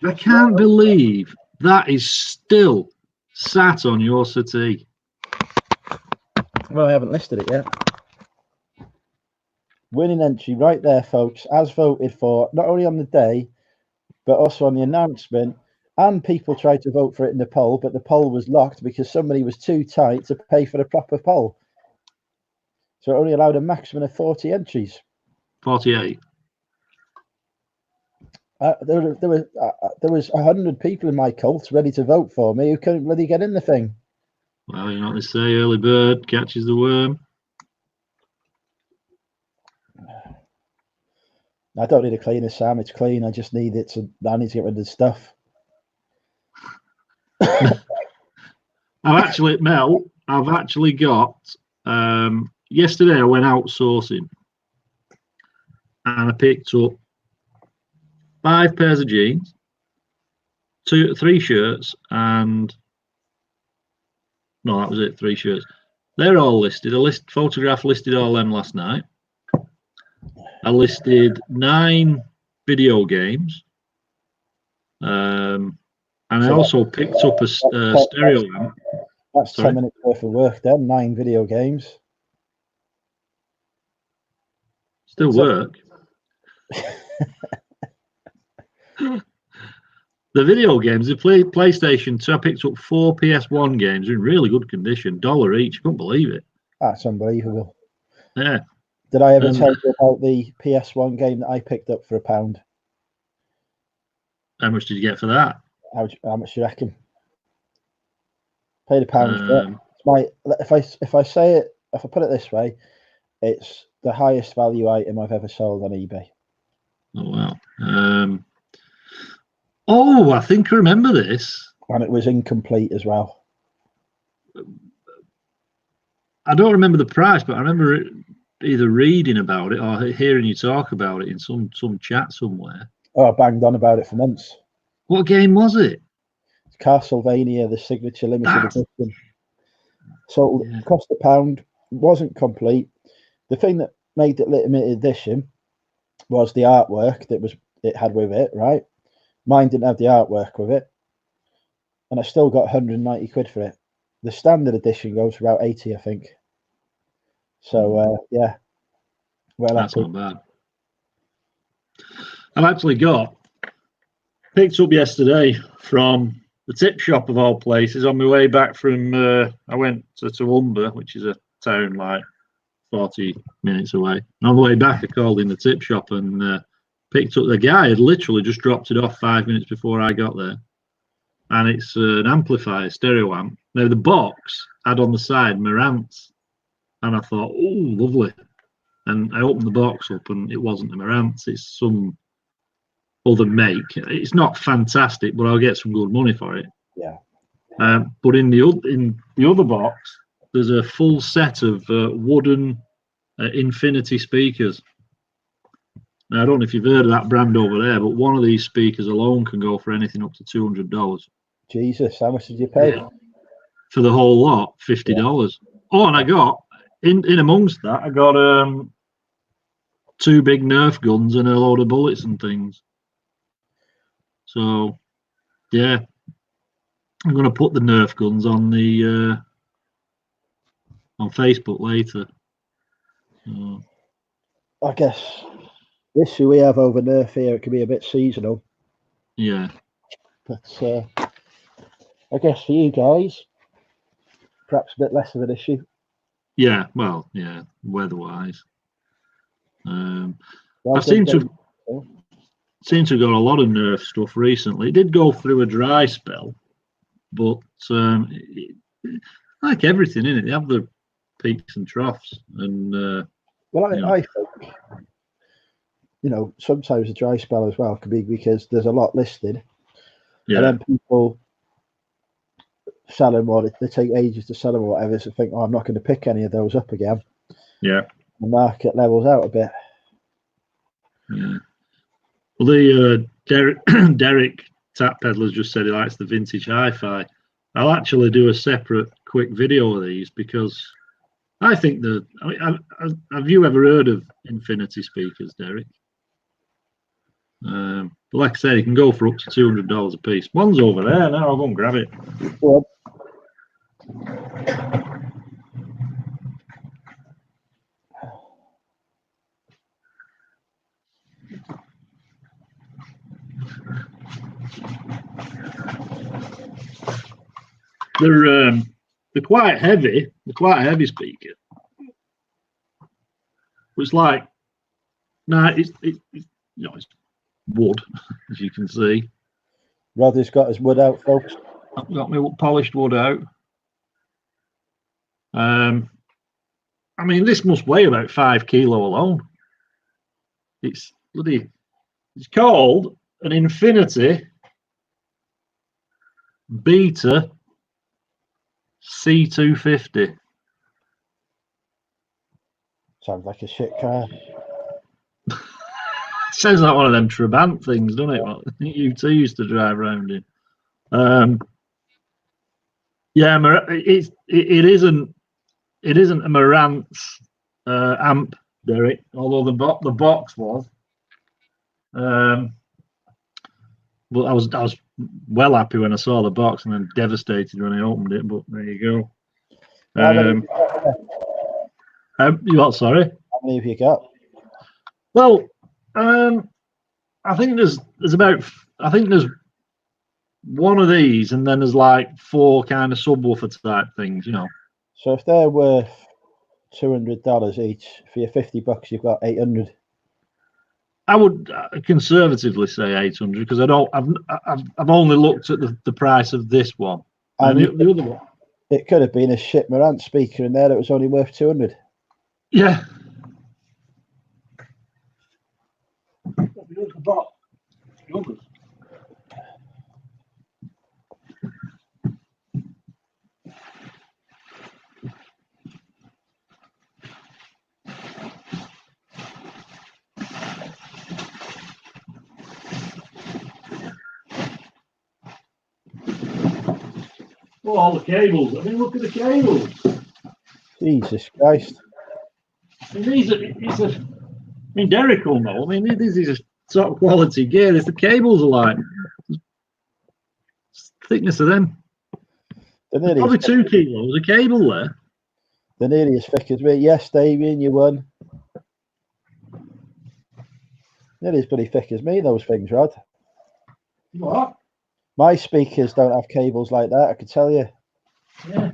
I can't believe that is still sat on your settee. Well, I haven't listed it yet. Winning entry right there, folks, as voted for, not only on the day, but also on the announcement. And people tried to vote for it in the poll, but the poll was locked because somebody was too tight to pay for the proper poll. So it only allowed a maximum of 40 entries. 48. There was 100 people in my cult ready to vote for me who couldn't really get in the thing. Well, you know what they say, early bird catches the worm. I don't need a cleaner, Sam. It's clean. I just need it to. I need to get rid of the stuff. I've actually got. Yesterday I went outsourcing, and I picked up 5 pairs of jeans, 3 shirts, and no, that was it. 3 shirts. They're all listed. Photograph listed all them last night. I listed 9 video games, and I also picked up a stereo amp. That's 10 minutes worth of work then. 9 video games. Still work. The video games, the PlayStation 2, I picked up 4 PS1 games in really good condition, $1 each. I couldn't believe it. That's unbelievable. Yeah. Did I ever tell you about the PS1 game that I picked up for £1? How much did you get for that? How much do you reckon? Paid £1 for it. It's if I put it this way, it's the highest value item I've ever sold on eBay. Oh wow. I think I remember this. And it was incomplete as well. I don't remember the price, but I remember either reading about it or hearing you talk about it in some chat somewhere. Oh, I banged on about it for months. What game was it? Castlevania, the signature limited edition. So it cost £1, wasn't complete. The thing that made it limited edition was the artwork that it had with it, right? Mine didn't have the artwork with it. And I still got 190 quid for it. The standard edition goes for about 80, I think. So, yeah. Well, that's not bad. I've actually picked up yesterday from the tip shop of all places on my way back from, I went to Toowoomba, which is a town like 40 minutes away. And on the way back, I called in the tip shop and picked up. The guy had literally just dropped it off 5 minutes before I got there. And it's an amplifier, stereo amp. Now, the box had on the side Marantz. And I thought, oh, lovely. And I opened the box up and it wasn't a Marantz. It's some other make. It's not fantastic, but I'll get some good money for it. Yeah. But in the other box, there's a full set of wooden Infinity speakers. Now, I don't know if you've heard of that brand over there, but one of these speakers alone can go for anything up to $200. Jesus, how much did you pay? For the whole lot, $50. Yeah. Oh, and I got, in amongst that, I got 2 big Nerf guns and a load of bullets and things. So, yeah, I'm going to put the Nerf guns on the on Facebook later. I guess the issue we have over Nerf here, it can be a bit seasonal. Yeah. But I guess for you guys, perhaps a bit less of an issue. Yeah, well, yeah, weather-wise. I seem to have got a lot of Nerf stuff recently. It did go through a dry spell, but like everything in it, they have the peaks and troughs. And I think, sometimes a dry spell as well could be because there's a lot listed. Yeah. And then people sell them, or they take ages to sell them or whatever, so think, I'm not going to pick any of those up again. Yeah. The market levels out a bit. Yeah. Well, the Derek Tap Peddler's just said he likes the vintage hi-fi. I'll actually do a separate quick video of these because I think have you ever heard of Infinity speakers, Derek? But like I said, you can go for up to $200 a piece. One's over there now. I'll go and grab it. Well, they're quite heavy. They're quite a heavy speaker. It's like, nah, it's wood, as you can see. Roddy's got his wood out, folks. I've got my polished wood out. I mean, this must weigh about 5 kilo alone. It's bloody. It's called an Infinity Beta C250. Sounds like a shit car. Sounds like one of them Trabant things, doesn't it? What you two used to drive around in. Yeah, it isn't a Marantz amp, Derek. Although the box was. Well, I was well happy when I saw the box, and then devastated when I opened it. But there you go. You what? Sorry. How many have you got? Well, I think there's one of these, and then there's like 4 kind of subwoofer type things, you know. So if they're worth $200 each, for your $50, you've got 800. I would conservatively say 800 because I've only looked at the price of this one and the other one. It could have been a shit Marantz speaker in there that was only worth 200. Yeah. Oh, all the cables. I mean, look at the cables. Jesus Christ. I mean, Derek will know. I mean, this is a top quality gear. The cables are like thickness of them. Probably 2 kilos of cable there. They're nearly as thick as me. Yes, Damien, you won. Nearly as bloody thick as me, those things, Rod. What? My speakers don't have cables like that, I can tell you. Yeah.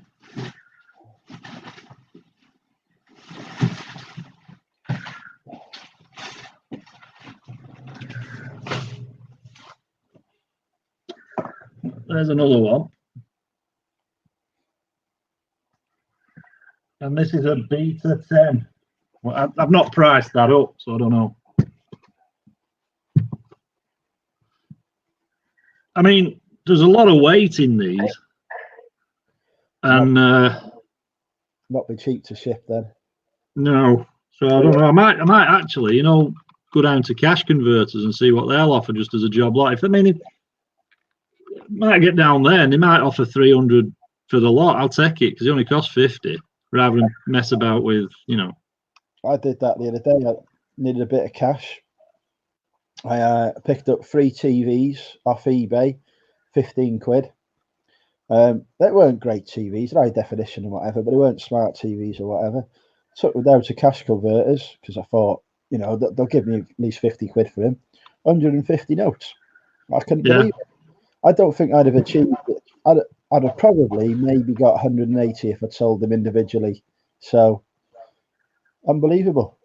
There's another one. And this is a Beta 10. Well, I've not priced that up, so I don't know. I mean, there's a lot of weight in these. And not be cheap to ship then. No. So I don't know. I might actually, you know, go down to cash converters and see what they'll offer just as a job lot. If I mean, it might get down there and they might offer 300 for the lot. I'll take it because it only costs 50 rather than mess about with, you know. I did that the other day. I needed a bit of cash. I picked up 3 TVs off eBay, 15 quid. They weren't great TVs, high definition and whatever, but they weren't smart TVs or whatever. Took them down to cash converters because I thought, you know, they'll give me at least 50 quid for them. 150 notes. I couldn't believe it. I don't think I'd have achieved it. I'd have probably maybe got 180 if I'd sold them individually. So, unbelievable.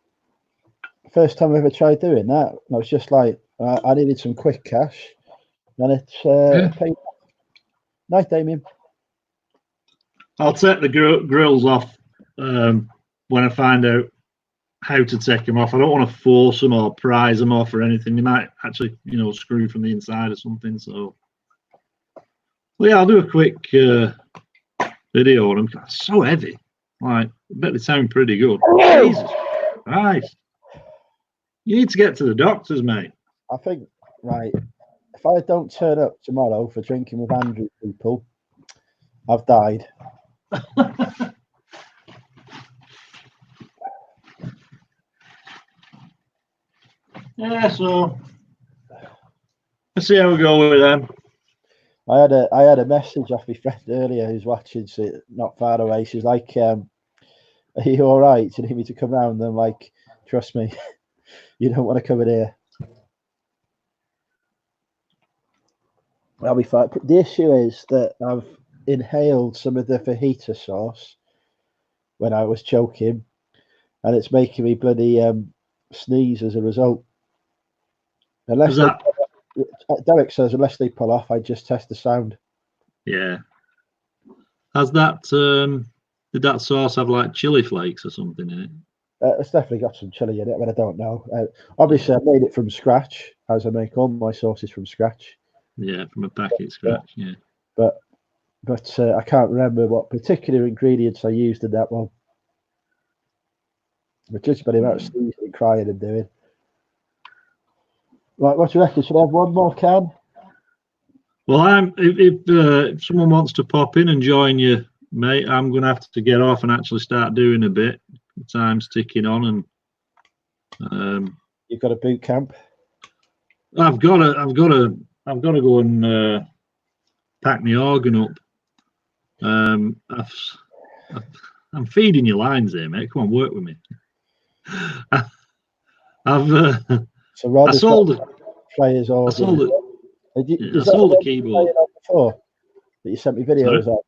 First time I ever tried doing that. I was just like, I needed some quick cash. And it's paid. Nice, Damien. I'll take the grills off when I find out how to take them off. I don't want to force them or prise them off or anything. They might actually, you know, screw from the inside or something. So, well, yeah, I'll do a quick video on them. It's so heavy. Like, I bet they sound pretty good. Jesus Christ. You need to get to the doctors, mate. I think, right, if I don't turn up tomorrow for drinking with Andrew people, I've died. Yeah, so let's see how we go with them. I had a message off my friend earlier who's watching, so not far away. She's like, "Are you all right? Do you need me to come round?" And I'm like, "Trust me, you don't want to come in here. I'll be fine." The issue is that I've inhaled some of the fajita sauce when I was choking, and it's making me bloody sneeze as a result. Unless Derek says unless they pull off, I just test the sound. Yeah. Has that did that sauce have like chili flakes or something in it? It's definitely got some chili in it, but I don't know. Obviously, I made it from scratch, as I make all my sauces from scratch. Yeah, from a packet scratch. Yeah. But I can't remember what particular ingredients I used in that one. But just by the amount of sneezing, crying, and doing. Right, what do you reckon? Should I have one more can? Well, if someone wants to pop in and join you, mate, I'm going to have to get off and actually start doing a bit. The time's ticking on, and you've got a boot camp. I've got to go and pack my organ up. I'm feeding you lines here, mate. Come on, work with me. I sold it. Players organ. I sold it. I sold the keyboard before that you sent me videos of.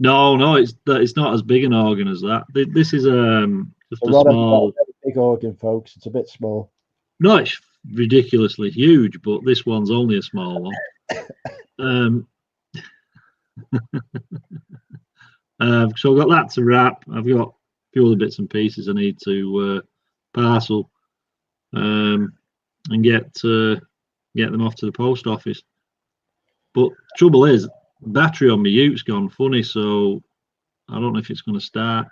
No, it's not as big an organ as that. This is just a small. Big organ, folks. It's a bit small. No, it's ridiculously huge, but this one's only a small one. So I've got that to wrap. I've got a few other bits and pieces I need to parcel and get them off to the post office. But trouble is, battery on my Ute's gone funny, so I don't know if it's going to start.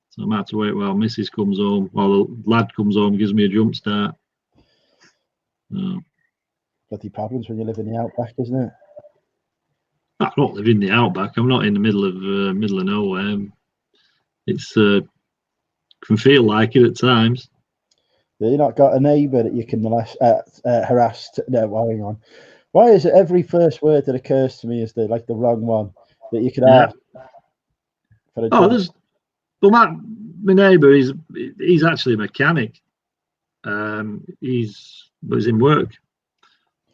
So I might have to wait while Mrs. comes home, while the lad comes home, gives me a jump start. Bloody problems when you live in the outback, isn't it? I don't live in the outback. I'm not in the middle of nowhere. It's can feel like it at times. You not got a neighbour that you can harass? No, hang on. Why is it every first word that occurs to me is the wrong one that you could ask? My neighbour he's actually a mechanic. He's in work,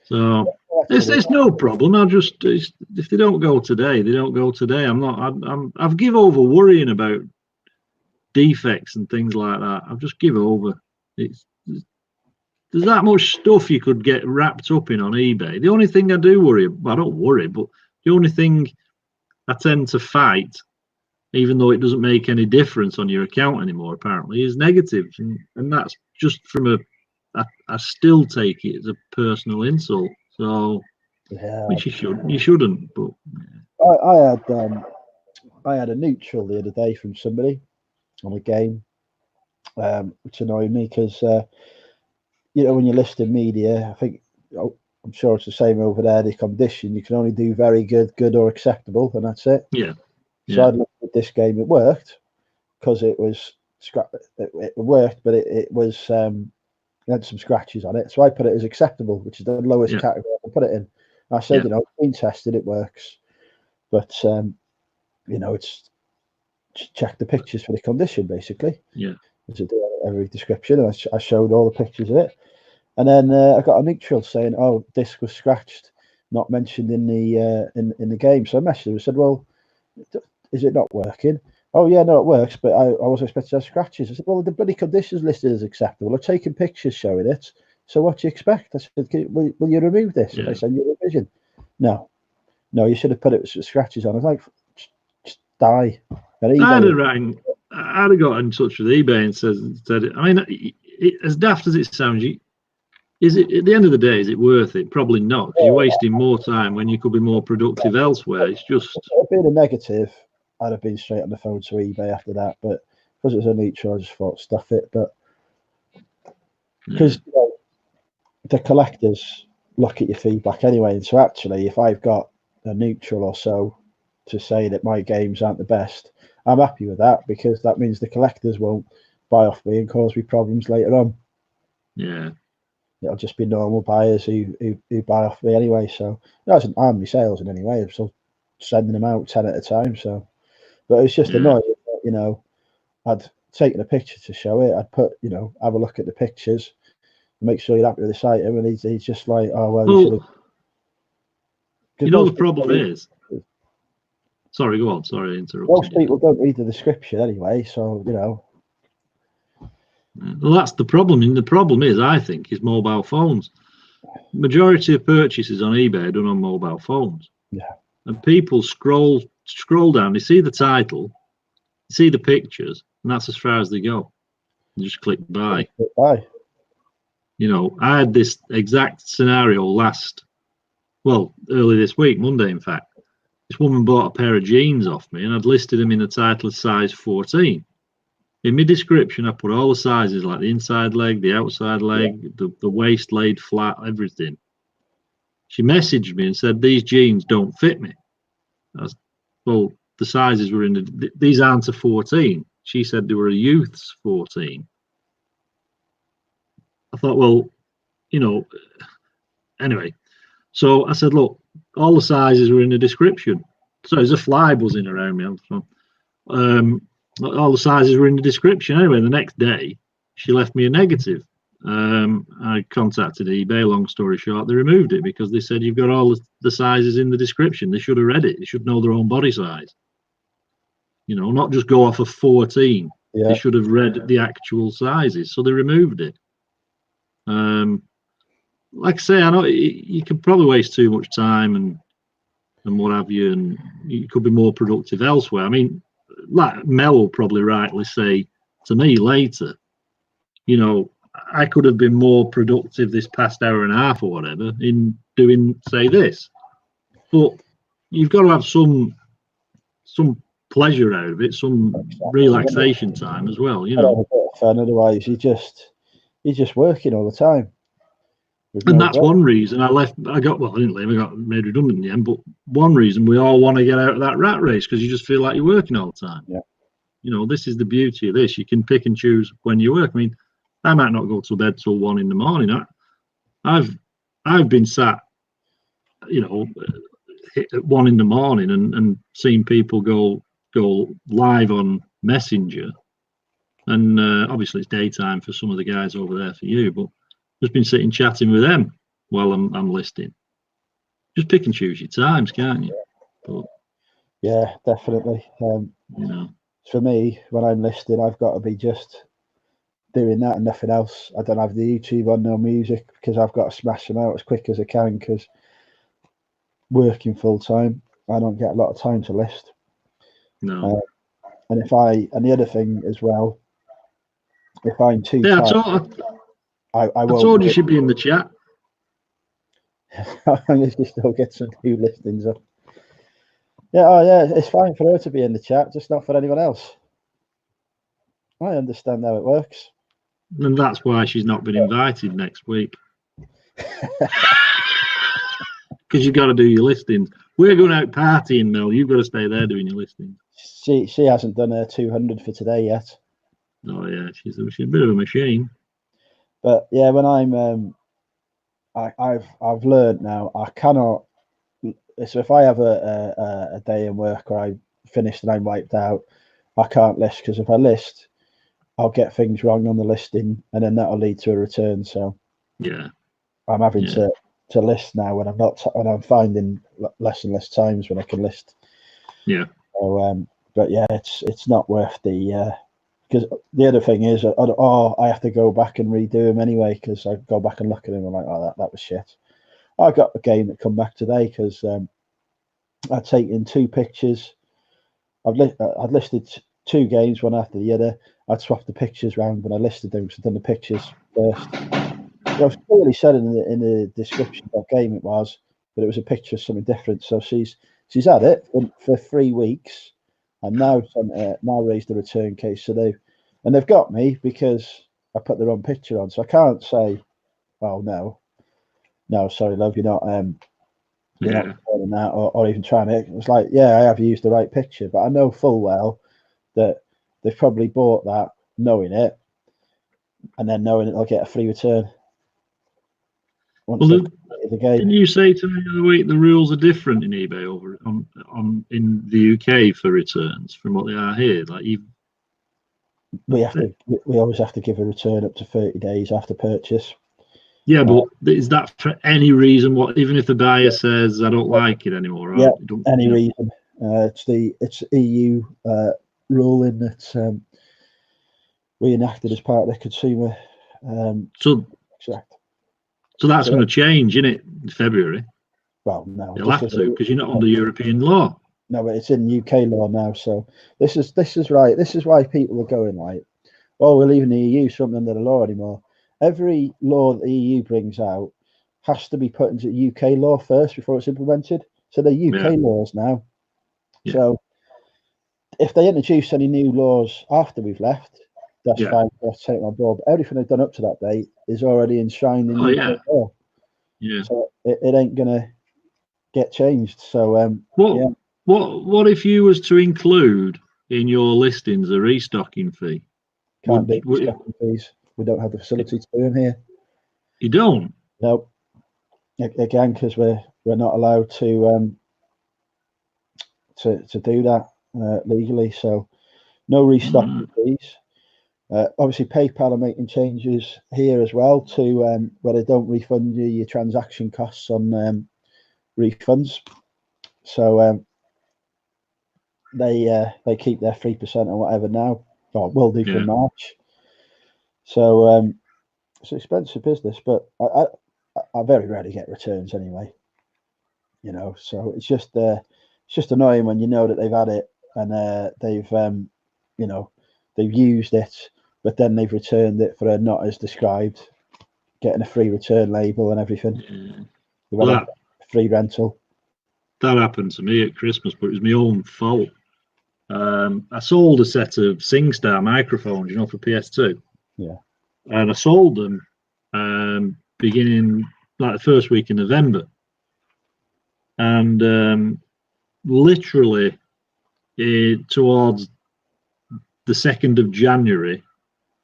so it's no problem. If they don't go today, they don't go today. I've give over worrying about defects and things like that. I've just give over. There's that much stuff you could get wrapped up in on eBay. The only thing I do worry, well, I don't worry, but the only thing I tend to fight, even though it doesn't make any difference on your account anymore, apparently, is negatives, and that's just from I still take it as a personal insult. So, which you shouldn't. But I had a neutral the other day from somebody on a game, which annoyed me because when you're listing media, I think I'm sure it's the same over there. The condition you can only do very good, or acceptable, and that's it. Yeah. So I looked at this game. It worked because it was it worked, but it was it had some scratches on it. So I put it as acceptable, which is the lowest category I can put it in. I said, it's been tested, it works, but it's check the pictures for the condition, basically. Yeah. As I do every description, and I showed all the pictures of it, and then I got a neutral saying, "Oh, disc was scratched, not mentioned in the in the game." So I messaged him and said, "Well, is it not working?" "Oh yeah, no, it works, but I wasn't expecting to have scratches." I said, "Well, the bloody conditions listed as acceptable. I've taken pictures showing it. So what do you expect?" I said, "Will you remove this if I send you a revision?" No, you should have put it with scratches on. I was like, just die. I'd have got in touch with eBay and said, I mean, as daft as it sounds, is it at the end of the day, is it worth it? Probably not, because you're wasting more time when you could be more productive elsewhere. It's just. If it had been a negative, I'd have been straight on the phone to eBay after that. But because it was a neutral, I just thought stuff it. But because the collectors look at your feedback anyway, and so actually, if I've got a neutral or so to say that my games aren't the best, I'm happy with that, because that means the collectors won't buy off me and cause me problems later on. Yeah. It'll just be normal buyers who buy off me anyway. So it doesn't harm my sales in any way. I'm still sending them out 10 at a time. So, but it's just annoying. I'd taken a picture to show it. I'd put, have a look at the pictures, make sure you're happy with this item, and he's just like, "Oh well, you should have." The problem is. Sorry, go on. Sorry, I interrupted. Most people don't read the description anyway, so Well, that's the problem. And the problem is, I think, is mobile phones. Majority of purchases on eBay are done on mobile phones. Yeah. And people scroll down, they see the title, they see the pictures, and that's as far as they go. They just click buy. Buy. You know, I had this exact scenario early this week, Monday, in fact. This woman bought a pair of jeans off me, and I'd listed them in the title as size 14. In my description, I put all the sizes, like the inside leg, the outside leg, the waist laid flat, everything. She messaged me and said, these jeans don't fit me. Well, the sizes were these aren't a 14. She said they were a youth's 14. I thought, well, you know, anyway. So I said, look, all the sizes were in the description. So there's a fly buzzing around me. All the sizes were in the description. Anyway, the next day, she left me a negative. I contacted eBay, long story short, they removed it because they said you've got all the sizes in the description. They should have read it. They should know their own body size. You know, not just go off of 14. Yeah. They should have read the actual sizes. So they removed it. Like I say, I know you could probably waste too much time and what have you, and you could be more productive elsewhere. I mean, like Mel will probably rightly say to me later, you know, I could have been more productive this past hour and a half or whatever in doing, say, this. But you've got to have some pleasure out of it, some relaxation time as well, you know. A bit of fun, otherwise you're just working all the time. And that's one reason I didn't leave, I got made redundant in the end, but one reason we all want to get out of that rat race, because you just feel like you're working all the time. Yeah. You know, this is the beauty of this. You can pick and choose when you work. I mean, I might not go to bed till 1 in the morning. I've been sat, you know, at 1 in the morning and seen people go live on Messenger. And obviously it's daytime for some of the guys over there for you, but just been sitting chatting with them while I'm listing. Just pick and choose your times, can't you? But, yeah, definitely. You know, for me, when I'm listing, I've got to be just doing that and nothing else. I don't have the YouTube on, no music, because I've got to smash them out as quick as I can, because working full time, I don't get a lot of time to list. No. And the other thing as well, if I'm too tired, I told you should be in the chat. I'm just still get some new listings up. Yeah, it's fine for her to be in the chat, just not for anyone else. I understand how it works. And that's why she's not been invited next week. Because you've got to do your listings. We're going out partying, Mel. You've got to stay there doing your listings. She hasn't done her 200 for today yet. Oh yeah, she's a bit of a machine. But yeah, when I'm I've learned now I cannot. So if I have a day in work or I finished and I'm wiped out, I can't list, because if I list, I'll get things wrong on the listing, and then that'll lead to a return. So yeah, I'm having to list now when I'm finding less and less times when I can list. Yeah. So but yeah, it's not worth the. Because the other thing is, I have to go back and redo them anyway, because I go back and look at them and I'm like, oh, that was shit. I got a game that come back today because I'd taken 2 pictures. I'd listed 2 games, one after the other. I'd swapped the pictures around when I listed them, because I'd done the pictures first. I was clearly said in the description what game it was, but it was a picture of something different. So she's had it for 3 weeks. And now raised the return case, so they've got me because I put the wrong picture on. So I can't say, "Oh no, sorry, love, you're not returning that," or even trying it. It's like, yeah, I have used the right picture, but I know full well that they've probably bought that knowing it, and then knowing that they'll get a free return. Didn't you say to me the other week the rules are different in eBay over in the UK for returns from what they are here? Like we always have to give a return up to 30 days after purchase. Yeah, but is that for any reason? What, even if the buyer says I don't like it anymore? Yeah, any reason. It's EU ruling that reenacted as part of the consumer So extract. So that's going to change, isn't it, in February? Well, no, you'll have to, because you're not under European law. No, but it's in UK law now. So this is right. This is why people are going like, "Oh, we're leaving the EU, so I'm under the law anymore." Every law that the EU brings out has to be put into UK law first before it's implemented. So they're UK laws now. Yeah. So if they introduce any new laws after we've left, that's fine. Let's take them on board. But everything they've done up to that date is already enshrined in UK law. Yeah. So it ain't gonna get changed. So what if you was to include in your listings a restocking fee? Can't do restocking fees. We don't have the facility to do them here. You don't? No. Again, because we're not allowed to do that legally. So no restocking fees. Obviously, PayPal are making changes here as well to where they don't refund you your transaction costs on refunds. So they keep their 3% or whatever now, or will do from March. So it's an expensive business, but I very rarely get returns anyway. You know, so it's just annoying when you know that they've had it and they've they've used it, but then they've returned it for a not as described, getting a free return label and everything. They've had a free rental. That happened to me at Christmas, but it was my own fault. I sold a set of SingStar microphones, you know, for PS2. Yeah. And I sold them beginning like the first week in November. And literally towards the 2nd of January,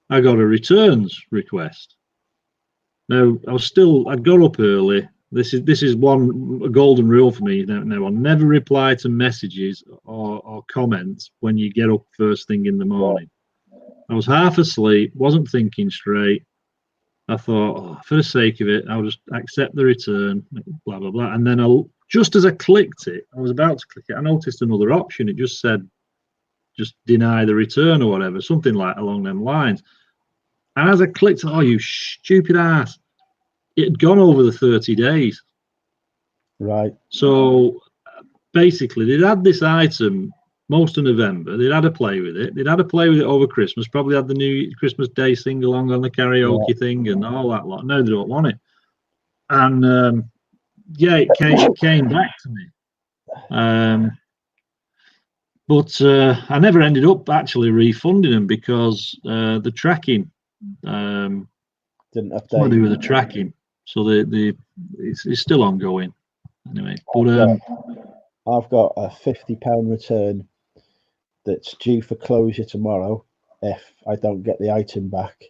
I got a returns request. Now, I'd got up early. This is a golden rule for me. Now, I'll never reply to messages or comments when you get up first thing in the morning. I was half asleep, wasn't thinking straight. I thought, for the sake of it, I'll just accept the return, blah, blah, blah. And then just as I clicked it, I was about to click it, I noticed another option. It just said, just deny the return or whatever, something like along them lines. And as I clicked, oh, you stupid ass, it had gone over the 30 days. Right. So basically, they'd had this item most of November. They'd had a play with it. They'd had a play with it over Christmas. Probably had the new Christmas Day sing along on the karaoke thing and all that lot. No, they don't want it. And it came back to me. But I never ended up actually refunding them because the tracking didn't update. Something to do with the tracking, so it's still ongoing. Anyway, but I've got a £50 return that's due for closure tomorrow if I don't get the item back.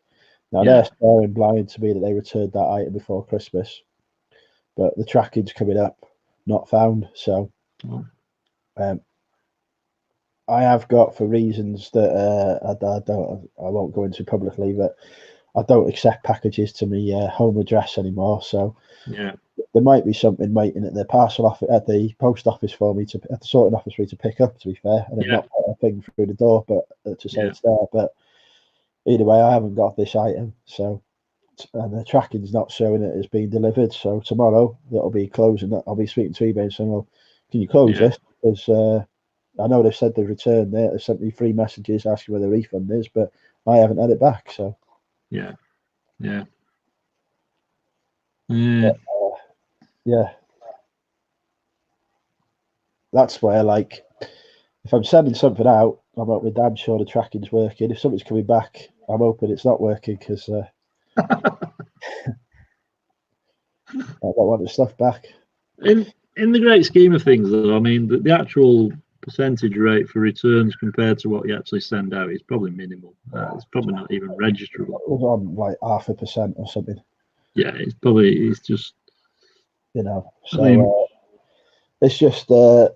Now they're swearing blind to me that they returned that item before Christmas, but the tracking's coming up, not found. So I have got, for reasons that I won't go into publicly, but I don't accept packages to my home address anymore. So there might be something waiting at the parcel office, at the post office for me at the sorting office for me to pick up. To be fair, and not put a thing through the door, but to say it's there. But either way, I haven't got this item, so and the tracking's not showing it as being delivered. So tomorrow it'll be closing. I'll be speaking to eBay and saying, "Well, can you close this?" Because I know they've said they've returned it. They've sent me 3 messages asking where the refund is, but I haven't had it back. So yeah. That's where, like, if I'm sending something out, I'm not with damn sure the tracking's working. If something's coming back, I'm hoping it's not working because I don't want the stuff back. In the great scheme of things, though, I mean, the actual percentage rate for returns compared to what you actually send out is probably minimal. It's probably not even registerable. It was on like 0.5% or something. Yeah, it's just, So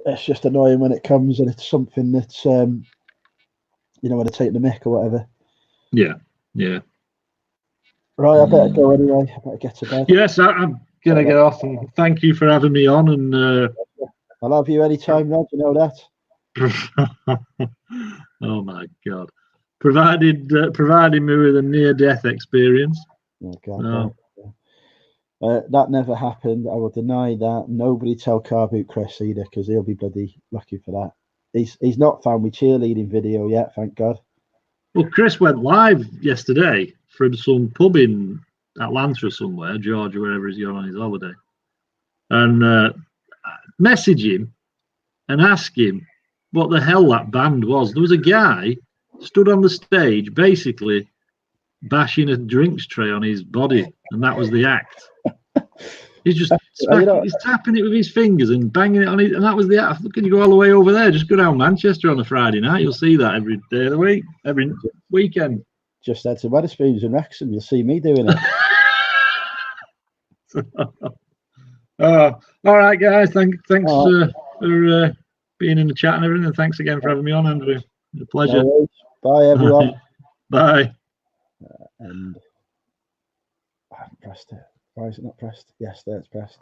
it's just annoying when it comes and it's something that's when they take the mick or whatever. Yeah. Right, I better go anyway. I better get to bed. Yes, I'm gonna get off. And thank you for having me on. And I'll have you anytime, Rod. You know that. Oh my God. provided me with a near-death experience. Oh, God, that never happened. I will deny that. Nobody tell Car Boot Chris either, because he'll be bloody lucky for that. He's not found my cheerleading video yet, thank God. Well, Chris went live yesterday from some pub in Atlanta or somewhere, Georgia, wherever he's going on his holiday, and message him and ask him what the hell that band was. There was a guy stood on the stage basically bashing a drinks tray on his body, and that was the act. He's just he's tapping it with his fingers and banging it on it, and that was the act. Can you go all the way over there? Just go down Manchester on a Friday night. You'll see that every day of the week, every weekend. Just head to Wetherspoons and Wrexham. You'll see me doing it. All right, guys. Thanks for being in the chat and everything. And thanks again for having me on, Andrew. A pleasure. No, bye, everyone. Bye. And I haven't pressed it. Why is it not pressed? Yes, there it's pressed.